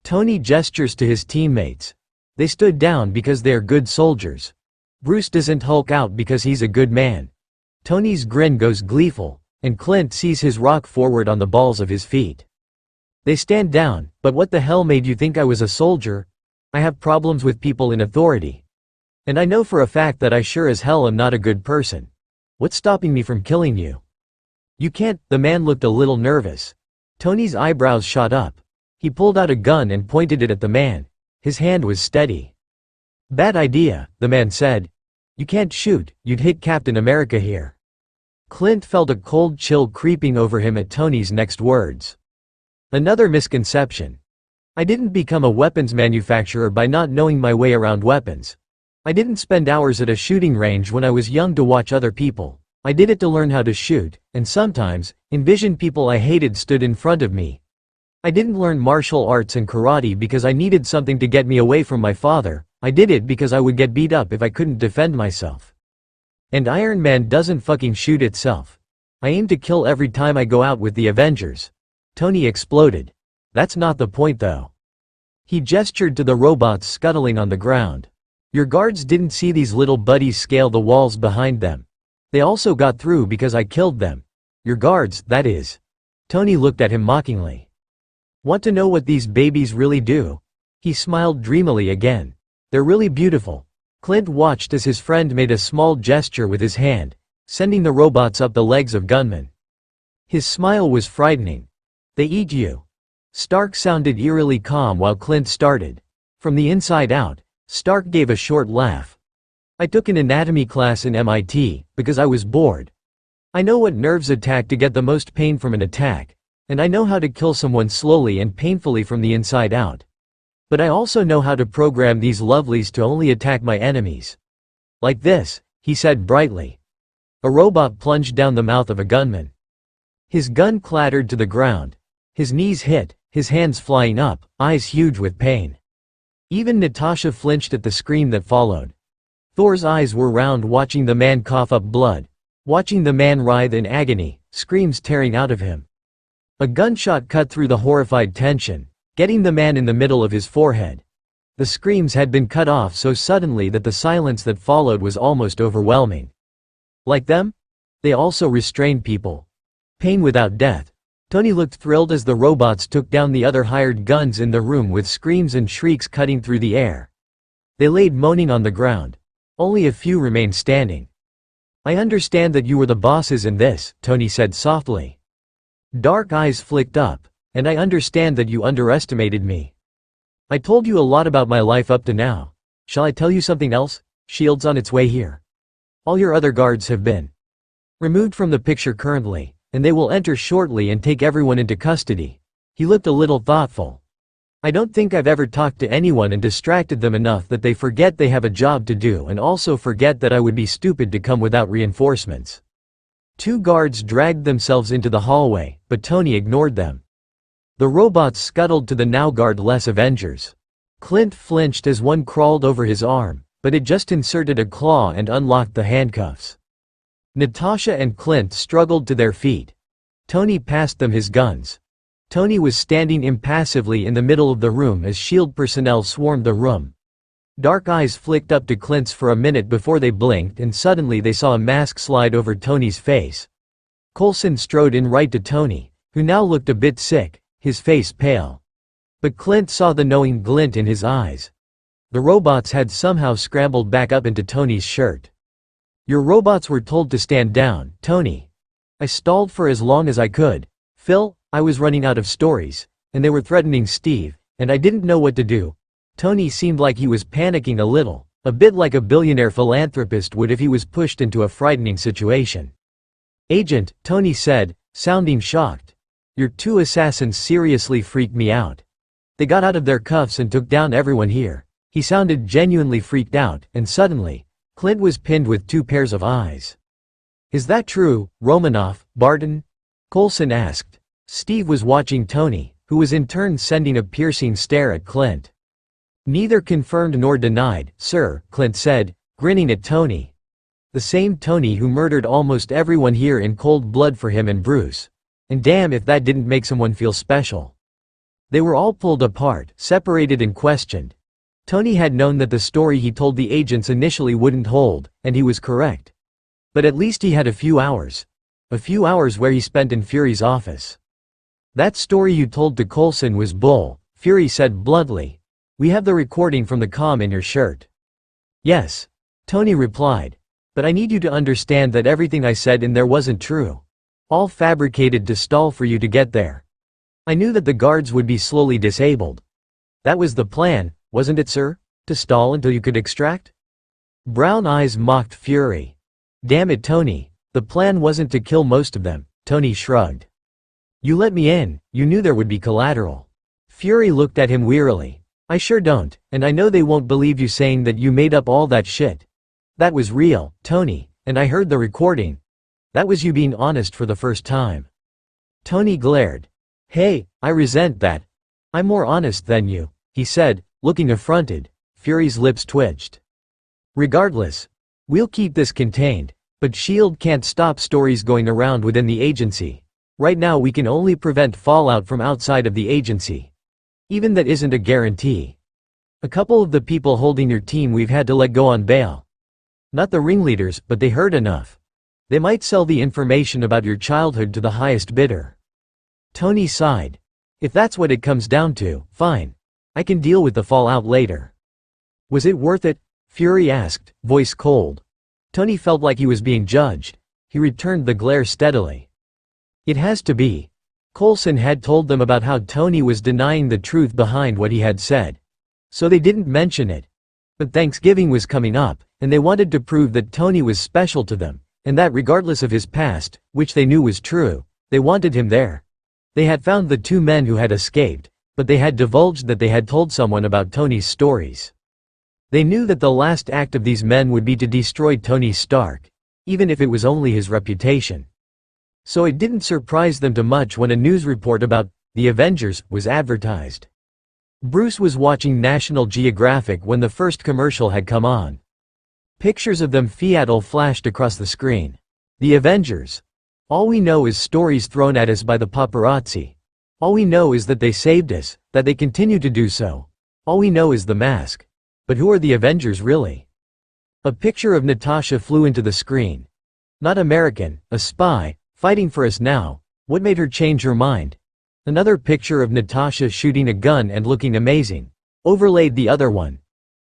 Tony gestures to his teammates. They stood down because they are good soldiers. Bruce doesn't Hulk out because he's a good man. Tony's grin goes gleeful, and Clint sees his rock forward on the balls of his feet. They stand down, but what the hell made you think I was a soldier? I have problems with people in authority. And I know for a fact that I sure as hell am not a good person. What's stopping me from killing you? You can't, the man looked a little nervous. Tony's eyebrows shot up. He pulled out a gun and pointed it at the man. His hand was steady. Bad idea, the man said. You can't shoot, you'd hit Captain America here. Clint felt a cold chill creeping over him at Tony's next words. Another misconception. I didn't become a weapons manufacturer by not knowing my way around weapons. I didn't spend hours at a shooting range when I was young to watch other people. I did it to learn how to shoot, and sometimes, envision people I hated stood in front of me. I didn't learn martial arts and karate because I needed something to get me away from my father. I did it because I would get beat up if I couldn't defend myself. And Iron Man doesn't fucking shoot itself. I aim to kill every time I go out with the Avengers. Tony exploded. That's not the point though. He gestured to the robots scuttling on the ground. Your guards didn't see these little buddies scale the walls behind them. They also got through because I killed them. Your guards, that is. Tony looked at him mockingly. Want to know what these babies really do? He smiled dreamily again. They're really beautiful. Clint watched as his friend made a small gesture with his hand, sending the robots up the legs of gunmen. His smile was frightening. They eat you. Stark sounded eerily calm while Clint started. From the inside out, Stark gave a short laugh. I took an anatomy class in MIT, because I was bored. I know what nerves attack to get the most pain from an attack, and I know how to kill someone slowly and painfully from the inside out. But I also know how to program these lovelies to only attack my enemies. Like this, he said brightly. A robot plunged down the mouth of a gunman. His gun clattered to the ground. His knees hit, his hands flying up, eyes huge with pain. Even Natasha flinched at the scream that followed. Thor's eyes were round, watching the man cough up blood, watching the man writhe in agony, screams tearing out of him. A gunshot cut through the horrified tension, getting the man in the middle of his forehead. The screams had been cut off so suddenly that the silence that followed was almost overwhelming. Like them? They also restrained people. Pain without death. Tony looked thrilled as the robots took down the other hired guns in the room with screams and shrieks cutting through the air. They laid moaning on the ground. Only a few remained standing. I understand that you were the bosses in this, Tony said softly. Dark eyes flicked up, and I understand that you underestimated me. I told you a lot about my life up to now. Shall I tell you something else? S.H.I.E.L.D's on its way here. All your other guards have been removed from the picture currently, and they will enter shortly and take everyone into custody. He looked a little thoughtful. I don't think I've ever talked to anyone and distracted them enough that they forget they have a job to do and also forget that I would be stupid to come without reinforcements. Two guards dragged themselves into the hallway, but Tony ignored them. The robots scuttled to the now guardless Avengers. Clint flinched as one crawled over his arm, but it just inserted a claw and unlocked the handcuffs. Natasha and Clint struggled to their feet. Tony passed them his guns. Tony was standing impassively in the middle of the room as S.H.I.E.L.D. personnel swarmed the room. Dark eyes flicked up to Clint's for a minute before they blinked, and suddenly they saw a mask slide over Tony's face. Coulson strode in right to Tony, who now looked a bit sick, his face pale. But Clint saw the knowing glint in his eyes. The robots had somehow scrambled back up into Tony's shirt. Your robots were told to stand down, Tony. I stalled for as long as I could. Phil, I was running out of stories, and they were threatening Steve, and I didn't know what to do. Tony seemed like he was panicking a little, a bit like a billionaire philanthropist would if he was pushed into a frightening situation. Agent, Tony said, sounding shocked. Your two assassins seriously freaked me out. They got out of their cuffs and took down everyone here. He sounded genuinely freaked out, and suddenly, Clint was pinned with two pairs of eyes. Is that true, Romanoff, Barton? Coulson asked. Steve was watching Tony, who was in turn sending a piercing stare at Clint. Neither confirmed nor denied, sir, Clint said, grinning at Tony. The same Tony who murdered almost everyone here in cold blood for him and Bruce. And damn if that didn't make someone feel special. They were all pulled apart, separated and questioned. Tony had known that the story he told the agents initially wouldn't hold, and he was correct. But at least he had a few hours. A few hours where he spent in Fury's office. That story you told to Coulson was bull, Fury said bluntly. We have the recording from the comm in your shirt. Yes. Tony replied. But I need you to understand that everything I said in there wasn't true. All fabricated to stall for you to get there. I knew that the guards would be slowly disabled. That was the plan, wasn't it, sir? To stall until you could extract? Brown eyes mocked Fury. Damn it, Tony. The plan wasn't to kill most of them, Tony shrugged. You let me in, you knew there would be collateral. Fury looked at him wearily. I sure don't, and I know they won't believe you saying that you made up all that shit. That was real, Tony, and I heard the recording. That was you being honest for the first time. Tony glared. Hey, I resent that. I'm more honest than you, he said, looking affronted. Fury's lips twitched. Regardless, we'll keep this contained, but S.H.I.E.L.D. can't stop stories going around within the agency. Right now we can only prevent fallout from outside of the agency. Even that isn't a guarantee. A couple of the people holding your team we've had to let go on bail. Not the ringleaders, but they heard enough. They might sell the information about your childhood to the highest bidder. Tony sighed. If that's what it comes down to, fine. I can deal with the fallout later. Was it worth it? Fury asked, voice cold. Tony felt like he was being judged. He returned the glare steadily. It has to be. Coulson had told them about how Tony was denying the truth behind what he had said. So they didn't mention it. But Thanksgiving was coming up, and they wanted to prove that Tony was special to them, and that regardless of his past, which they knew was true, they wanted him there. They had found the two men who had escaped, but they had divulged that they had told someone about Tony's stories. They knew that the last act of these men would be to destroy Tony Stark, even if it was only his reputation. So it didn't surprise them too much when a news report about the Avengers was advertised. Bruce was watching National Geographic when the first commercial had come on. Pictures of them Seattle flashed across the screen. The Avengers. All we know is stories thrown at us by the paparazzi. All we know is that they saved us, that they continue to do so. All we know is the mask. But who are the Avengers really? A picture of Natasha flew into the screen. Not American, a spy, fighting for us now. What made her change her mind? Another picture of Natasha shooting a gun and looking amazing. Overlaid the other one.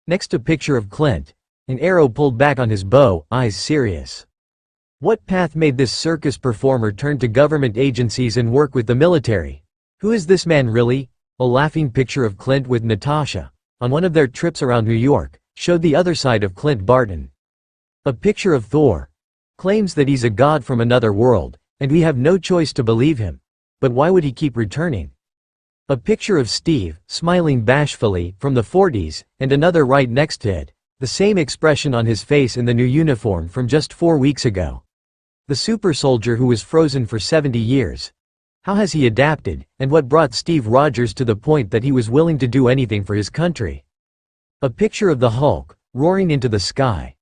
Next a picture of Clint. An arrow pulled back on his bow, eyes serious. What path made this circus performer turn to government agencies and work with the military? Who is this man really? A laughing picture of Clint with Natasha, on one of their trips around New York, showed the other side of Clint Barton. A picture of Thor. Claims that he's a god from another world, and we have no choice to believe him. But why would he keep returning? A picture of Steve, smiling bashfully, from the 40s, and another right next to it, the same expression on his face in the new uniform from just 4 weeks ago. The super soldier who was frozen for 70 years. How has he adapted, and what brought Steve Rogers to the point that he was willing to do anything for his country? A picture of the Hulk, roaring into the sky.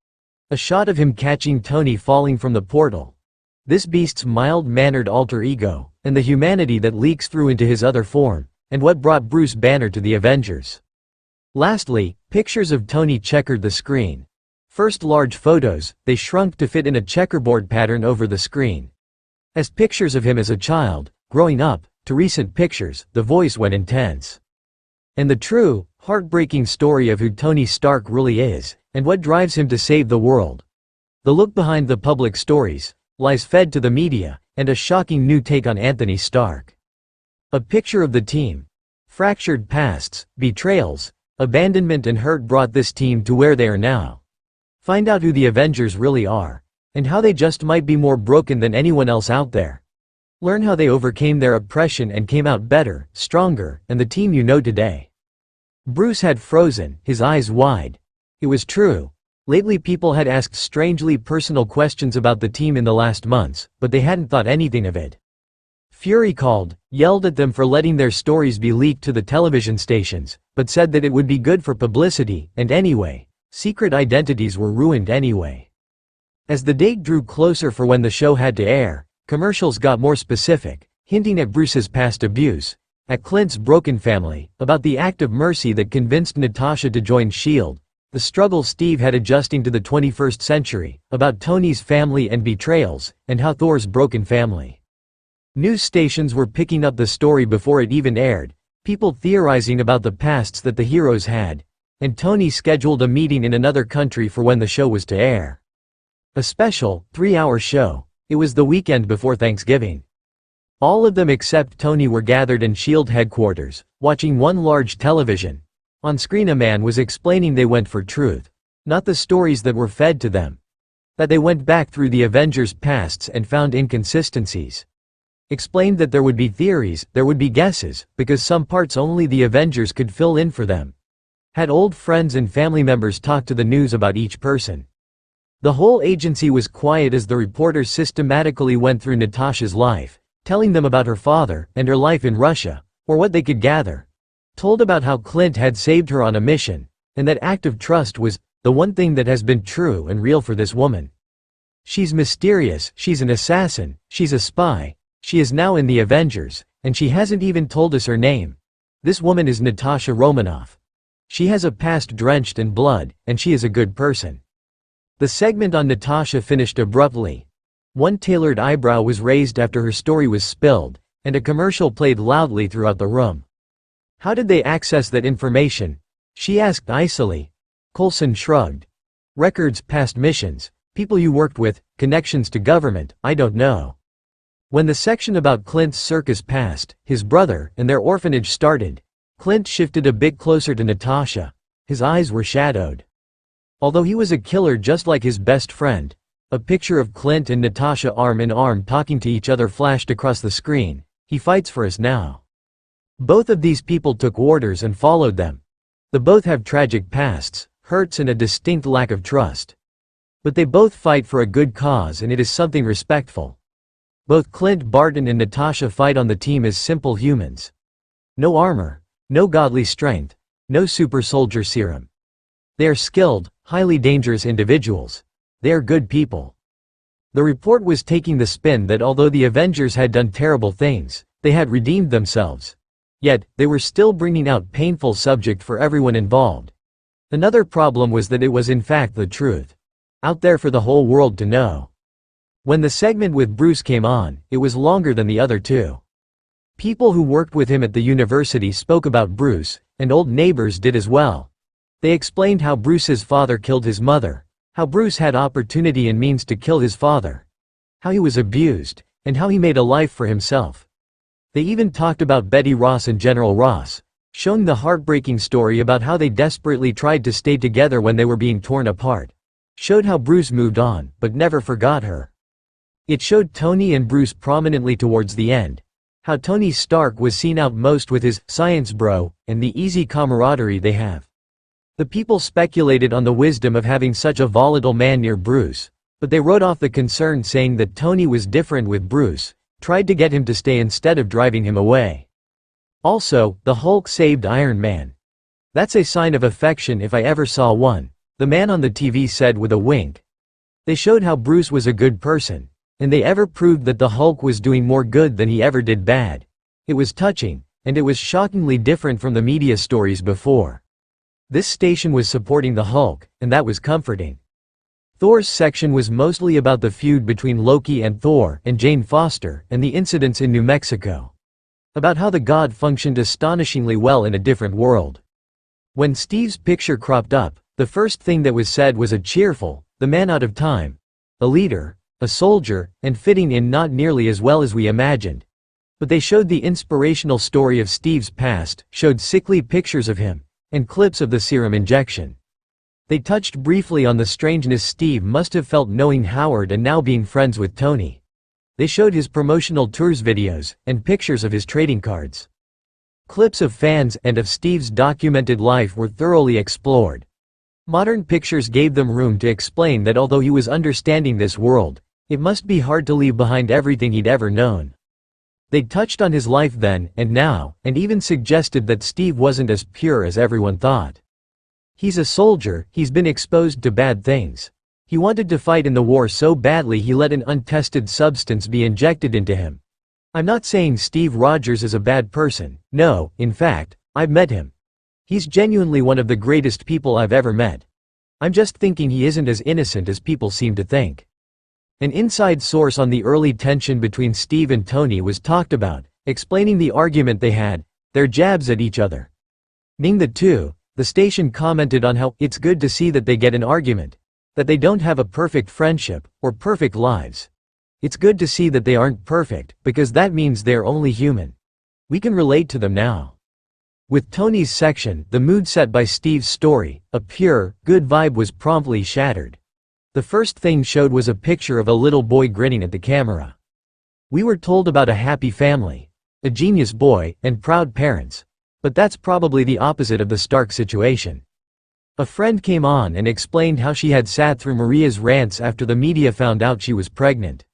A shot of him catching Tony falling from the portal. This beast's mild-mannered alter ego, and the humanity that leaks through into his other form, and what brought Bruce Banner to the Avengers. Lastly, pictures of Tony checkered the screen. First large photos, they shrunk to fit in a checkerboard pattern over the screen. As pictures of him as a child, growing up, to recent pictures, the voice went intense. And the true, heartbreaking story of who Tony Stark really is, and what drives him to save the world. The look behind the public stories, lies fed to the media, and a shocking new take on Anthony Stark. A picture of the team. Fractured pasts, betrayals, abandonment and hurt brought this team to where they are now. Find out who the Avengers really are, and how they just might be more broken than anyone else out there. Learn how they overcame their oppression and came out better, stronger, and the team you know today. Bruce had frozen, his eyes wide. It was true. Lately people had asked strangely personal questions about the team in the last months, but they hadn't thought anything of it. Fury called, yelled at them for letting their stories be leaked to the television stations, but said that it would be good for publicity, and anyway, secret identities were ruined anyway. As the date drew closer for when the show had to air, commercials got more specific, hinting at Bruce's past abuse, at Clint's broken family, about the act of mercy that convinced Natasha to join S.H.I.E.L.D., the struggle Steve had adjusting to the 21st century, about Tony's family and betrayals, and how Thor's broken family. News stations were picking up the story before it even aired, people theorizing about the pasts that the heroes had, and Tony scheduled a meeting in another country for when the show was to air. A special, 3-hour show. It was the weekend before Thanksgiving. All of them except Tony were gathered in S.H.I.E.L.D. headquarters, watching one large television. On screen a man was explaining they went for truth. Not the stories that were fed to them. That they went back through the Avengers' pasts and found inconsistencies. Explained that there would be theories, there would be guesses, because some parts only the Avengers could fill in for them. Had old friends and family members talk to the news about each person. The whole agency was quiet as the reporters systematically went through Natasha's life, telling them about her father and her life in Russia, or what they could gather. Told about how Clint had saved her on a mission, and that act of trust was the one thing that has been true and real for this woman. She's mysterious, she's an assassin, she's a spy, she is now in the Avengers, and she hasn't even told us her name. This woman is Natasha Romanoff. She has a past drenched in blood, and she is a good person. The segment on Natasha finished abruptly. One tailored eyebrow was raised after her story was spilled, and a commercial played loudly throughout the room. How did they access that information? She asked icily. Coulson shrugged. Records, past missions, people you worked with, connections to government, I don't know. When the section about Clint's circus past, his brother, and their orphanage started, Clint shifted a bit closer to Natasha. His eyes were shadowed. Although he was a killer just like his best friend, a picture of Clint and Natasha arm in arm talking to each other flashed across the screen. He fights for us now. Both of these people took orders and followed them. They both have tragic pasts, hurts and a distinct lack of trust. But they both fight for a good cause and it is something respectful. Both Clint Barton and Natasha fight on the team as simple humans. No armor, no godly strength, no super soldier serum. They are skilled, highly dangerous individuals. They are good people. The report was taking the spin that although the Avengers had done terrible things, they had redeemed themselves. Yet, they were still bringing out painful subject for everyone involved. Another problem was that it was in fact the truth. Out there for the whole world to know. When the segment with Bruce came on, it was longer than the other two. People who worked with him at the university spoke about Bruce, and old neighbors did as well. They explained how Bruce's father killed his mother, how Bruce had opportunity and means to kill his father, how he was abused, and how he made a life for himself. They even talked about Betty Ross and General Ross, showing the heartbreaking story about how they desperately tried to stay together when they were being torn apart. Showed how Bruce moved on, but never forgot her. It showed Tony and Bruce prominently towards the end. How Tony Stark was seen out most with his science bro, and the easy camaraderie they have. The people speculated on the wisdom of having such a volatile man near Bruce, but they wrote off the concern saying that Tony was different with Bruce, tried to get him to stay instead of driving him away. Also, the Hulk saved Iron Man. That's a sign of affection if I ever saw one, the man on the TV said with a wink. They showed how Bruce was a good person, and they ever proved that the Hulk was doing more good than he ever did bad. It was touching, and it was shockingly different from the media stories before. This station was supporting the Hulk, and that was comforting. Thor's section was mostly about the feud between Loki and Thor and Jane Foster and the incidents in New Mexico. About how the god functioned astonishingly well in a different world. When Steve's picture cropped up, the first thing that was said was a cheerful, the man out of time, a leader, a soldier, and fitting in not nearly as well as we imagined. But they showed the inspirational story of Steve's past, showed sickly pictures of him, and clips of the serum injection. They touched briefly on the strangeness Steve must have felt knowing Howard and now being friends with Tony. They showed his promotional tours videos, and pictures of his trading cards. Clips of fans and of Steve's documented life were thoroughly explored. Modern pictures gave them room to explain that although he was understanding this world, it must be hard to leave behind everything he'd ever known. They touched on his life then and now, and even suggested that Steve wasn't as pure as everyone thought. He's a soldier, he's been exposed to bad things. He wanted to fight in the war so badly he let an untested substance be injected into him. I'm not saying Steve Rogers is a bad person, no, in fact, I've met him. He's genuinely one of the greatest people I've ever met. I'm just thinking he isn't as innocent as people seem to think. An inside source on the early tension between Steve and Tony was talked about, explaining the argument they had, their jabs at each other. Ning the two, the station commented on how it's good to see that they get an argument, that they don't have a perfect friendship, or perfect lives. It's good to see that they aren't perfect, because that means they're only human. We can relate to them now. With Tony's section, the mood set by Steve's story, a pure, good vibe was promptly shattered. The first thing showed was a picture of a little boy grinning at the camera. We were told about a happy family, a genius boy, and proud parents. But that's probably the opposite of the Stark situation. A friend came on and explained how she had sat through Maria's rants after the media found out she was pregnant.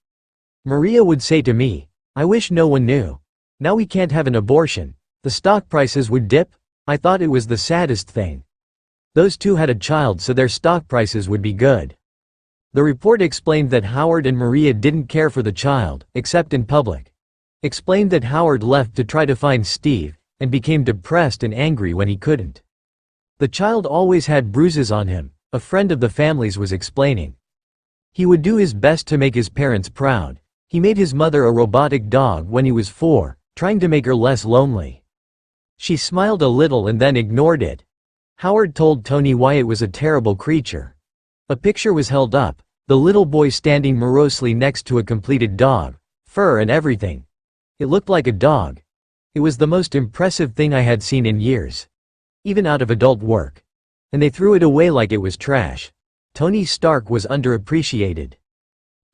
Maria would say to me, "I wish no one knew. Now we can't have an abortion. The stock prices would dip." I thought it was the saddest thing. Those two had a child so their stock prices would be good. The report explained that Howard and Maria didn't care for the child, except in public. Explained that Howard left to try to find Steve, and became depressed and angry when he couldn't. The child always had bruises on him, a friend of the family's was explaining. He would do his best to make his parents proud. He made his mother a robotic dog when he was 4, trying to make her less lonely. She smiled a little and then ignored it. Howard told Tony why it was a terrible creature. A picture was held up, the little boy standing morosely next to a completed dog, fur and everything. It looked like a dog. It was the most impressive thing I had seen in years. Even out of adult work. And they threw it away like it was trash. Tony Stark was underappreciated.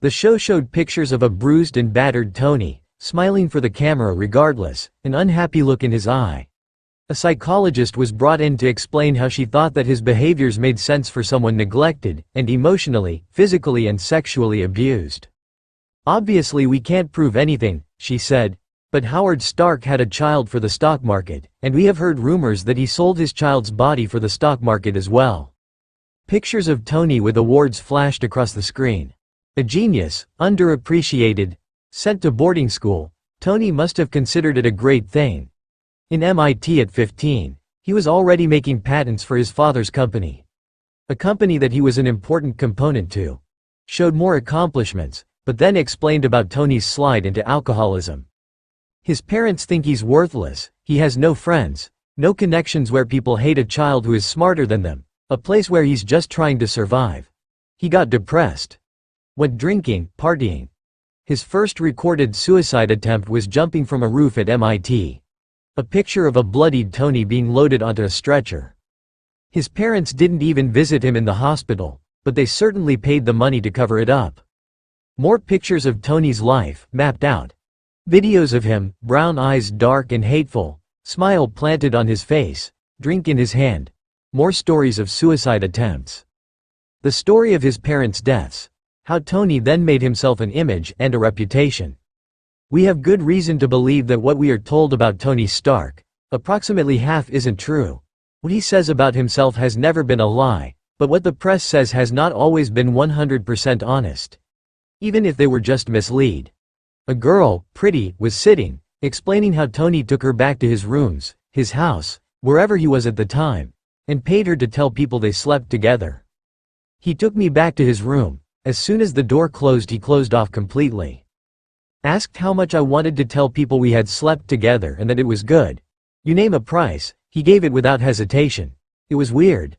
The show showed pictures of a bruised and battered Tony, smiling for the camera regardless, an unhappy look in his eye. A psychologist was brought in to explain how she thought that his behaviors made sense for someone neglected, and emotionally, physically and sexually abused. Obviously we can't prove anything, she said, but Howard Stark had a child for the stock market, and we have heard rumors that he sold his child's body for the stock market as well. Pictures of Tony with awards flashed across the screen. A genius, underappreciated, sent to boarding school, Tony must have considered it a great thing. In MIT at 15, he was already making patents for his father's company. A company that he was an important component to. Showed more accomplishments, but then explained about Tony's slide into alcoholism. His parents think he's worthless, he has no friends, no connections where people hate a child who is smarter than them, a place where he's just trying to survive. He got depressed. Went drinking, partying. His first recorded suicide attempt was jumping from a roof at MIT. A picture of a bloodied Tony being loaded onto a stretcher. His parents didn't even visit him in the hospital, but they certainly paid the money to cover it up. More pictures of Tony's life, mapped out. Videos of him, brown eyes dark and hateful, smile planted on his face, drink in his hand. More stories of suicide attempts. The story of his parents' deaths. How Tony then made himself an image and a reputation. We have good reason to believe that what we are told about Tony Stark, approximately half isn't true. What he says about himself has never been a lie, but what the press says has not always been 100% honest. Even if they were just mislead. A girl, pretty, was sitting, explaining how Tony took her back to his rooms, his house, wherever he was at the time, and paid her to tell people they slept together. He took me back to his room. As soon as the door closed he closed off completely. Asked how much I wanted to tell people we had slept together and that it was good. You name a price, he gave it without hesitation. It was weird.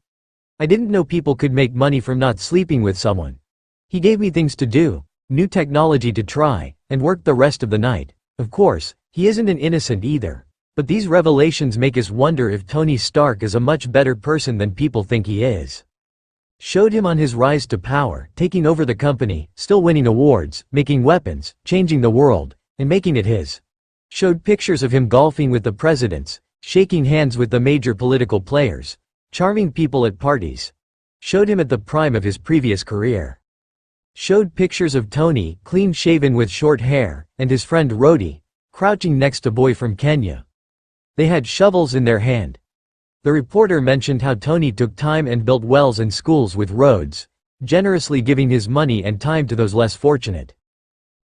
I didn't know people could make money from not sleeping with someone. He gave me things to do, new technology to try, and worked the rest of the night. Of course, he isn't an innocent either. But these revelations make us wonder if Tony Stark is a much better person than people think he is. Showed him on his rise to power, taking over the company, still winning awards, making weapons, changing the world, and making it his. Showed pictures of him golfing with the presidents, shaking hands with the major political players, charming people at parties. Showed him at the prime of his previous career. Showed pictures of Tony, clean-shaven with short hair, and his friend Rhodey, crouching next to boy from Kenya. They had shovels in their hand. The reporter mentioned how Tony took time and built wells and schools with roads, generously giving his money and time to those less fortunate.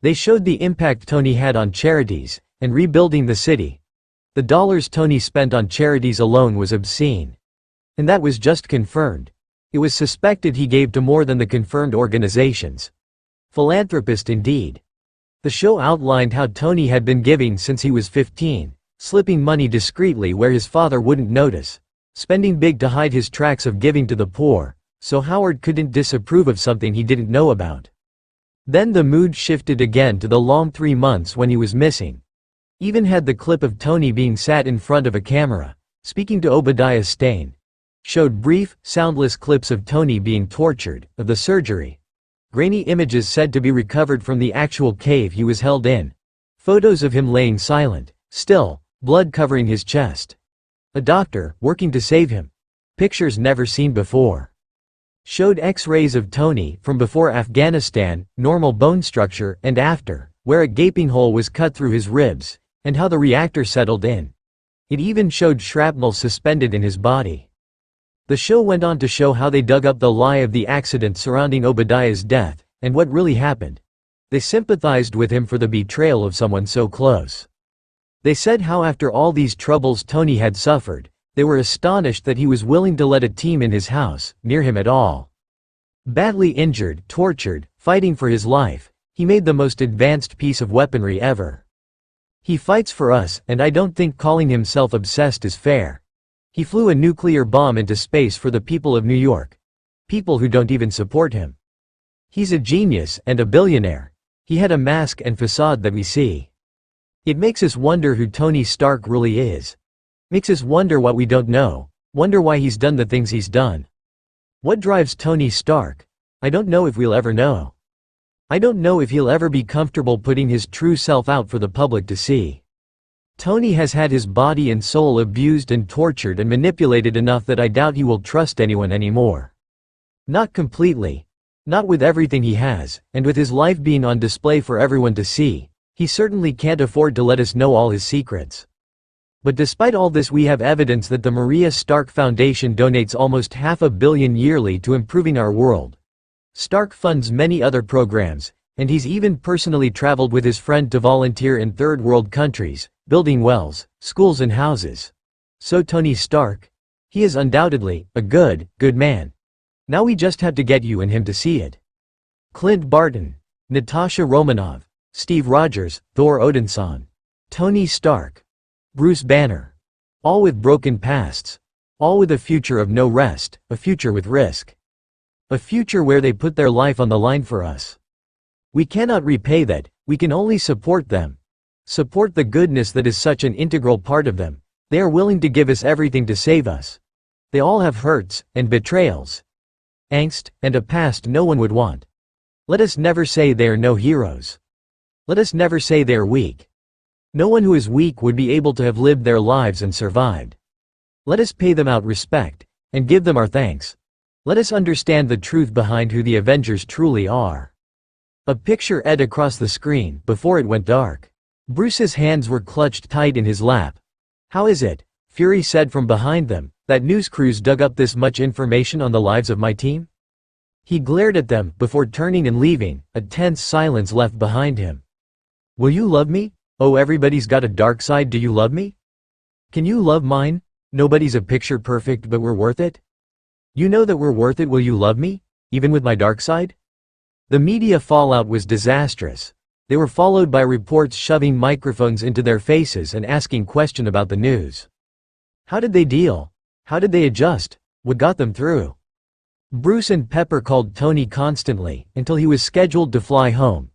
They showed the impact Tony had on charities, and rebuilding the city. The dollars Tony spent on charities alone was obscene. And that was just confirmed. It was suspected he gave to more than the confirmed organizations. Philanthropist indeed. The show outlined how Tony had been giving since he was 15, slipping money discreetly where his father wouldn't notice, spending big to hide his tracks of giving to the poor, so Howard couldn't disapprove of something he didn't know about. Then the mood shifted again to the long 3 months when he was missing. Even had the clip of Tony being sat in front of a camera, speaking to Obadiah Stane. Showed brief, soundless clips of Tony being tortured, of the surgery. Grainy images said to be recovered from the actual cave he was held in. Photos of him laying silent, still, blood covering his chest. A doctor, working to save him. Pictures never seen before. Showed X-rays of Tony, from before Afghanistan, normal bone structure, and after, where a gaping hole was cut through his ribs, and how the reactor settled in. It even showed shrapnel suspended in his body. The show went on to show how they dug up the lie of the accident surrounding Obadiah's death, and what really happened. They sympathized with him for the betrayal of someone so close. They said how after all these troubles Tony had suffered, they were astonished that he was willing to let a team in his house, near him at all. Badly injured, tortured, fighting for his life, he made the most advanced piece of weaponry ever. He fights for us, and I don't think calling himself obsessed is fair. He flew a nuclear bomb into space for the people of New York. People who don't even support him. He's a genius and a billionaire. He had a mask and facade that we see. It makes us wonder who Tony Stark really is. Makes us wonder what we don't know, wonder why he's done the things he's done. What drives Tony Stark? I don't know if we'll ever know. I don't know if he'll ever be comfortable putting his true self out for the public to see. Tony has had his body and soul abused and tortured and manipulated enough that I doubt he will trust anyone anymore. Not completely. Not with everything he has, and with his life being on display for everyone to see, he certainly can't afford to let us know all his secrets. But despite all this, we have evidence that the Maria Stark Foundation donates almost $500 million yearly to improving our world. Stark funds many other programs, and he's even personally traveled with his friend to volunteer in third world countries, building wells, schools and houses. So Tony Stark? He is undoubtedly a good man. Now we just have to get you and him to see it. Clint Barton, Natasha Romanoff, Steve Rogers, Thor Odinson, Tony Stark, Bruce Banner. All with broken pasts. All with a future of no rest, a future with risk. A future where they put their life on the line for us. We cannot repay that, we can only support them. Support the goodness that is such an integral part of them. They are willing to give us everything to save us. They all have hurts, and betrayals. Angst, and a past no one would want. Let us never say they are no heroes. Let us never say they are weak. No one who is weak would be able to have lived their lives and survived. Let us pay them out respect, and give them our thanks. Let us understand the truth behind who the Avengers truly are. A picture ed across the screen before it went dark. Bruce's hands were clutched tight in his lap. How is it, Fury said from behind them, that news crews dug up this much information on the lives of my team? He glared at them before turning and leaving, a tense silence left behind him. Will you love me? Oh, everybody's got a dark side. Do you love me? Can you love mine? Nobody's a picture perfect, but we're worth it. You know that we're worth it. Will you love me, even with my dark side? The media fallout was disastrous. They were followed by reports shoving microphones into their faces and asking questions about the news. How did they deal? How did they adjust? What got them through? Bruce and Pepper called Tony constantly, until he was scheduled to fly home.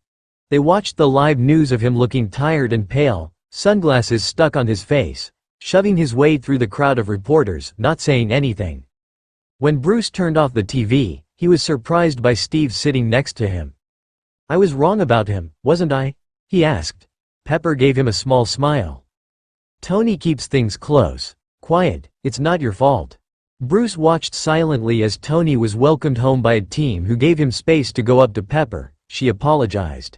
They watched the live news of him looking tired and pale, sunglasses stuck on his face, shoving his way through the crowd of reporters, not saying anything. When Bruce turned off the TV, he was surprised by Steve sitting next to him. I was wrong about him, wasn't I? He asked. Pepper gave him a small smile. Tony keeps things close. Quiet, it's not your fault. Bruce watched silently as Tony was welcomed home by a team who gave him space to go up to Pepper. She apologized.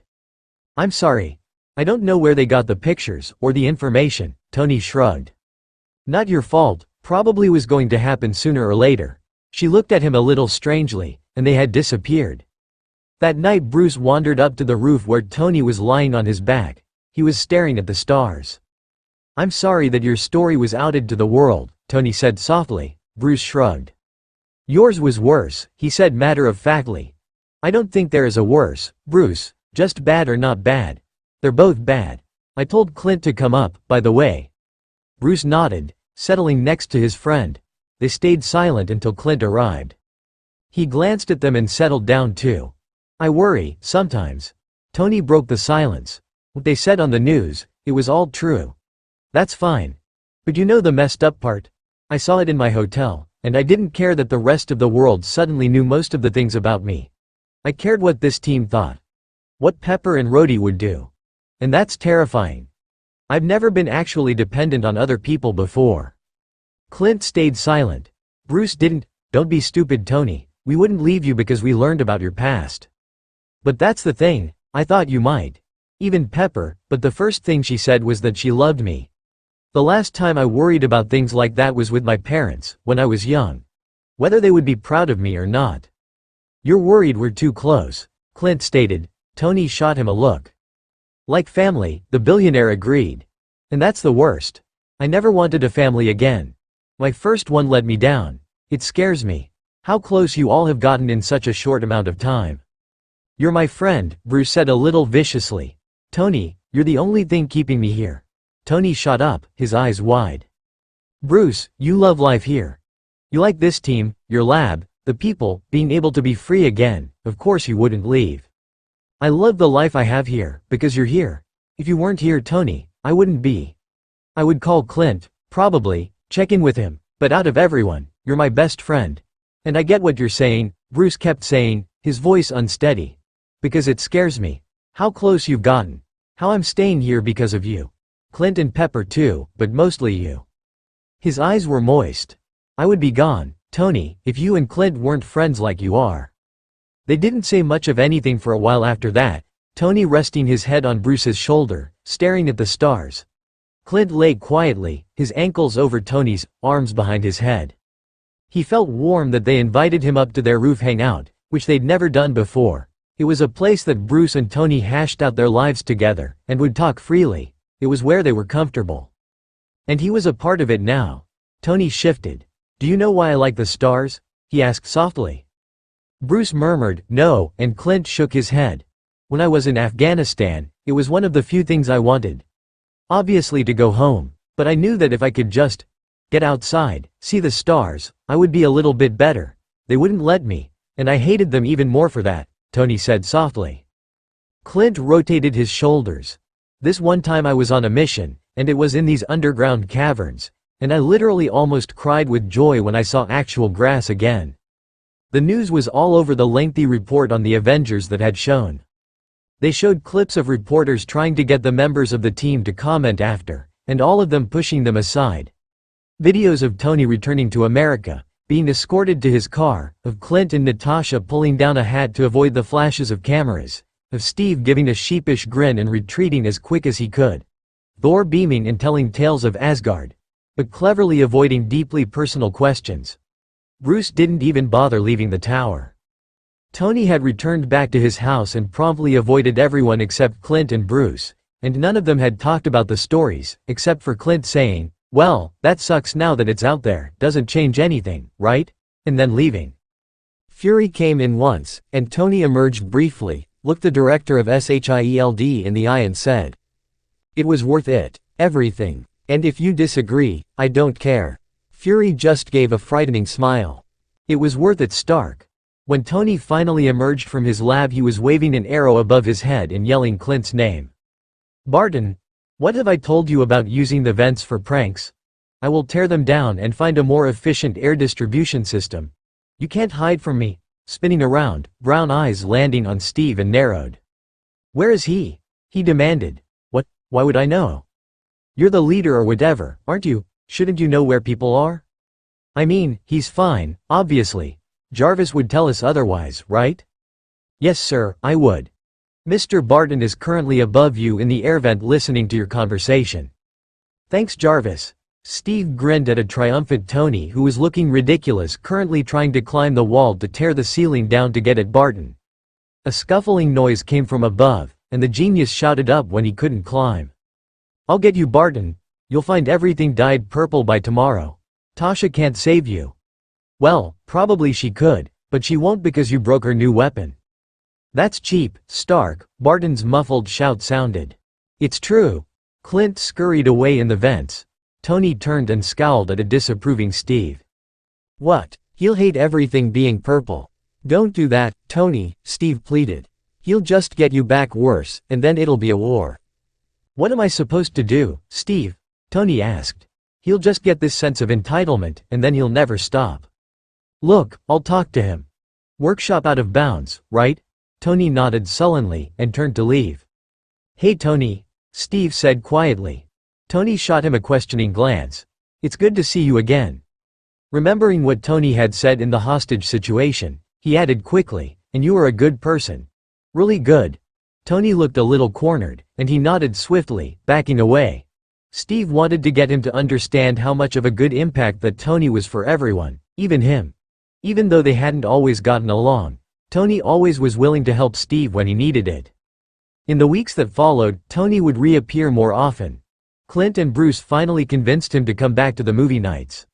I'm sorry. I don't know where they got the pictures, or the information, Tony shrugged. Not your fault, probably was going to happen sooner or later. She looked at him a little strangely, and they had disappeared. That night Bruce wandered up to the roof where Tony was lying on his back. He was staring at the stars. I'm sorry that your story was outed to the world, Tony said softly. Bruce shrugged. Yours was worse, he said matter-of-factly. I don't think there is a worse, Bruce, just bad or not bad. They're both bad. I told Clint to come up, by the way. Bruce nodded, settling next to his friend. They stayed silent until Clint arrived. He glanced at them and settled down too. I worry, sometimes. Tony broke the silence. What they said on the news, it was all true. That's fine. But you know the messed up part? I saw it in my hotel, and I didn't care that the rest of the world suddenly knew most of the things about me. I cared what this team thought. What Pepper and Rhodey would do. And that's terrifying. I've never been actually dependent on other people before. Clint stayed silent. Bruce didn't. Don't be stupid, Tony. We wouldn't leave you because we learned about your past. But that's the thing, I thought you might. Even Pepper, but the first thing she said was that she loved me. The last time I worried about things like that was with my parents, when I was young. Whether they would be proud of me or not. You're worried we're too close, Clint stated. Tony shot him a look. Like family, the billionaire agreed. And that's the worst. I never wanted a family again. My first one let me down. It scares me. How close you all have gotten in such a short amount of time. You're my friend, Bruce said a little viciously. Tony, you're the only thing keeping me here. Tony shot up, his eyes wide. Bruce, you love life here. You like this team, your lab, the people, being able to be free again, of course you wouldn't leave. I love the life I have here, because you're here. If you weren't here, Tony, I wouldn't be. I would call Clint, probably, check in with him, but out of everyone, you're my best friend. And I get what you're saying, Bruce kept saying, his voice unsteady. Because it scares me. How close you've gotten. How I'm staying here because of you. Clint and Pepper too, but mostly you. His eyes were moist. I would be gone, Tony, if you and Clint weren't friends like you are. They didn't say much of anything for a while after that, Tony resting his head on Bruce's shoulder, staring at the stars. Clint lay quietly, his ankles over Tony's, arms behind his head. He felt warm that they invited him up to their roof hangout, which they'd never done before. It was a place that Bruce and Tony hashed out their lives together, and would talk freely. It was where they were comfortable. And he was a part of it now. Tony shifted. Do you know why I like the stars? He asked softly. Bruce murmured, no, and Clint shook his head. When I was in Afghanistan, it was one of the few things I wanted. Obviously to go home, but I knew that if I could just get outside, see the stars, I would be a little bit better. They wouldn't let me, and I hated them even more for that, Tony said softly. Clint rotated his shoulders. This one time I was on a mission, and it was in these underground caverns, and I literally almost cried with joy when I saw actual grass again. The news was all over the lengthy report on the Avengers that had shown. They showed clips of reporters trying to get the members of the team to comment after, and all of them pushing them aside. Videos of Tony returning to America, being escorted to his car, of Clint and Natasha pulling down a hat to avoid the flashes of cameras, of Steve giving a sheepish grin and retreating as quick as he could. Thor beaming and telling tales of Asgard, but cleverly avoiding deeply personal questions. Bruce didn't even bother leaving the tower. Tony had returned back to his house and promptly avoided everyone except Clint and Bruce, and none of them had talked about the stories, except for Clint saying, well, that sucks now that it's out there, doesn't change anything, right? And then leaving. Fury came in once, and Tony emerged briefly, looked the director of S.H.I.E.L.D. in the eye and said, it was worth it, everything, and if you disagree, I don't care. Fury just gave a frightening smile. It was worth it, Stark. When Tony finally emerged from his lab, he was waving an arrow above his head and yelling Clint's name. Barton, what have I told you about using the vents for pranks? I will tear them down and find a more efficient air distribution system. You can't hide from me. Spinning around, brown eyes landing on Steve and narrowed. Where is he? He demanded. What? Why would I know? You're the leader or whatever, aren't you? Shouldn't you know where people are? I mean, he's fine, obviously. Jarvis would tell us otherwise, right? Yes sir, I would. Mr. Barton is currently above you in the air vent listening to your conversation. Thanks Jarvis. Steve grinned at a triumphant Tony who was looking ridiculous, currently trying to climb the wall to tear the ceiling down to get at Barton. A scuffling noise came from above, and the genius shouted up when he couldn't climb. I'll get you, Barton. You'll find everything dyed purple by tomorrow. Tasha can't save you. Well, probably she could, but she won't because you broke her new weapon. That's cheap, Stark, Barton's muffled shout sounded. It's true. Clint scurried away in the vents. Tony turned and scowled at a disapproving Steve. What? He'll hate everything being purple. Don't do that, Tony, Steve pleaded. He'll just get you back worse, and then it'll be a war. What am I supposed to do, Steve? Tony asked. He'll just get this sense of entitlement, and then he'll never stop. Look, I'll talk to him. Workshop out of bounds, right? Tony nodded sullenly, and turned to leave. Hey Tony, Steve said quietly. Tony shot him a questioning glance. It's good to see you again. Remembering what Tony had said in the hostage situation, he added quickly, and you are a good person. Really good. Tony looked a little cornered, and he nodded swiftly, backing away. Steve wanted to get him to understand how much of a good impact that Tony was for everyone, even him. Even though they hadn't always gotten along, Tony always was willing to help Steve when he needed it. In the weeks that followed, Tony would reappear more often. Clint and Bruce finally convinced him to come back to the movie nights.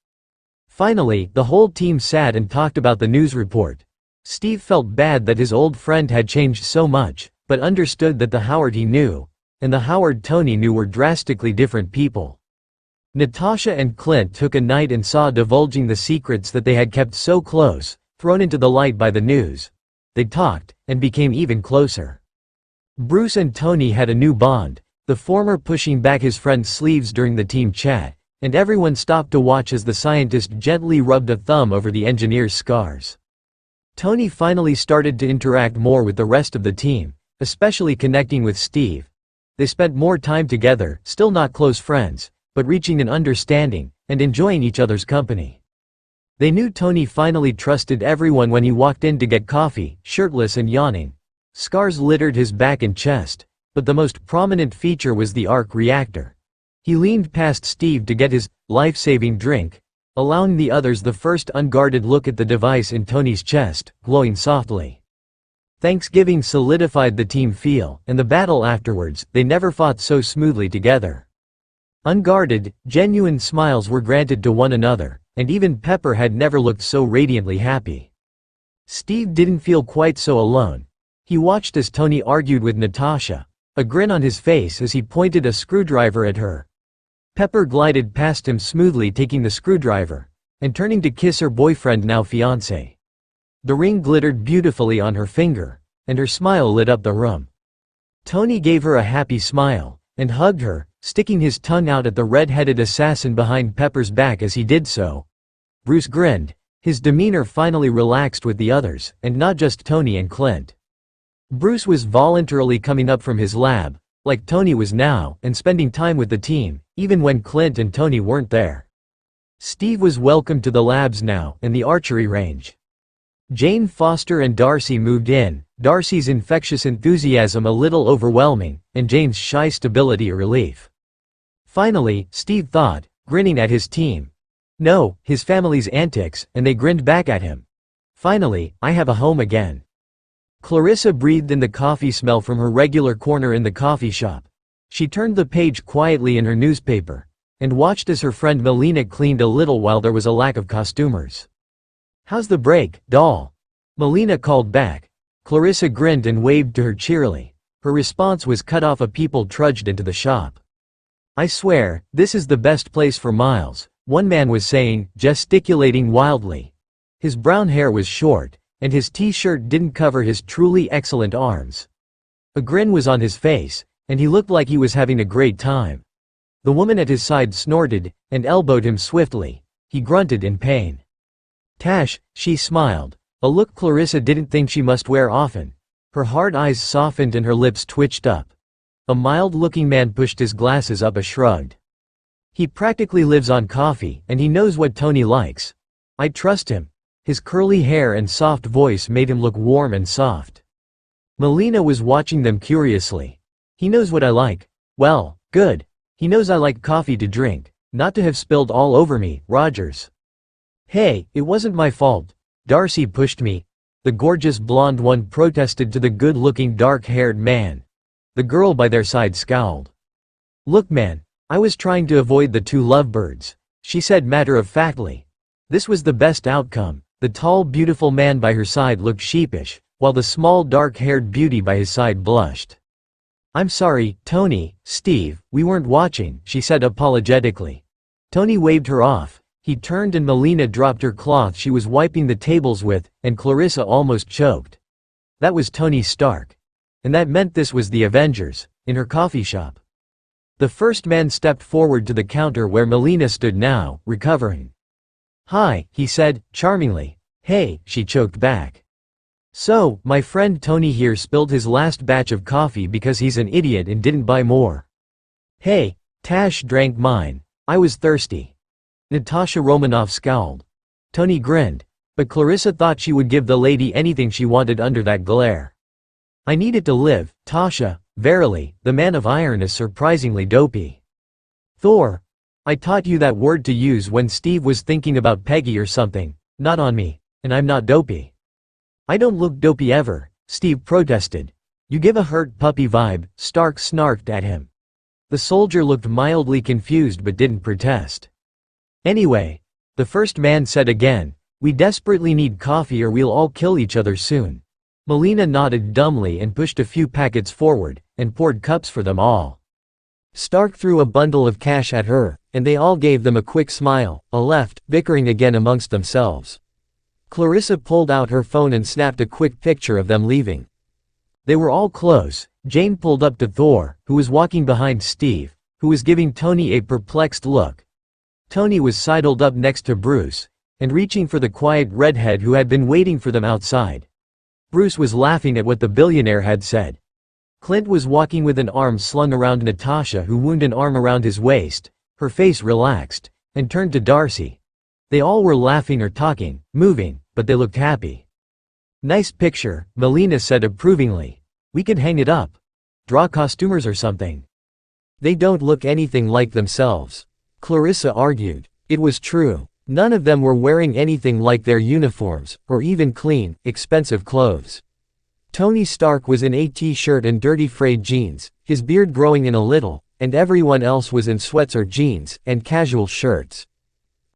Finally, the whole team sat and talked about the news report. Steve felt bad that his old friend had changed so much, but understood that the Howard he knew, and the Howard Tony knew were drastically different people. Natasha and Clint took a night and saw divulging the secrets that they had kept so close, thrown into the light by the news. They talked, and became even closer. Bruce and Tony had a new bond, the former pushing back his friend's sleeves during the team chat, and everyone stopped to watch as the scientist gently rubbed a thumb over the engineer's scars. Tony finally started to interact more with the rest of the team, especially connecting with Steve. They spent more time together, still not close friends, but reaching an understanding, and enjoying each other's company. They knew Tony finally trusted everyone when he walked in to get coffee, shirtless and yawning. Scars littered his back and chest, but the most prominent feature was the arc reactor. He leaned past Steve to get his life-saving drink, allowing the others the first unguarded look at the device in Tony's chest, glowing softly. Thanksgiving solidified the team feel, and the battle afterwards, they never fought so smoothly together. Unguarded, genuine smiles were granted to one another, and even Pepper had never looked so radiantly happy. Steve didn't feel quite so alone. He watched as Tony argued with Natasha, a grin on his face as he pointed a screwdriver at her. Pepper glided past him smoothly, taking the screwdriver, and turning to kiss her boyfriend, now fiancé. The ring glittered beautifully on her finger, and her smile lit up the room. Tony gave her a happy smile, and hugged her, sticking his tongue out at the red-headed assassin behind Pepper's back as he did so. Bruce grinned, his demeanor finally relaxed with the others, and not just Tony and Clint. Bruce was voluntarily coming up from his lab, like Tony was now, and spending time with the team, even when Clint and Tony weren't there. Steve was welcome to the labs now, and the archery range. Jane Foster and Darcy moved in, Darcy's infectious enthusiasm a little overwhelming, and Jane's shy stability a relief. Finally, Steve thought, grinning at his team. No, his family's antics, and they grinned back at him. Finally, I have a home again. Clarissa breathed in the coffee smell from her regular corner in the coffee shop. She turned the page quietly in her newspaper, and watched as her friend Melina cleaned a little while there was a lack of costumers. How's the break, doll? Melina called back. Clarissa grinned and waved to her cheerily. Her response was cut off as people trudged into the shop. I swear, this is the best place for miles, one man was saying, gesticulating wildly. His brown hair was short, and his t-shirt didn't cover his truly excellent arms. A grin was on his face, and he looked like he was having a great time. The woman at his side snorted, and elbowed him swiftly. He grunted in pain. Tash, she smiled, a look Clarissa didn't think she must wear often. Her hard eyes softened and her lips twitched up. A mild-looking man pushed his glasses up and shrugged. He practically lives on coffee, and he knows what Tony likes. I trust him. His curly hair and soft voice made him look warm and soft. Melina was watching them curiously. He knows what I like. Well, good. He knows I like coffee to drink, not to have spilled all over me, Rogers. Hey, it wasn't my fault. Darcy pushed me. The gorgeous blonde one protested to the good-looking dark-haired man. The girl by their side scowled. Look man, I was trying to avoid the two lovebirds, she said matter-of-factly. This was the best outcome. The tall beautiful man by her side looked sheepish, while the small dark-haired beauty by his side blushed. I'm sorry, Tony, Steve, we weren't watching, she said apologetically. Tony waved her off. He turned and Melina dropped her cloth she was wiping the tables with, and Clarissa almost choked. That was Tony Stark. And that meant this was the Avengers, in her coffee shop. The first man stepped forward to the counter where Melina stood now, recovering. Hi, he said, charmingly. Hey, she choked back. So, my friend Tony here spilled his last batch of coffee because he's an idiot and didn't buy more. Hey, Tash drank mine. I was thirsty. Natasha Romanoff scowled. Tony grinned, but Clarissa thought she would give the lady anything she wanted under that glare. I needed to live, Tasha, verily, the man of iron is surprisingly dopey. Thor. I taught you that word to use when Steve was thinking about Peggy or something, not on me, and I'm not dopey. I don't look dopey ever, Steve protested. You give a hurt puppy vibe, Stark snarked at him. The soldier looked mildly confused but didn't protest. Anyway, the first man said again, we desperately need coffee or we'll all kill each other soon. Melina nodded dumbly and pushed a few packets forward, and poured cups for them all. Stark threw a bundle of cash at her, and they all gave them a quick smile, left, bickering again amongst themselves. Clarissa pulled out her phone and snapped a quick picture of them leaving. They were all close. Jane pulled up to Thor, who was walking behind Steve, who was giving Tony a perplexed look. Tony was sidled up next to Bruce, and reaching for the quiet redhead who had been waiting for them outside. Bruce was laughing at what the billionaire had said. Clint was walking with an arm slung around Natasha, who wound an arm around his waist. Her face relaxed, and turned to Darcy. They all were laughing or talking, moving, but they looked happy. "Nice picture," Melina said approvingly. "We could hang it up. Draw costumers or something." "They don't look anything like themselves," Clarissa argued. It was true. None of them were wearing anything like their uniforms, or even clean, expensive clothes. Tony Stark was in a t-shirt and dirty frayed jeans, his beard growing in a little, and everyone else was in sweats or jeans, and casual shirts.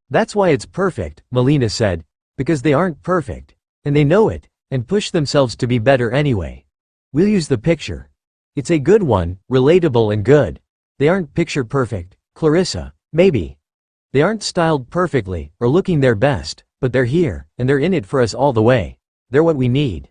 "That's why it's perfect," Melina said. "Because they aren't perfect. And they know it, and push themselves to be better anyway. We'll use the picture. It's a good one, relatable and good. They aren't picture perfect, Clarissa, maybe. They aren't styled perfectly, or looking their best, but they're here, and they're in it for us all the way. They're what we need."